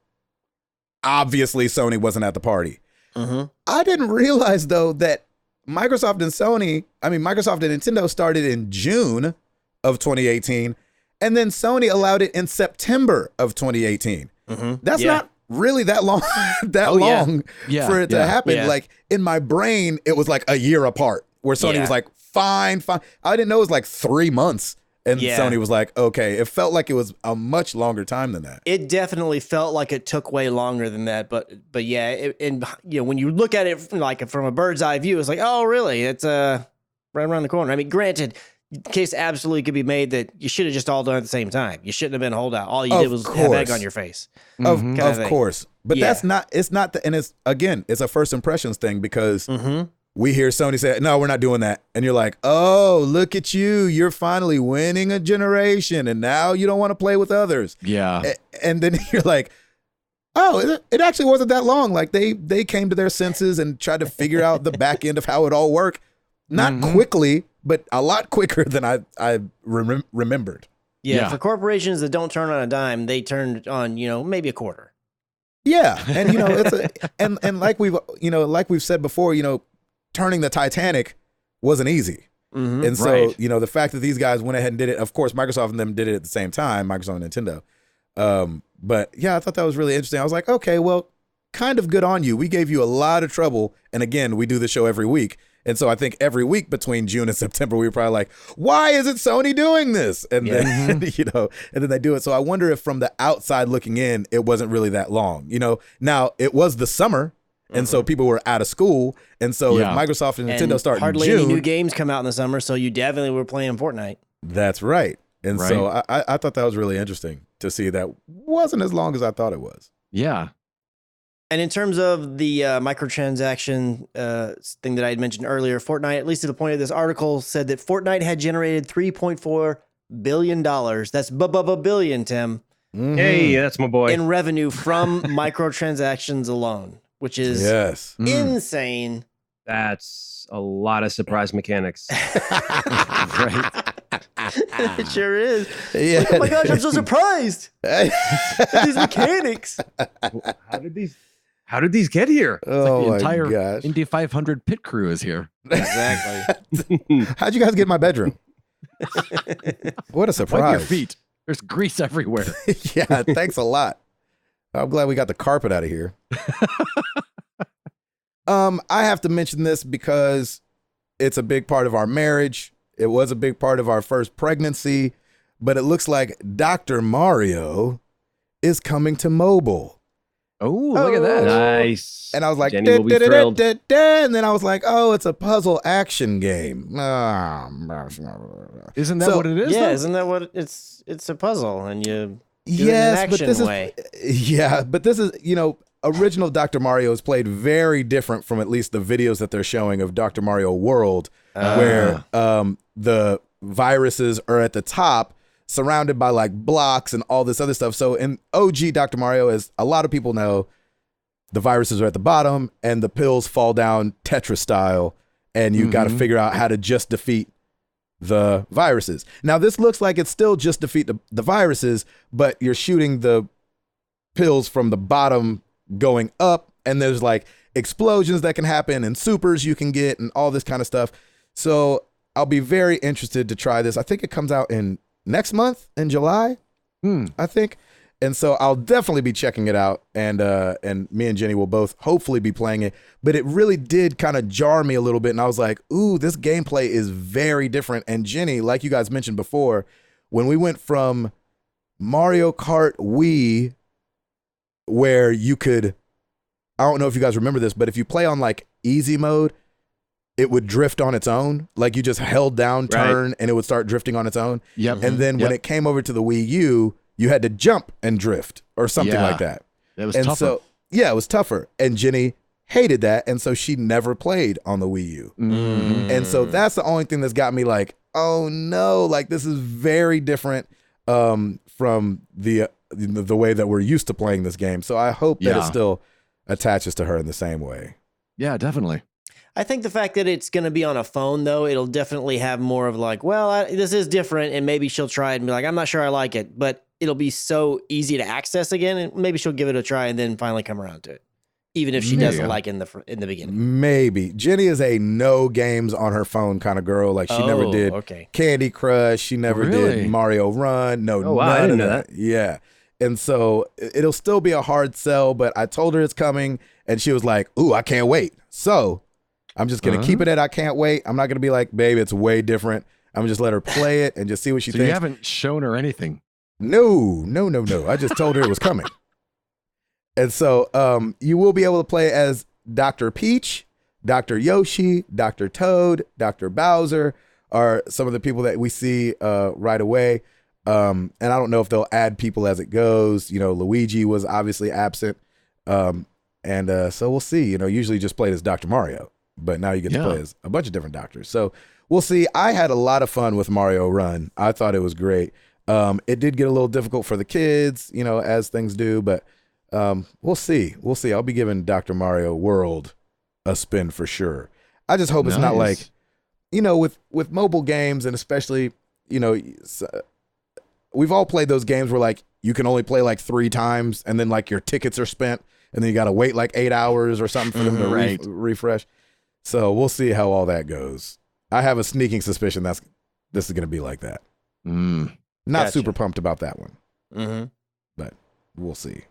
obviously Sony wasn't at the party. I didn't realize though that Microsoft and Nintendo started in June of 2018, and then Sony allowed it in September of 2018. That's not really that long, for it to happen. Yeah. Like in my brain, it was like a year apart, where Sony was like, fine. I didn't know it was like 3 months. And Sony was like, okay. It felt like it was a much longer time than that. It definitely felt like it took way longer than that. But yeah, when you look at it like from a bird's eye view, it's like, oh, really? It's right around the corner. I mean, granted, case absolutely could be made that you should have just all done it at the same time. You shouldn't have been a holdout. All you did was have egg on your face. Of course. But that's not, it's not, and it's, again, it's a first impressions thing because we hear Sony say, no, we're not doing that. And you're like, oh, look at you. You're finally winning a generation. And now you don't want to play with others. Yeah. And then you're like, oh, it actually wasn't that long. Like they came to their senses and tried to figure out the back end of how it all worked. Not quickly, but a lot quicker than I remembered. Yeah, for corporations that don't turn on a dime, they turn on, maybe a quarter. Yeah, and it's and like we've said before, turning the Titanic wasn't easy. And so, the fact that these guys went ahead and did it, of course, Microsoft and them did it at the same time, Microsoft and Nintendo. But yeah, I thought that was really interesting. I was like, okay, well, kind of good on you. We gave you a lot of trouble. And again, we do the show every week. And so I think every week between June and September, we were probably like, why isn't Sony doing this? And then, and then they do it. So I wonder if from the outside looking in, it wasn't really that long. Now it was the summer. And so people were out of school. And so if Microsoft and Nintendo start in June. Hardly any new games come out in the summer. So you definitely were playing Fortnite. That's right. And so I thought that was really interesting to see that wasn't as long as I thought it was. Yeah. And in terms of the microtransaction thing that I had mentioned earlier, Fortnite, at least to the point of this article, said that Fortnite had generated $3.4 billion. That's billion, Tim. Hey, that's my boy. In revenue from microtransactions alone, which is insane. That's a lot of surprise mechanics. Right. It sure is. Yeah. Oh my gosh, I'm so surprised. These mechanics. How did these get here? Oh, the entire my gosh. Indy 500 pit crew is here. Exactly. How'd you guys get in my bedroom? What a surprise. Wipe your feet. There's grease everywhere. Yeah, thanks a lot. I'm glad we got the carpet out of here. I have to mention this because it's a big part of our marriage. It was a big part of our first pregnancy, but it looks like Dr. Mario is coming to mobile. Oh, look at that. Nice. And I was like, Jenny will be thrilled. and then I was like, oh, it's a puzzle action game. Isn't that what it is? Yeah, though? isn't that what it's a puzzle and you do yes, it in an but this way. but this is, original Dr. Mario is played very different from at least the videos that they're showing of Dr. Mario World, where the viruses are at the top, surrounded by like blocks and all this other stuff. So in OG Dr. Mario, as a lot of people know, the viruses are at the bottom and the pills fall down Tetris style, and you got to figure out how to just defeat the viruses. Now this looks like it's still just defeat the viruses, but you're shooting the pills from the bottom going up, and there's like explosions that can happen and supers you can get and all this kind of stuff. So I'll be very interested to try this. I think it comes out in next month in July, I think. And so I'll definitely be checking it out, and me and Jenny will both hopefully be playing it. But it really did kind of jar me a little bit, and I was like, ooh, this gameplay is very different. And Jenny, like you guys mentioned before, when we went from Mario Kart Wii, where you could, I don't know if you guys remember this, but if you play on like easy mode, it would drift on its own. Like you just held down turn and it would start drifting on its own. Yep. And then when it came over to the Wii U, you had to jump and drift or something like that. It was and tougher. So, yeah, it was tougher. And Jenny hated that. And so she never played on the Wii U. And so that's the only thing that's got me like, oh no, like this is very different from the way that we're used to playing this game. So I hope that it still attaches to her in the same way. Yeah, definitely. I think the fact that it's going to be on a phone, though, it'll definitely have more of like, well, this is different, and maybe she'll try it and be like, I'm not sure I like it, but it'll be so easy to access again, and maybe she'll give it a try and then finally come around to it, even if she doesn't like it in the beginning. Maybe. Jenny is a no games on her phone kind of girl. Like she never did Candy Crush. She never did Mario Run. No, wow, I didn't know that. Yeah. And so it'll still be a hard sell, but I told her it's coming, and she was like, ooh, I can't wait. So I'm just going to keep it at I can't wait. I'm not going to be like, babe, it's way different. I'm going to just let her play it and just see what she thinks. You haven't shown her anything? No. I just told her it was coming. And so you will be able to play as Dr. Peach, Dr. Yoshi, Dr. Toad, Dr. Bowser, are some of the people that we see right away. And I don't know if they'll add people as it goes. You know, Luigi was obviously absent. So we'll see. You know, usually just played as Dr. Mario, but now you get to play as a bunch of different doctors. So we'll see. I had a lot of fun with Mario Run. I thought it was great. It did get a little difficult for the kids, you know, as things do, but we'll see. We'll see. I'll be giving Dr. Mario World a spin for sure. I just hope it's not like, you know, with mobile games, and especially, you know, we've all played those games where like you can only play like 3 times and then like your tickets are spent and then you got to wait like 8 hours or something for them to refresh. So we'll see how all that goes. I have a sneaking suspicion this is going to be like that. Not super pumped about that one, but we'll see.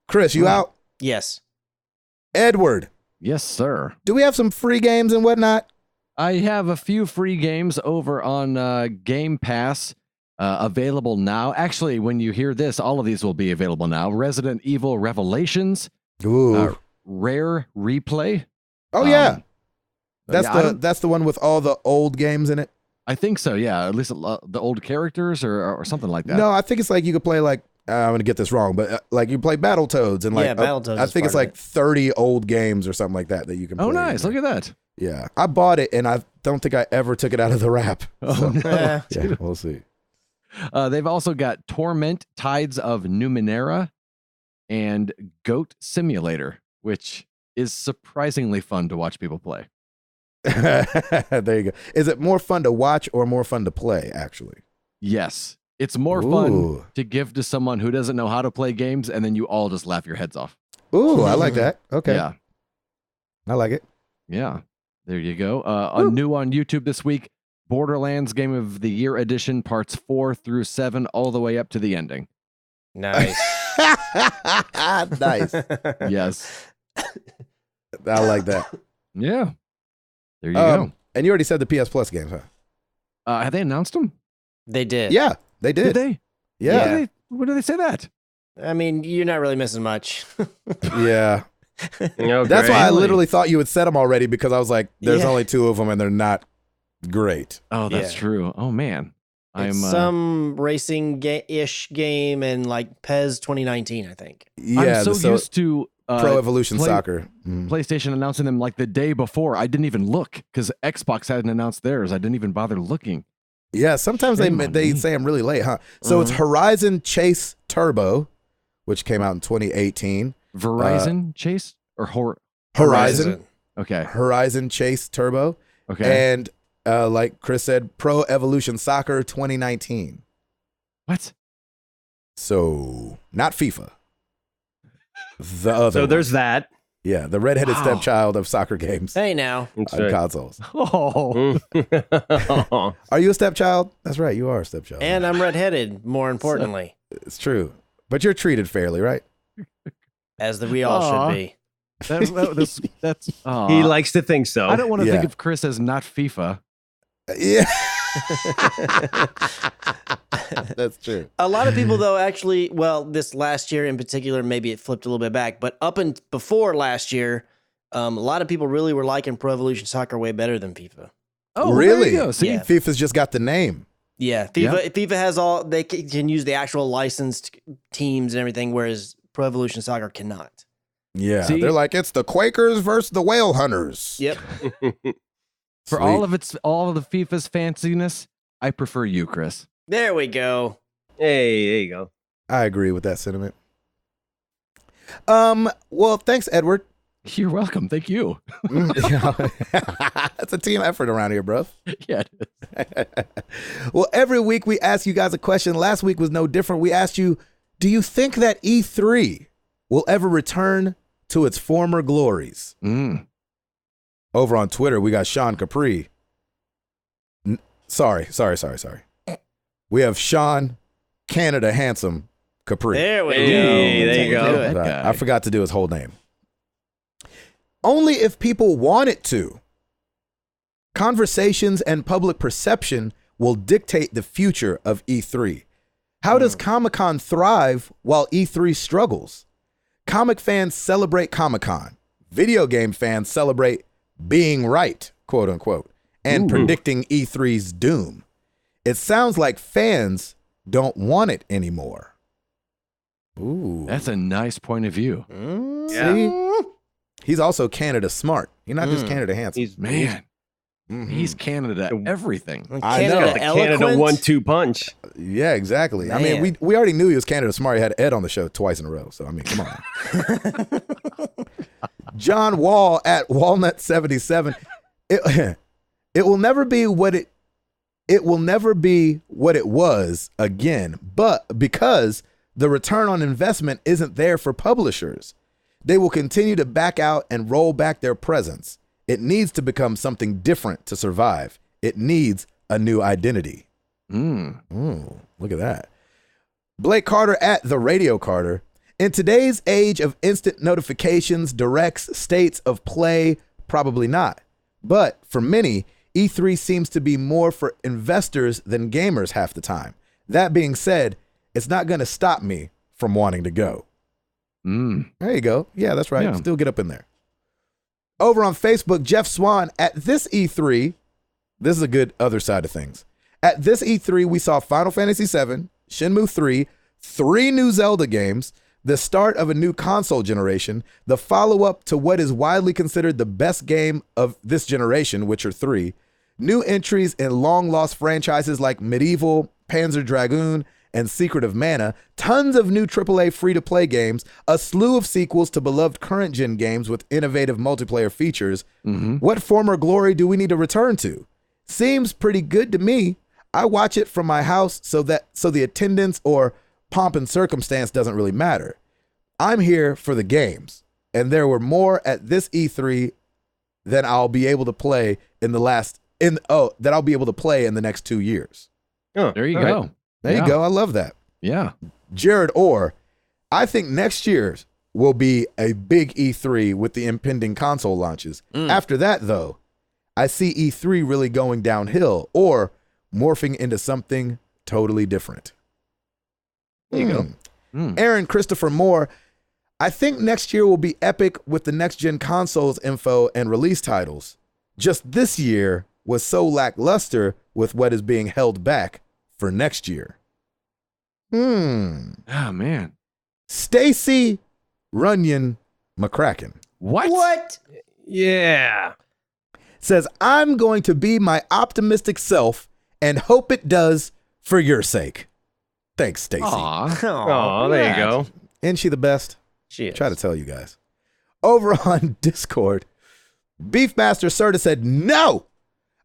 Chris, you out? Yes. Edward. Yes, sir. Do we have some free games and whatnot? I have a few free games over on Game Pass available now. Actually, when you hear this, all of these will be available now. Resident Evil Revelations. Ooh. Rare Replay. Oh, yeah. That's the one with all the old games in it. I think so, yeah. At least the old characters or something like that. No, I think it's like you could play like, I'm going to get this wrong, but like you play Battletoads and like, Battletoads I think it's like 30 old games or something like that you can play. Oh, nice. Look at that. Yeah. I bought it and I don't think I ever took it out of the wrap. Oh, no. Yeah, we'll see. They've also got Torment, Tides of Numenera, and Goat Simulator, which is surprisingly fun to watch people play. There you go. Is it more fun to watch or more fun to play, actually? Yes. It's more fun to give to someone who doesn't know how to play games, and then you all just laugh your heads off. Ooh, I like that. Okay. Yeah. I like it. Yeah. There you go. New on YouTube this week, Borderlands Game of the Year Edition, parts 4 through 7, all the way up to the ending. Nice. Nice. Yes. I like that. Yeah. There you go. And you already said the PS Plus games, huh? Have they announced them? They did. Yeah, they did. Did they? Yeah. When did they say that? I mean, you're not really missing much. Yeah. That's why I literally thought you had said them already, because I was like, there's only 2 of them and they're not great. Oh, that's true. Oh, man. It's some racing-ish game in like PES 2019, I think. Yeah, I'm so used to Pro Evolution Soccer. PlayStation announcing them like the day before. I didn't even look because Xbox hadn't announced theirs. I didn't even bother looking. Yeah, sometimes they say them really late, huh? So it's Horizon Chase Turbo, which came out in 2018. Verizon Chase or Horizon. Okay. Horizon Chase Turbo. Okay. And like Chris said, Pro Evolution Soccer 2019. What? So not FIFA. The other. So there's that. Yeah, the redheaded stepchild of soccer games. Hey now. On consoles. Oh. Are you a stepchild? That's right, you are a stepchild. And I'm redheaded, more importantly. It's true. But you're treated fairly, right? As we all should be. That's he likes to think so. I don't want to think of Chris as not FIFA. Yeah. That's true. A lot of people, though, actually, well, this last year in particular, maybe it flipped a little bit back, but up and before last year, a lot of people really were liking Pro Evolution Soccer way better than FIFA. Oh, really? See, FIFA's just got the name. Yeah, FIFA has all, they can use the actual licensed teams and everything, whereas Pro Evolution Soccer cannot. Yeah, they're like, it's the Quakers versus the Whale Hunters. Yep. For all of the FIFA's fanciness, I prefer you, Chris. There we go. Hey, there you go. I agree with that sentiment. Well, thanks, Edward. You're welcome. Thank you. It's a team effort around here, bro. Yeah, it is. Well, every week we ask you guys a question. Last week was no different. We asked you, do you think that E3 will ever return to its former glories? Over on Twitter, we got Sean Capri. Sorry. We have Sean Canada Handsome Capri. There we go. There you go. I forgot to do his whole name. Only if people want it to. Conversations and public perception will dictate the future of E3. How does Comic-Con thrive while E3 struggles? Comic fans celebrate Comic-Con. Video game fans celebrate being right, quote unquote. and predicting E3's doom. It sounds like fans don't want it anymore. Ooh. That's a nice point of view. See? He's also Canada smart. He's not just Canada handsome. He's Canada everything. I know. The Canada 1-2 punch. Yeah, exactly. Man. I mean, we already knew he was Canada smart. He had Ed on the show twice in a row. So, I mean, come on. John Wall at Walnut77. It will never be what it will never be what it was again, but because the return on investment isn't there for publishers, they will continue to back out and roll back their presence. It needs to become something different to survive. It needs a new identity. Look at that. Blake Carter at The Radio Carter. In today's age of instant notifications, directs, states of play, probably not. But for many, E3 seems to be more for investors than gamers half the time. That being said, it's not going to stop me from wanting to go. There you go. Yeah, that's right. Yeah. Still get up in there. Over on Facebook, Jeff Swan at this E3. This is a good other side of things. At this E3, we saw Final Fantasy VII, Shenmue 3, 3 new Zelda games, the start of a new console generation, the follow-up to what is widely considered the best game of this generation, Witcher 3, new entries in long-lost franchises like Medieval, Panzer Dragoon, and Secret of Mana, tons of new AAA free-to-play games, a slew of sequels to beloved current-gen games with innovative multiplayer features. What former glory do we need to return to? Seems pretty good to me. I watch it from my house so the attendance or pomp and circumstance doesn't really matter. I'm here for the games, and there were more at this E3 than I'll be able to play in the next 2 years. Oh, there you go. Right. There you go. I love that. Yeah. Jared Orr, I think next year's will be a big E3 with the impending console launches. After that, though, I see E3 really going downhill or morphing into something totally different. There you go. Aaron Christopher Moore, I think next year will be epic with the next-gen consoles info and release titles. Just this year was so lackluster with what is being held back for next year. Oh, man. Stacy Runyon McCracken. What? Yeah. Says, I'm going to be my optimistic self and hope it does for your sake. Thanks, Stacy. Aw, there you go. Isn't she the best? She is. Try to tell you guys. Over on Discord, Beefmaster Serta said, no!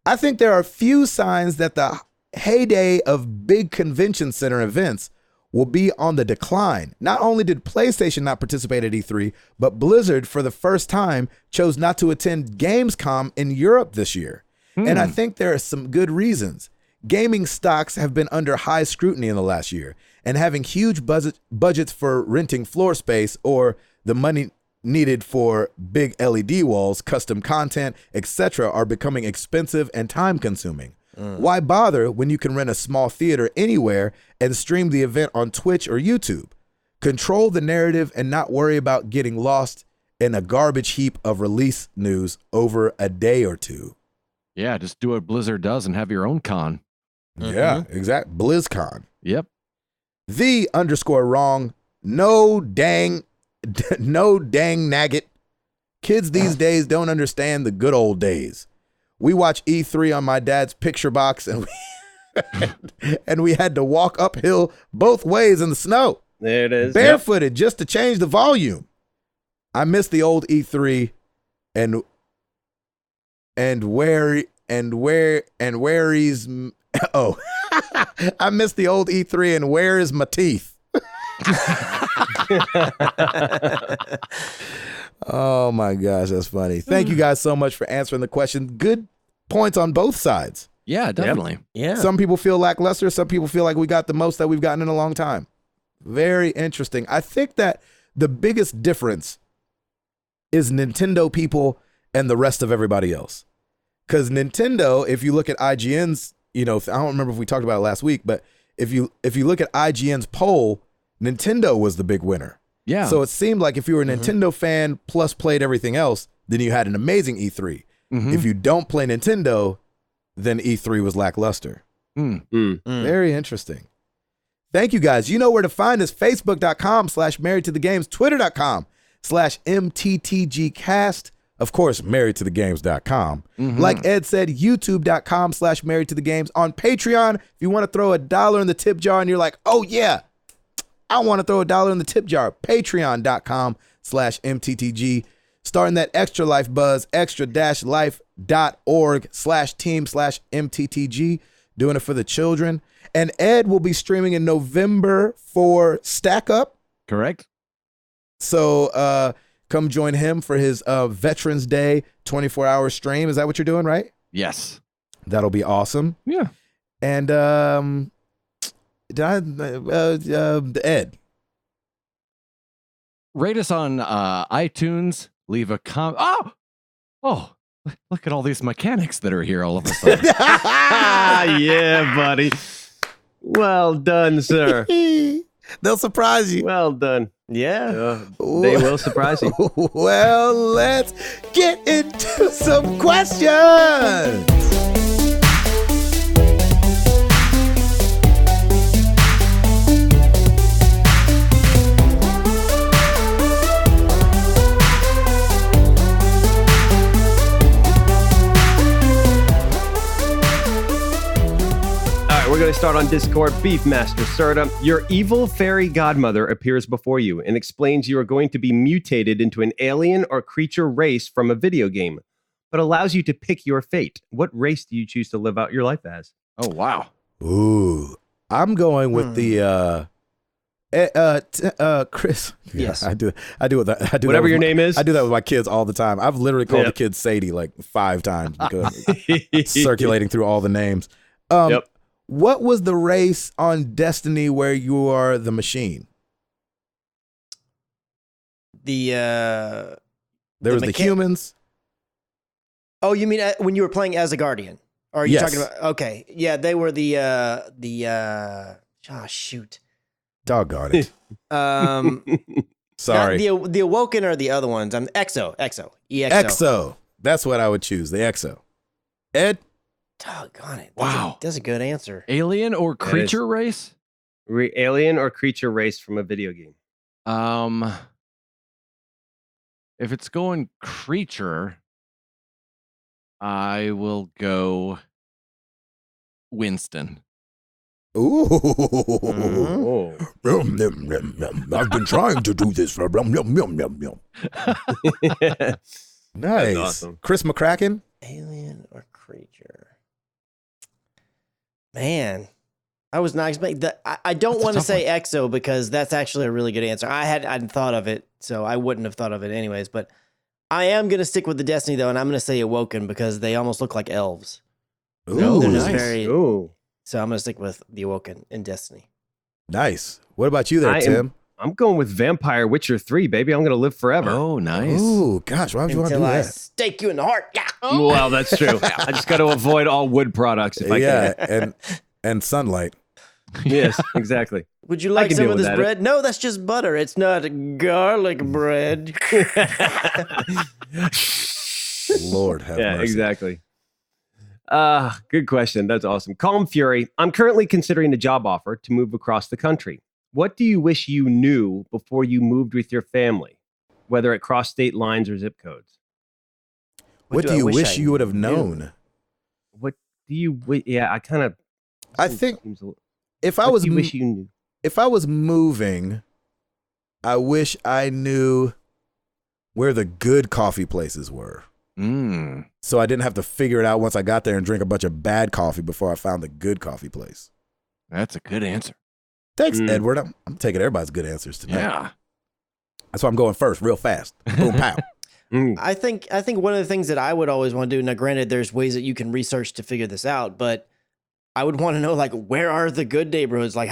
I think there are few signs that the heyday of big convention center events will be on the decline. Not only did PlayStation not participate at E3, but Blizzard, for the first time, chose not to attend Gamescom in Europe this year. And I think there are some good reasons. Gaming stocks have been under high scrutiny in the last year, and having huge budgets for renting floor space or the money needed for big LED walls, custom content, etc. are becoming expensive and time-consuming. Why bother when you can rent a small theater anywhere and stream the event on Twitch or YouTube? Control the narrative and not worry about getting lost in a garbage heap of release news over a day or two. Yeah, just do what Blizzard does and have your own con. Yeah, exactly. BlizzCon. Yep. _wrong. No dang nagget. Kids these days don't understand the good old days. We watch E3 on my dad's picture box and we had to walk uphill both ways in the snow. There it is. Barefooted just to change the volume. I miss the old E3 and where he's I miss the old E3 and where is my teeth? Oh my gosh, that's funny. Thank you guys so much for answering the question. Good points on both sides. Yeah, definitely. Yep. Yeah. Some people feel lackluster. Some people feel like we got the most that we've gotten in a long time. Very interesting. I think that the biggest difference is Nintendo people and the rest of everybody else. Because Nintendo, if you look at IGN's, I don't remember if we talked about it last week, but if you look at IGN's poll, Nintendo was the big winner. Yeah. So it seemed like if you were a Nintendo fan plus played everything else, then you had an amazing E3. If you don't play Nintendo, then E3 was lackluster. Very interesting. Thank you, guys. You know where to find us. Facebook.com/Married to the Games. Twitter.com/MTTGcast. Of course, marriedtothegames.com. Like Ed said, youtube.com/Married to the Games. On Patreon, if you want to throw $1 in the tip jar and you're like, oh yeah, I want to throw $1 in the tip jar. Patreon.com/MTTG. Starting that extra life buzz, extra-life.org/team/MTTG. Doing it for the children. And Ed will be streaming in November for Stack Up. Correct. So come join him for his Veterans Day 24-hour stream. Is that what you're doing, right? Yes. That'll be awesome. Yeah. And Ed. Rate us on iTunes. Leave a comment. Oh, look at all these mechanics that are here all of a sudden. Yeah, buddy. Well done, sir. They'll surprise you. Well done. Yeah. They will surprise you. Well, let's get into some questions. We're going to start on Discord. Beefmaster Serta, your evil fairy godmother appears before you and explains you are going to be mutated into an alien or creature race from a video game, but allows you to pick your fate. What race do you choose to live out your life as? Oh, wow. Ooh, I'm going with the Chris. Yes, I do that. I do whatever that your name is. I do that with my kids all the time. I've literally called the kid Sadie like 5 times because it's circulating through all the names. What was the race on Destiny where you are the machine? There was the humans. Oh, you mean when you were playing as a Guardian? Or are you talking about? Okay, yeah, they were shoot. Doggone it. Sorry. The Awoken or the other ones. I'm EXO. EXO. That's what I would choose. The EXO. Ed. Doggone it. Wow. That's a good answer. Alien or creature race? Alien or creature race from a video game. If it's going creature, I will go Winston. Ooh. I've been trying to do this for Nice. Awesome. Chris McCracken. Alien or creature? Man, I was not expecting that. I don't want to say EXO because that's actually a really good answer. I hadn't thought of it, so I wouldn't have thought of it anyways. But I am going to stick with the Destiny, though, and I'm going to say Awoken because they almost look like elves. Ooh, they're nice. So I'm going to stick with the Awoken in Destiny. Nice. What about you there, Tim? I'm going with Vampire Witcher 3, baby. I'm going to live forever. Oh, nice. Ooh, gosh. Why would you want to do that? Stake you in the heart. Yeah. Well, that's true. I just got to avoid all wood products if I can. and sunlight. Yes, exactly. Would you like some of this bread? No, that's just butter. It's not garlic bread. Lord have mercy. Yeah, exactly. Good question. That's awesome. Calm Fury. I'm currently considering a job offer to move across the country. What do you wish you knew before you moved with your family, whether it crossed state lines or zip codes? What do you wish you would have known? What do you? Yeah, I kind of. I think if I was wish you knew. If I was moving, I wish I knew where the good coffee places were. So I didn't have to figure it out once I got there and drink a bunch of bad coffee before I found the good coffee place. That's a good answer. Thanks, Edward. I'm taking everybody's good answers tonight. Yeah. That's why I'm going first, real fast. Boom, pow. I think one of the things that I would always want to do, now granted, there's ways that you can research to figure this out, but I would want to know, like, where are the good neighborhoods? Like,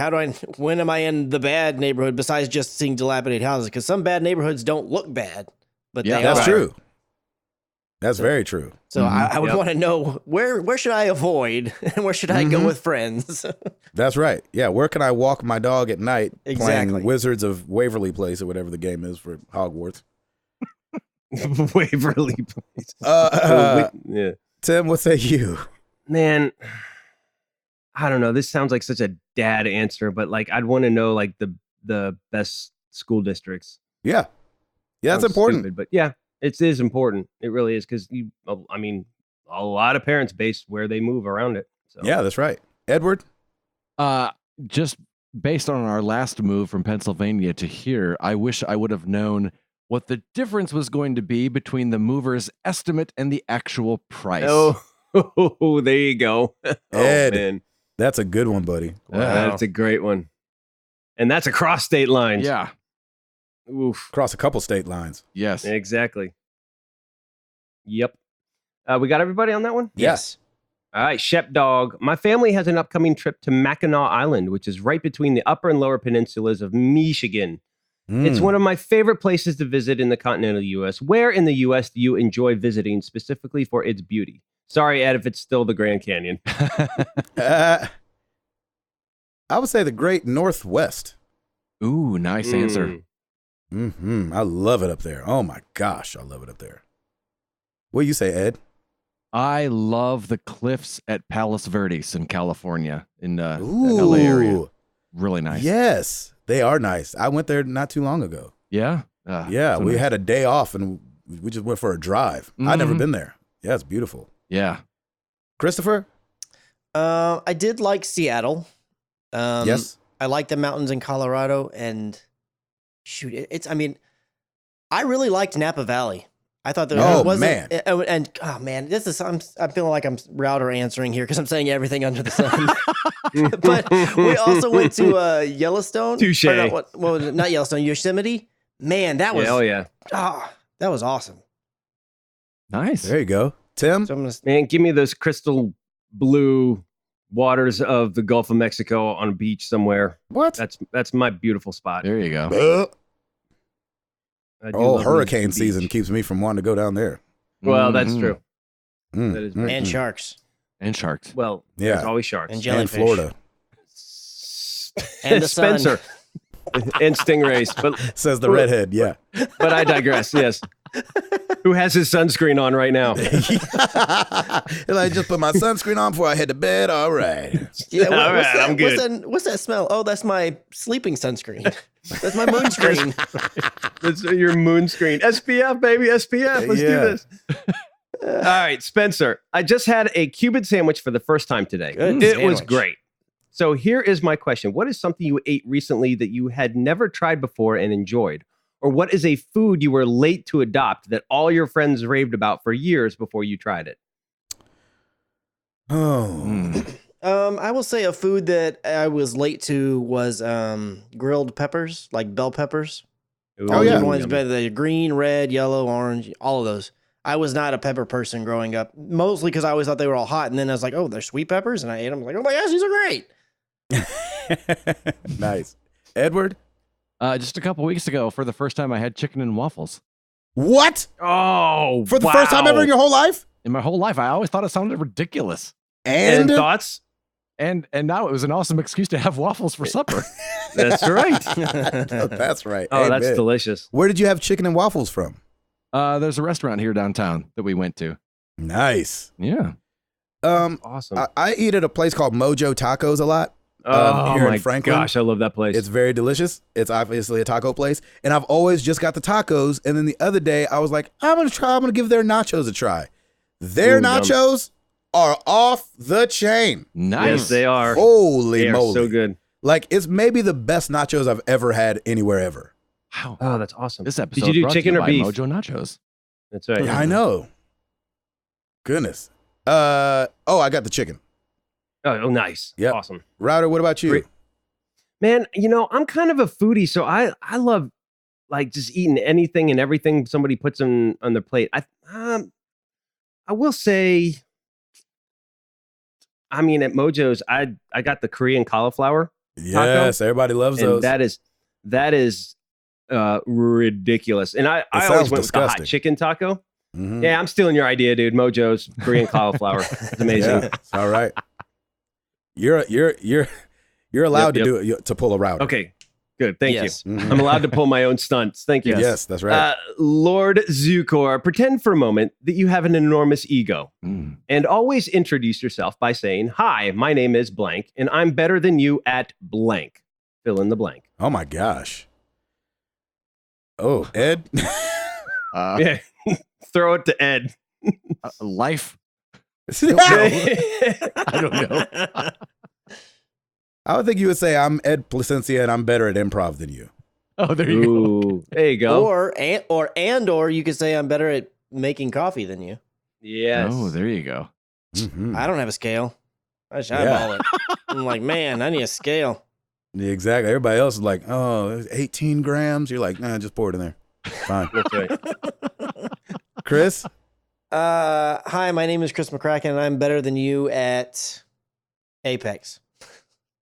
when am I in the bad neighborhood besides just seeing dilapidated houses? Because some bad neighborhoods don't look bad, but yeah, that's true. That's very true. So I would want to know where should I avoid and where should I go with friends? That's right. Yeah, where can I walk my dog at night playing Wizards of Waverly Place or whatever the game is for Hogwarts? Waverly Place. Yeah. Tim, what say you? Man, I don't know. This sounds like such a dad answer, but like I'd want to know like the best school districts. Yeah. Yeah, that's important. Stupid, but yeah, it is important. It really is because I mean, a lot of parents base where they move around it. So. Yeah, that's right. Edward? Just based on our last move from Pennsylvania to here, I wish I would have known what the difference was going to be between the mover's estimate and the actual price. Oh, there you go. Ed, man. That's a good one, buddy. Wow. That's a great one. And that's across state lines. Yeah. Oof. Across a couple state lines. Yes. Exactly. Yep. We got everybody on that one? Yes. All right, Shep Dog. My family has an upcoming trip to Mackinac Island, which is right between the upper and lower peninsulas of Michigan. It's one of my favorite places to visit in the continental U.S. Where in the U.S. do you enjoy visiting specifically for its beauty? Sorry, Ed, if it's still the Grand Canyon. I would say the Great Northwest. Ooh, nice answer. I love it up there. Oh my gosh, I love it up there. What do you say, Ed? I love the cliffs at Palos Verdes in California, in the LA area. Really nice. Yes, they are nice. I went there not too long ago. Yeah? Yeah, we had a day off and we just went for a drive. I'd never been there. Yeah, it's beautiful. Yeah. Christopher? I did like Seattle. Yes. I like the mountains in Colorado, and I really liked Napa Valley. I thought there was man. This is I'm feeling like I'm router answering here because I'm saying everything under the sun. But we also went to Yellowstone. Touche. What was it? Not Yellowstone, Yosemite. Man, that was that was awesome. Nice. There you go. Tim? So Man, give me those crystal blue waters of the Gulf of Mexico on a beach somewhere. What? That's my beautiful spot. There you go. Hurricane season keeps me from wanting to go down there. Well, that's true. That is and sharks. And sharks. Well, yeah. there's always sharks. And jellyfish. And Florida. And the Spencer. And stingrays. But says the redhead, yeah. But I digress, yes. Who has his sunscreen on right now? I just put my sunscreen on before I head to bed. All right. Yeah, All right, I'm good. What's that smell? Oh, that's my sleeping sunscreen. That's my moon screen. That's your moon screen. SPF, baby, SPF. Let's do this. All right, Spencer. I just had a Cuban sandwich for the first time today. It was great. So here is my question. What is something you ate recently that you had never tried before and enjoyed? Or what is a food you were late to adopt that all your friends raved about for years before you tried it? I will say a food that I was late to was grilled peppers, like bell peppers. Ooh, all the ones, but the green, red, yellow, orange, all of those. I was not a pepper person growing up, mostly because I always thought they were all hot. And then I was like, oh, they're sweet peppers. And I ate them. I was like, oh my gosh, these are great. Nice. Edward? Just a couple weeks ago, for the first time, I had chicken and waffles. What? Oh, for the first time ever in your whole life? In my whole life, I always thought it sounded ridiculous. And thoughts? And now it was an awesome excuse to have waffles for supper. That's right. That's right. Oh, that's delicious. Where did you have chicken and waffles from? There's a restaurant here downtown that we went to. Nice. Yeah. Awesome. I eat at a place called Mojo Tacos a lot. Here in Franklin. Gosh, I love that place. It's very delicious. It's obviously a taco place, and I've always just got the tacos. And then the other day, I was like, I'm gonna give their nachos a try. Their nachos are off the chain. Nice. Yes, they are. Holy moly, so good. Like, it's maybe the best nachos I've ever had anywhere ever. Wow. Oh, that's awesome. This episode Did you do chicken or beef? Mojo Nachos. That's right. Yeah, I know. Goodness. I got the chicken. Oh, nice. Yep. Awesome. Router, what about you? Great. Man, I'm kind of a foodie, so I love like just eating anything and everything somebody puts on their plate. I will say, at Mojo's, I got the Korean cauliflower. Yes, taco, everybody loves those. That is ridiculous. And I always went with the hot chicken taco. Mm-hmm. Yeah, I'm stealing your idea, dude. Mojo's Korean cauliflower. It's amazing. Yeah, it's all right. You're allowed to do it, to pull a router. Okay, Good. Thank Yes. you. I'm allowed to pull my own stunts. Thank you. Yes, that's right. Lord Zukor, pretend for a moment that you have an enormous ego and always introduce yourself by saying, "Hi, my name is blank, and I'm better than you at blank." Fill in the blank. Oh my gosh. Oh, Ed. Yeah. Throw it to Ed. Life. I don't know. I would think you would say, I'm Ed Placencia and I'm better at improv than you. Oh, there you go. There you go. Or you could say I'm better at making coffee than you. Yes. Oh, there you go. Mm-hmm. I don't have a scale. I just eyeball it. I'm like, man, I need a scale. Yeah, exactly. Everybody else is like, oh, 18 grams. You're like, nah, just pour it in there. Fine. That's right. Chris? Hi, my name is Chris McCracken, and I'm better than you at Apex.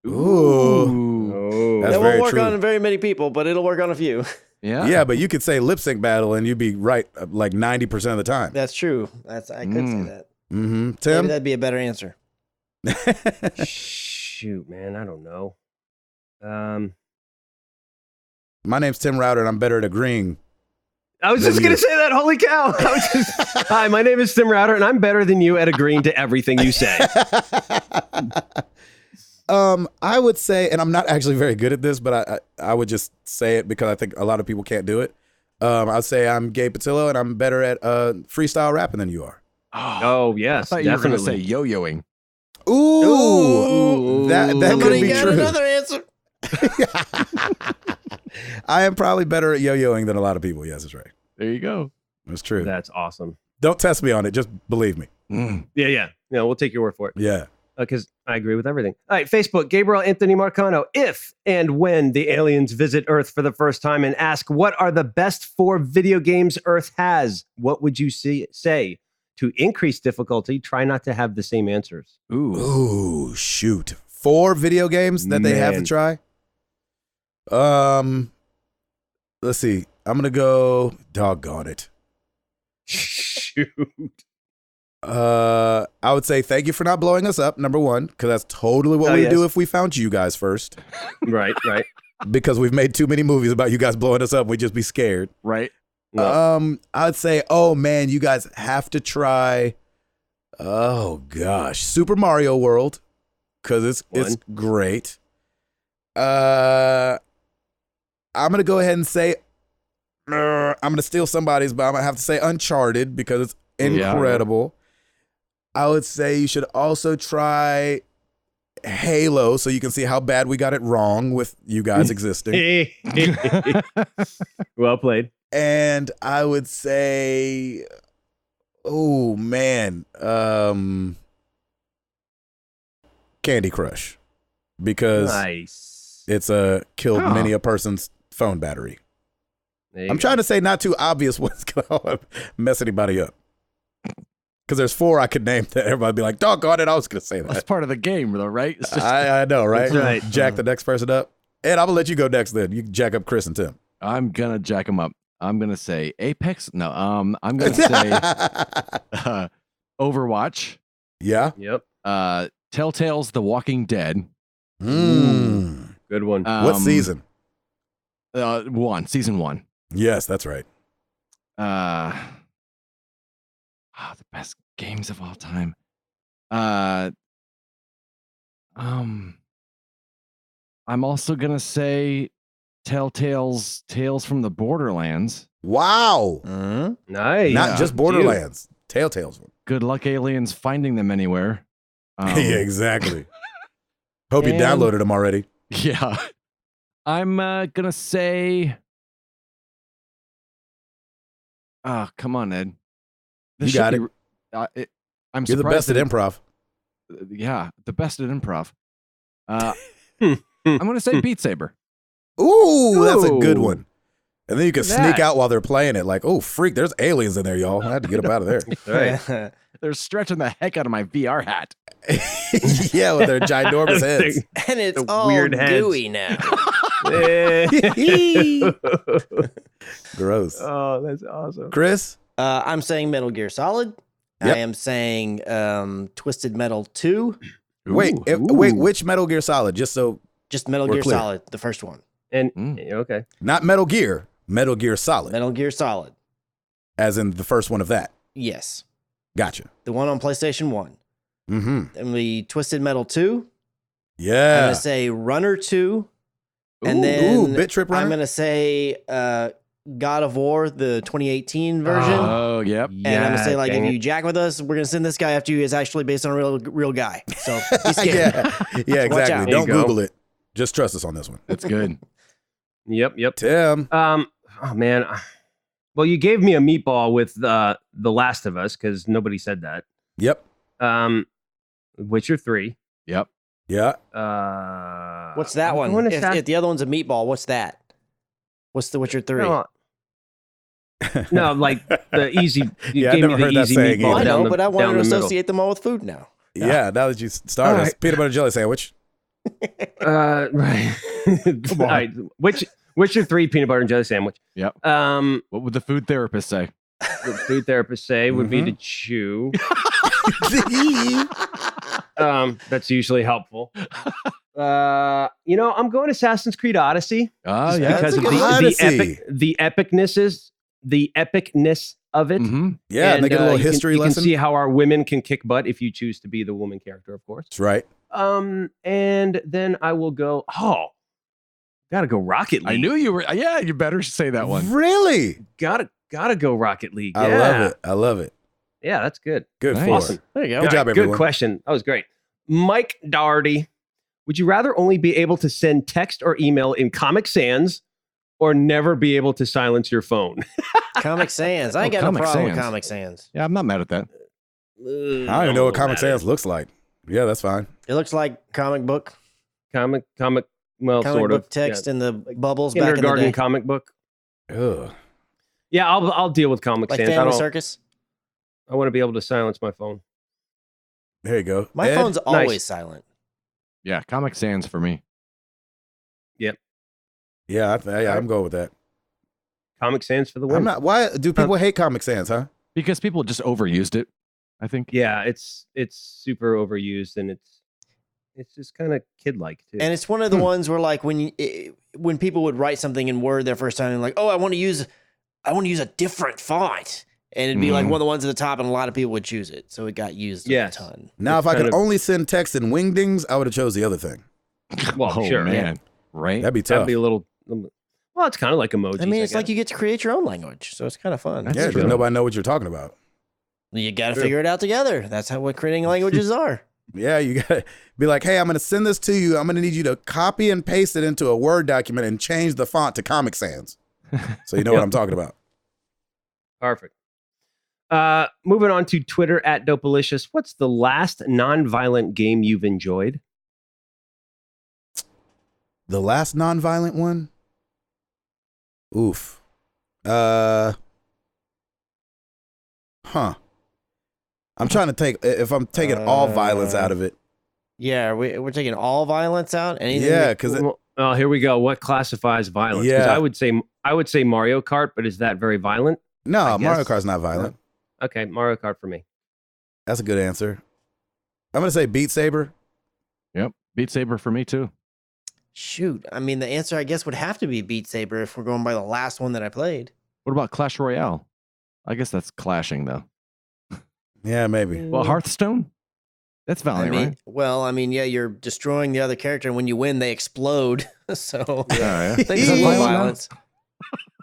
Ooh. That's that very won't work true. on very many people, but it'll work on a few. Yeah. Yeah, but you could say lip sync battle and you'd be right like 90% of the time. That's true. I could say that. Mm-hmm. Maybe Tim? that'd be a better answer. Shoot, man. I don't know. My name's Tim Router and I'm better at agreeing. I was just going to say that. Holy cow. Hi, my name is Tim Router, and I'm better than you at agreeing to everything you say. I would say, and I'm not actually very good at this, but I would just say it because I think a lot of people can't do it. I'd say I'm Gabe Patillo, and I'm better at freestyle rapping than you are. Oh, yes, I thought definitely. you were going to say yo-yoing. Ooh, that could be got true. Another answer. I am probably better at yo-yoing than a lot of people. Yes, that's right. There you go. That's true. That's awesome. Don't test me on it. Just believe me. Yeah. We'll take your word for it. Yeah. Because I agree with everything. All right, Facebook, Gabriel Anthony Marcano. If and when the aliens visit Earth for the first time and ask, what are the best 4 video games Earth has? What would you say? To increase difficulty, try not to have the same answers. Ooh, shoot. 4 video games that they have to try? Let's see. I'm going to go, doggone it. Shoot. I would say thank you for not blowing us up, number 1, because that's totally what we'd do if we found you guys first. Right. Because we've made too many movies about you guys blowing us up. We'd just be scared. Right. No. I'd say, oh man, you guys have to try, oh gosh, Super Mario World, because it's great. I'm going to go ahead and say, I'm going to steal somebody's, but I'm going to have to say Uncharted because it's incredible. I would say you should also try Halo so you can see how bad we got it wrong with you guys existing. Well played. And I would say, oh man, Candy Crush, because it's killed many a person's phone battery. I'm trying to say not too obvious ones gonna mess anybody up. Because there's 4 I could name that everybody would be like, doggone it, I was going to say that. That's part of the game, though, right? It's just, I know, right? That's right. Jack the next person up. Ed, I'm going to let you go next then. You can jack up Chris and Tim. I'm going to jack them up. I'm going to say Apex. No, I'm going to say Overwatch. Yeah. Yep. Telltale's The Walking Dead. Good one. What season? Season 1. Yes, that's right. The best games of all time. I'm also gonna say Telltale's Tales from the Borderlands. Wow. Nice. Not just Borderlands. Telltale's one. Good luck, aliens, finding them anywhere. Yeah, exactly. Hope you downloaded them already. Yeah. I'm gonna say. Come on, Ed. You got it. I'm You're the best at improv. Yeah, the best at improv. I'm going to say Beat Saber. Ooh, that's a good one. And then you can sneak out while they're playing it. Like, oh, freak, there's aliens in there, y'all. I had to get them out of there. Right. They're stretching the heck out of my VR hat. Yeah, with their ginormous heads. And it's The all weird heads. gooey now. Gross. Oh, that's awesome. Chris? I'm saying Metal Gear Solid. Yep. I am saying Twisted Metal 2. Wait, which Metal Gear Solid? Just so Just Metal we're Gear clear. Solid, the first one. And okay, not Metal Gear. Metal Gear Solid. Metal Gear Solid. As in the first one of that. Yes. Gotcha. The one on PlayStation 1. Mm-hmm. And the Twisted Metal 2. Yeah. I'm going to say Runner 2. And then Bit Trip Runner. I'm going to say God of War, the 2018 version. Oh, yep. And I'm going to say, like, if you jack with us, we're going to send this guy after you. It's actually based on a real guy. So be scared. yeah, exactly. Don't Google it. Just trust us on this one. That's good. Yep. Tim. Oh, man. Well, you gave me a meatball with The Last of Us because nobody said that. Yep. Witcher 3. Yep. Yeah. What's that one? If the other one's a meatball, what's that? What's The Witcher 3? No, like the easy. You Yeah, gave I me never the heard that easy saying meatball. either. I know, but I down wanted to the middle. associate them all with food now. Yeah, now that you started, All right. peanut butter jelly sandwich. Right. All right. Witcher 3 peanut butter and jelly sandwich. Yep. What What would the food therapist say? the food therapist say would be to chew. That's usually helpful. I'm going Assassin's Creed Odyssey. Oh, yeah. Because of the epicness of it. Mm-hmm. Yeah, and they get a little history lesson. You can see how our women can kick butt if you choose to be the woman character, of course. That's right. And then I will go. Gotta go Rocket League. I knew you were. Yeah, you better say that one. Really? Gotta go Rocket League. I love it. Yeah, that's good. Good Nice. for Awesome. it. There you go. Good job, everyone. Good question. That was great. Mike Doherty, would you rather only be able to send text or email in Comic Sans or never be able to silence your phone? Comic Sans. I ain't got no Comic problem with Sans. Comic Sans. Yeah, I'm not mad at that. I don't even know what Comic Sans looks like. Yeah, that's fine. It looks like comic book. Well, Comic sort book of. text in the bubbles back in the Kindergarten day. comic book. Ugh. Yeah, I'll deal with Comic Like Sans. Family Circus. I want to be able to silence my phone. There you go. My Ed? phone's always silent. Yeah, Comic Sans for me. Yeah, I'm going with that. Comic Sans for the win. I'm not. Why do people hate Comic Sans, huh? Because people just overused it, I think. Yeah, it's super overused and it's just kind of kid-like too. And it's one of the ones where, like, when people would write something in Word their first time, and like, oh, I want to use a different font, and it'd be like one of the ones at the top, and a lot of people would choose it, so it got used a ton. Now, It's if I could kind of- only send text in wingdings, I would have chose the other thing. Well, Oh, sure, man. Right? That'd be tough. That'd be a little. Well, it's kind of like emojis. I mean, it's like you get to create your own language, so it's kind of fun. That's Yeah, true. because nobody know what you're talking about. You got to True. figure it out together. That's what creating languages are. Yeah, you gotta be like, hey, I'm gonna send this to you. I'm gonna need you to copy and paste it into a Word document and change the font to Comic Sans, so you know what I'm talking about. Perfect. Moving on to Twitter at Dopalicious. What's the last non-violent game you've enjoyed? The last non-violent one? Oof. I'm trying to take, if I'm taking all violence out of it. Yeah, we're taking all violence out. Anything? Yeah, because Oh, here we go. What classifies violence? 'Cause Yeah. I would say Mario Kart, but is that very violent? no, I Mario guess. Kart's not violent. Okay, Mario Kart for me. That's a good answer. I'm gonna say Beat Saber. Yep. Beat Saber for me, too. Shoot, I mean, the answer I guess would have to be Beat Saber if we're going by the last one that I played. What about Clash Royale? I guess that's clashing, though. Yeah, maybe. Well, Hearthstone? That's violent, right? Yeah, you're destroying the other character, and when you win, they explode. So Oh, yeah. things like violence.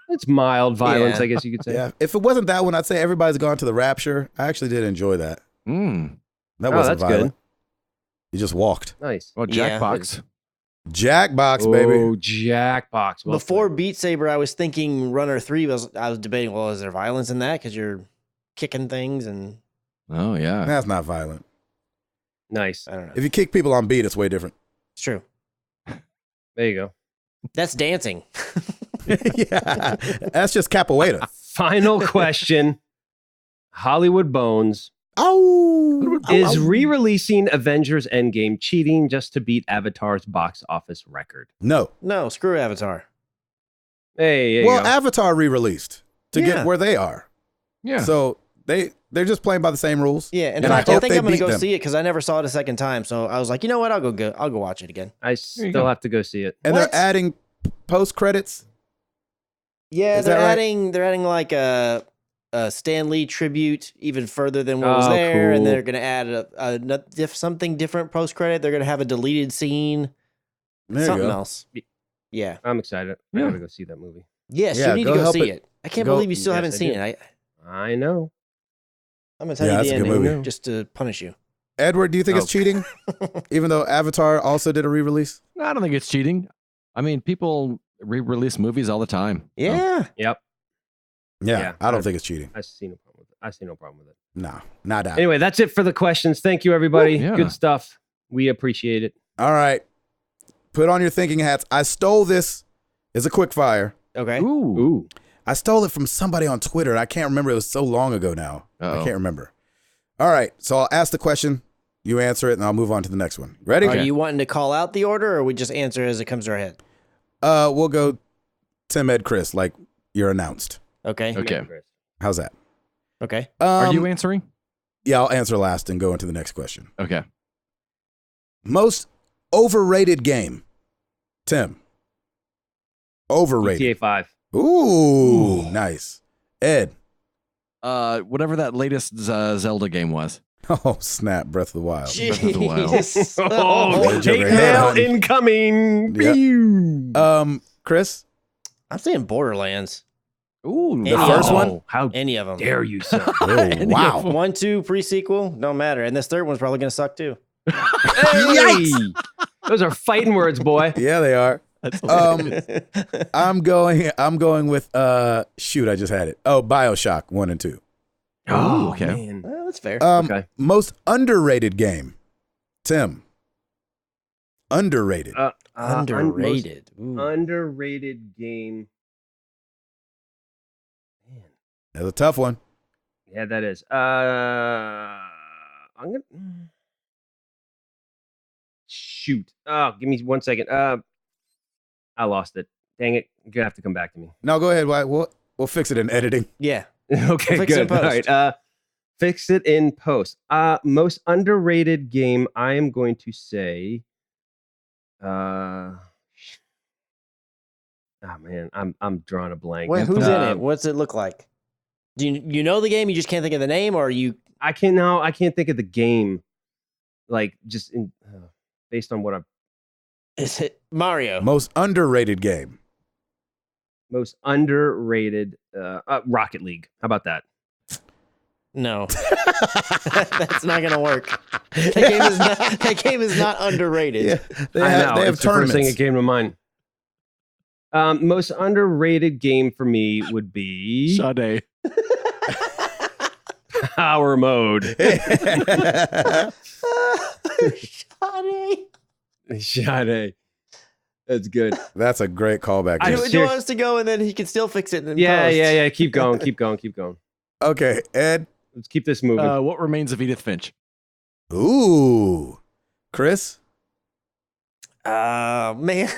It's mild violence, Yeah. I guess you could say. Yeah, if it wasn't that one, I'd say Everybody's Gone to the Rapture. I actually did enjoy that. Mm. That Oh, wasn't that's violent. You just walked. Nice. Well, Yeah. Jackbox. Jackbox, baby. Oh, Jackbox. Well Before Beat Saber, I was thinking Runner 3 I was debating, well, is there violence in that? Because you're kicking things and Oh, yeah. That's not violent. nice. I don't know. If you kick people on beat, it's way different. It's true. There you go. That's dancing. Yeah, that's just capoeira. Final question. Hollywood Bones Oh, is re-releasing Avengers Endgame cheating just to beat Avatar's box office record. no. No, screw Avatar. Hey, there you Well, go. Avatar re-released to Yeah. get where they are. Yeah. So they're just playing by the same rules. Yeah, and And I I hope think they I'm going to beat go them. see it because I never saw it a second time. So I was like, you know what? I'll go watch it again. I you still go. have to go see it. And What? they're adding post credits? Yeah, Is they're that right? adding like a Stan Lee tribute even further than what was Oh, there, and cool. they're gonna add something different post credit. They're gonna have a deleted scene, There you something go. else. Yeah. I'm excited. I gotta go see that movie. Yes, Yeah, you need go to go help see it. it. I can't Go- believe you still Yes, haven't I seen do. it. I know. I'm gonna tell Yeah, you that's the a good ending movie. just to punish you. Edward, do you think it's Oh. cheating? Even though Avatar also did a re-release? I don't think it's cheating. I mean, people re-release movies all the time. So. Yeah. Yep. Yeah, Yeah, I don't I- think it's cheating. I see no problem with it. I see no problem with it. No, not that. Anyway, that's it for the questions. Thank you, everybody. Yeah. Good stuff. We appreciate it. All right. Put on your thinking hats. I stole this as a quick fire. Okay. Ooh. Ooh. I stole it from somebody on Twitter. I can't remember. It was so long ago now. I Uh-oh. can't remember. All right. So I'll ask the question. You answer it, and I'll move on to the next one. Ready? Are you wanting to call out the order, or we just answer as it comes to our head? We'll go Tim, Ed, Chris, like you're announced. Okay. Okay. How's that? Okay. Are you answering? Yeah, I'll answer last and go into the next question. Okay. Most overrated game. Tim. Overrated. GTA 5. Ooh, nice. Ed. Whatever that latest Zelda game was. Oh, snap. Breath of the Wild. Breath of the Wild. Jeez. Oh, Joker. hate mail incoming. Yeah. Pew. Chris? I'm saying Borderlands. Ooh. The first one? How Any of them. dare you, sir? Oh, wow. 1, 2, pre-sequel, don't matter. And this third one's probably gonna suck too. Hey! Those are fighting words, boy. Yeah, they are. I'm going with shoot, I just had it. Oh, BioShock 1 and 2. Oh, okay. Man. Well, that's fair. Okay. Most underrated game. Tim. Underrated. Underrated. Ooh. Underrated game. Man. That's a tough one. Yeah, that is. I'm gonna shoot. Oh, give me 1 second. I lost it. Dang it! You're gonna have to come back to me. No, go ahead. We'll fix it in editing. Yeah. Okay, Fix it in good. All post. right. Fix it in post. Most underrated game. I am going to say. Oh man, I'm drawing a blank. Well, who's in it? Um, What's it look like? Do you know the game? You just can't think of the name, or you? I can't think of the game. Like just in based on what I've Is it Mario? Most underrated game. most underrated Rocket League. How about that? No, that's not gonna work. That game is not underrated. Yeah, they I have, know. they have It's the first thing tournaments. that came to mind. Most underrated game for me would be Sade. Power Mode. Sade. That's good. That's a great callback. I Jim. Do you want us to go, and then he can still fix it. In Yeah, post? yeah. Keep going. Keep going. Keep going. Okay, Ed. Let's keep this moving. What remains of Edith Finch? Ooh, Chris. Man.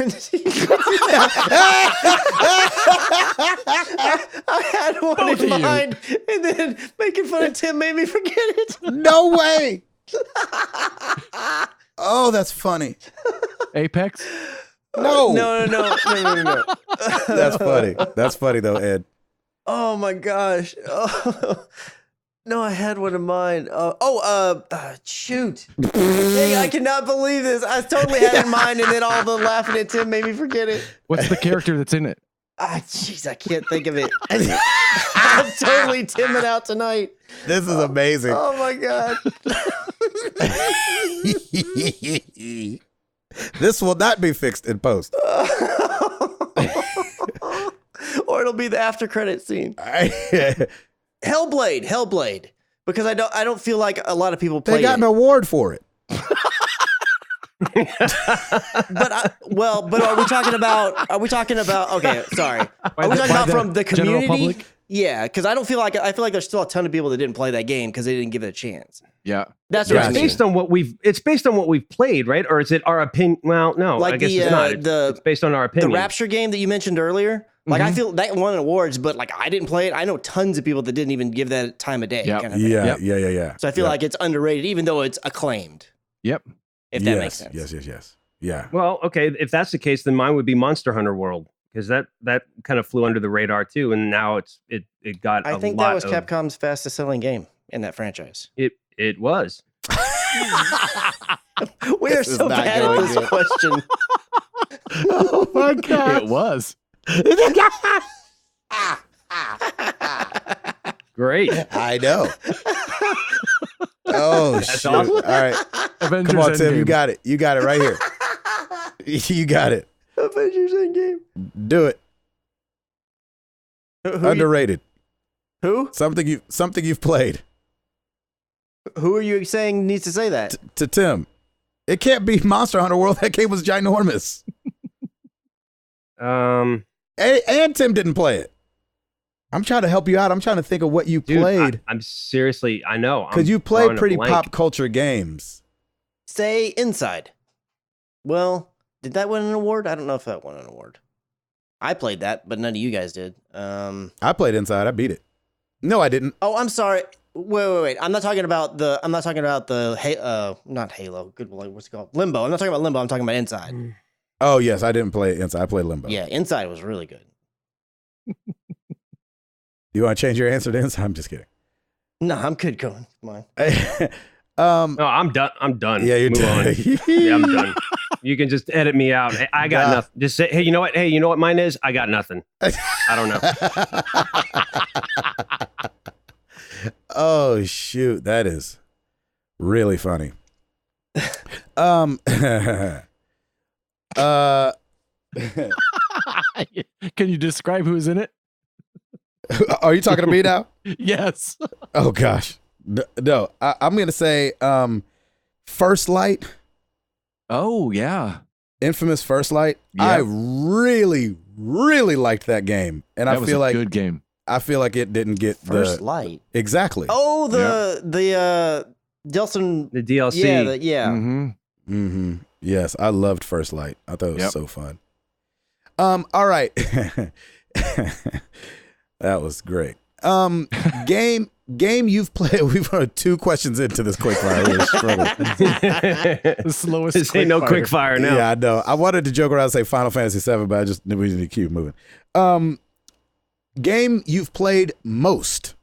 I had one Both of in you. mind, and then making fun of Tim made me forget it. No way. Oh, that's funny. Apex? No. No. That's funny. That's funny though, Ed. Oh my gosh. Oh, no, I had one in mind. Shoot. Dang, I cannot believe this. I totally had it in mind, and then all the laughing at Tim made me forget it. What's the character that's in it? Jeez, I can't think of it. I'm totally Timming out tonight. This is amazing. Oh my god. This will not be fixed in post. Or it'll be the after credit scene. Hellblade. Because I don't feel like a lot of people play They got it. an award for it. But are we talking about okay, sorry. Are we talking about from the general community? public? Yeah, because I feel like there's still a ton of people that didn't play that game because they didn't give it a chance. Yeah. That's Yeah, what I It's mean. based on what we've played, right? Or is it our opinion? Well, no, Like I guess the, it's not. It's based on our The opinion. Rapture game that you mentioned earlier, like I feel that won awards, but like I didn't play it. I know tons of people that didn't even give that time of day. Yep. Kind of thing. Yeah. Yep. Yeah. So I feel Yeah. like it's underrated, even though it's acclaimed. Yep. If that makes sense. Yes. Yeah. Well, okay. If that's the case, then mine would be Monster Hunter World, because that kind of flew under the radar too, and now it got. I think that was Capcom's fastest selling game in that franchise. It was. We are so bad at this question. Oh my god! It was. Great. I know. Oh, That's shit. awesome. All right. Avengers Come on, Tim. Endgame. You got it. You got it right here. You got it. Avengers Endgame. Do it. Underrated. Who? Something you've played. Who are you saying needs to say that? To Tim. It can't be Monster Hunter World. That game was ginormous. And Tim didn't play it. I'm trying to help you out. I'm trying to think of what you played. I'm seriously, I know. Because you play pretty pop culture games. Say Inside. Well, did that win an award? I don't know if that won an award. I played that, but none of you guys did. I played Inside. I beat it. No, I didn't. Oh, I'm sorry. Wait. I'm not talking about the. Not Halo. Good. What's it called? Limbo. I'm not talking about Limbo. I'm talking about Inside. Oh yes, I didn't play Inside. I played Limbo. Yeah, Inside was really good. You want to change your answer to Inside? I'm just kidding. No, I'm good. Going. Come on. No, I'm done. I'm done. Yeah, you're done. Yeah, I'm done. You can just edit me out. I got nothing. Just say, hey, you know what? Hey, you know what mine is? I got nothing. I don't know. Oh shoot, that is really funny. Can you describe who's in it? Are you talking to me now? Yes. Oh gosh, no. I'm gonna say First Light. Oh yeah, infamous First Light. Yep. I really liked that game, and that I was feel a like good game. I feel like it didn't get First Light. Exactly. Oh, the Delson. The DLC. Yeah. Mm-hmm. Yes, I loved First Light. I thought it was so fun. All right. That was great. Game you've played. We've run 2 questions into this quickfire. The slowest. This ain't no quickfire now. Yeah, I know. I wanted to joke around and say Final Fantasy VII, but I just we need to keep moving. Game you've played most,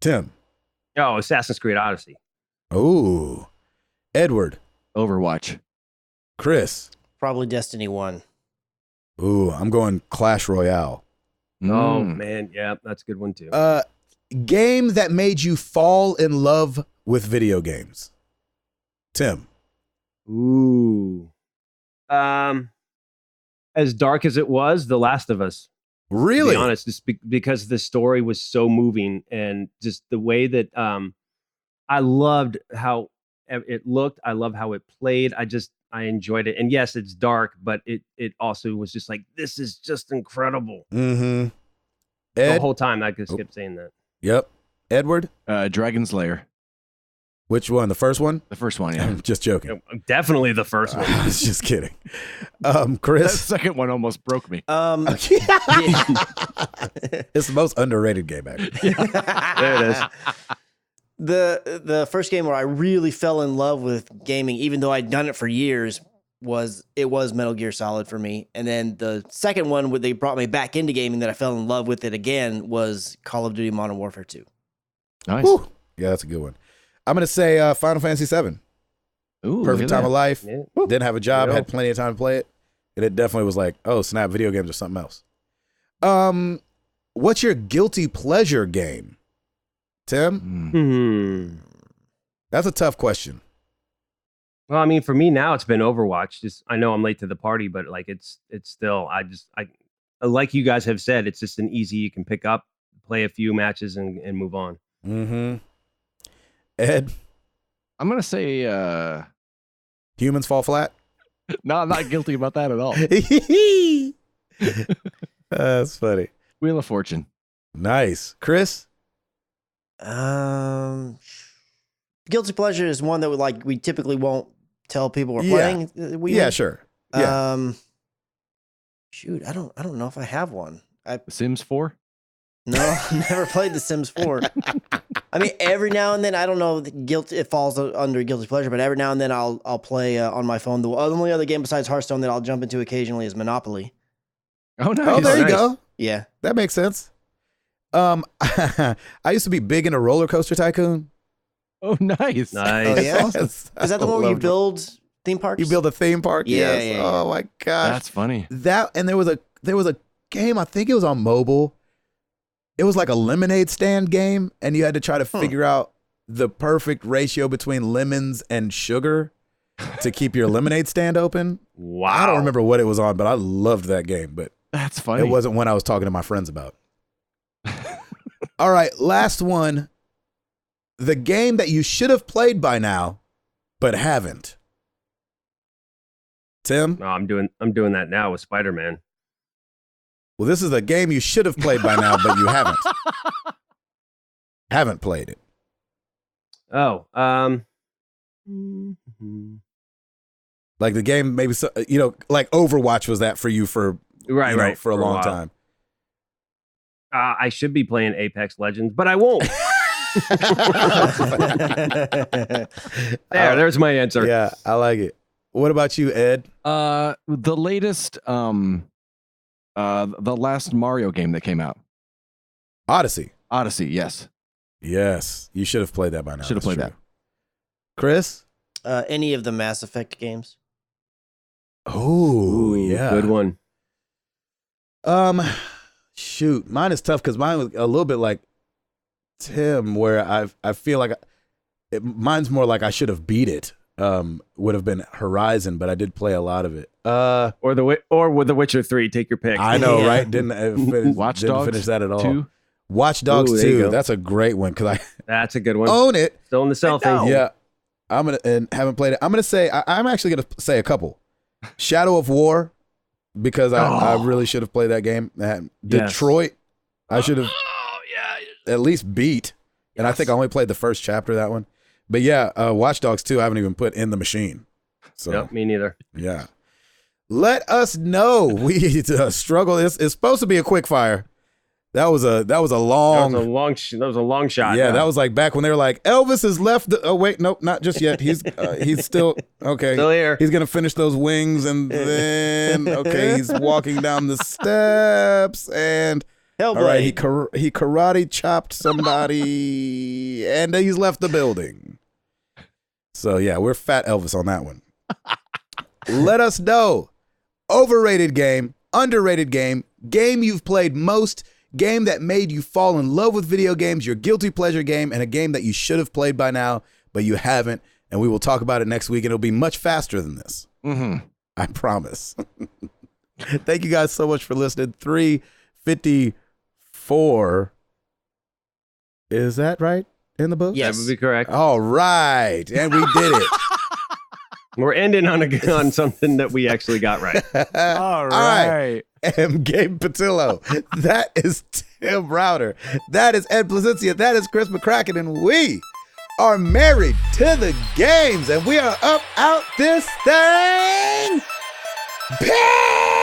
Tim. Oh, Assassin's Creed Odyssey. Oh, Edward. Overwatch. Chris. Probably Destiny 1. Ooh, I'm going Clash Royale. Oh man, yeah, that's a good one too. Game that made you fall in love with video games, Tim. Ooh. As dark as it was, The Last of Us. Really? To be honest, just because the story was so moving, and just the way that I loved how it looked. I love how it played. I enjoyed it. And yes, it's dark, but it also was just like, this is just incredible. Mm-hmm. The whole time I just kept saying that. Yep. Edward? Dragon's Lair. Which one? The first one? The first one, yeah. I'm just joking. Definitely the first one. I was just kidding. Chris? That second one almost broke me. It's the most underrated game ever. There it is. The first game where I really fell in love with gaming, even though I'd done it for years, was Metal Gear Solid for me. And then the second one where they brought me back into gaming that I fell in love with it again was Call of Duty Modern Warfare 2. Nice. Woo. Yeah, that's a good one. I'm going to say Final Fantasy VII. Ooh, Perfect time of life. Yeah. Didn't have a job, had plenty of time to play it. And it definitely was like, oh, snap, video games or something else. What's your guilty pleasure game, Tim? That's a tough question. Well, I mean, for me now, it's been Overwatch. Just I know I'm late to the party, but like it's still I like you guys have said, it's just an easy you can pick up, play a few matches, and move on. Mm-hmm. Ed, I'm gonna say Humans Fall Flat. No, I'm not guilty about that at all. That's funny. Wheel of Fortune. Nice. Chris? Guilty pleasure is one that we typically won't tell people we're playing. Sure. Yeah. Shoot, I don't know if I have one. Sims 4? No, never played The Sims 4. I mean, every now and then, I don't know if it falls under guilty pleasure, but every now and then I'll play on my phone. The only other game besides Hearthstone that I'll jump into occasionally is Monopoly. Oh, nice. Oh, there you go. Yeah. That makes sense. I used to be big into Roller Coaster Tycoon. Oh, nice. Nice. Oh, yeah? Yes. Is that the one where you build theme parks? You build a theme park? Yeah, Yes. yeah. Oh my gosh. That's funny. That, and there was a game, I think it was on mobile. It was like a lemonade stand game, and you had to try to figure out the perfect ratio between lemons and sugar to keep your lemonade stand open. Wow. I don't remember what it was on, but I loved that game, but That's funny. it wasn't one I was talking to my friends about. All right, last one. The game that you should have played by now, but haven't. Tim? No, I'm doing that now with Spider-Man. Well, this is a game you should have played by now, but you haven't. Haven't played it. Oh, Like the game, maybe, like Overwatch was that for you for, right, for a long while. time. I should be playing Apex Legends, but I won't. There's my answer. Yeah, I like it. What about you, Ed? The latest, the last Mario game that came out. Odyssey. Odyssey, yes. Yes, you should have played that by now. Should have played that. Chris? Any of the Mass Effect games. Oh, yeah. Good one. Shoot, mine is tough because mine was a little bit like Tim, where I feel like mine's more like I should have beat it. Would have been Horizon, but I did play a lot of it. Or with The Witcher 3, take your pick. I know, Yeah. right? Didn't Watch Dogs finish that at all. 2? Watch Dogs Ooh, there you 2. go. That's a great one because I That's a good one. own it. Still in the cell Oh. thing. Yeah, and haven't played it. I'm gonna say I'm actually gonna say a couple. Shadow of War, because I really should have played that game. Detroit, I should have at least beat. And I think I only played the first chapter of that one. But yeah, Watch Dogs 2 I haven't even put in the machine. So Yep, me neither. yeah. Let us know. We struggle. It's supposed to be a quick fire. That was a long. That was a long shot. Yeah, that was like back when they were like, Elvis has left. Oh wait, nope, not just yet. He's still okay. Still here. He's gonna finish those wings, and then he's walking down the steps, and Hellblade. all right, he karate chopped somebody, and he's left the building. So yeah, we're fat Elvis on that one. Let us know. Overrated game, underrated game, game you've played most, game that made you fall in love with video games, your guilty pleasure game, and a game that you should have played by now, but you haven't. And we will talk about it next week, and it'll be much faster than this. Mm-hmm. I promise. Thank you guys so much for listening. 354. Is that right in the book? Yes. That would be correct. All right. And we did it. We're ending on something that we actually got right. All right. I'm Gabe Patillo. That is Tim Router. That is Ed Placencia. That is Chris McCracken. And we are married to the games. And we are up out this thing. Peace!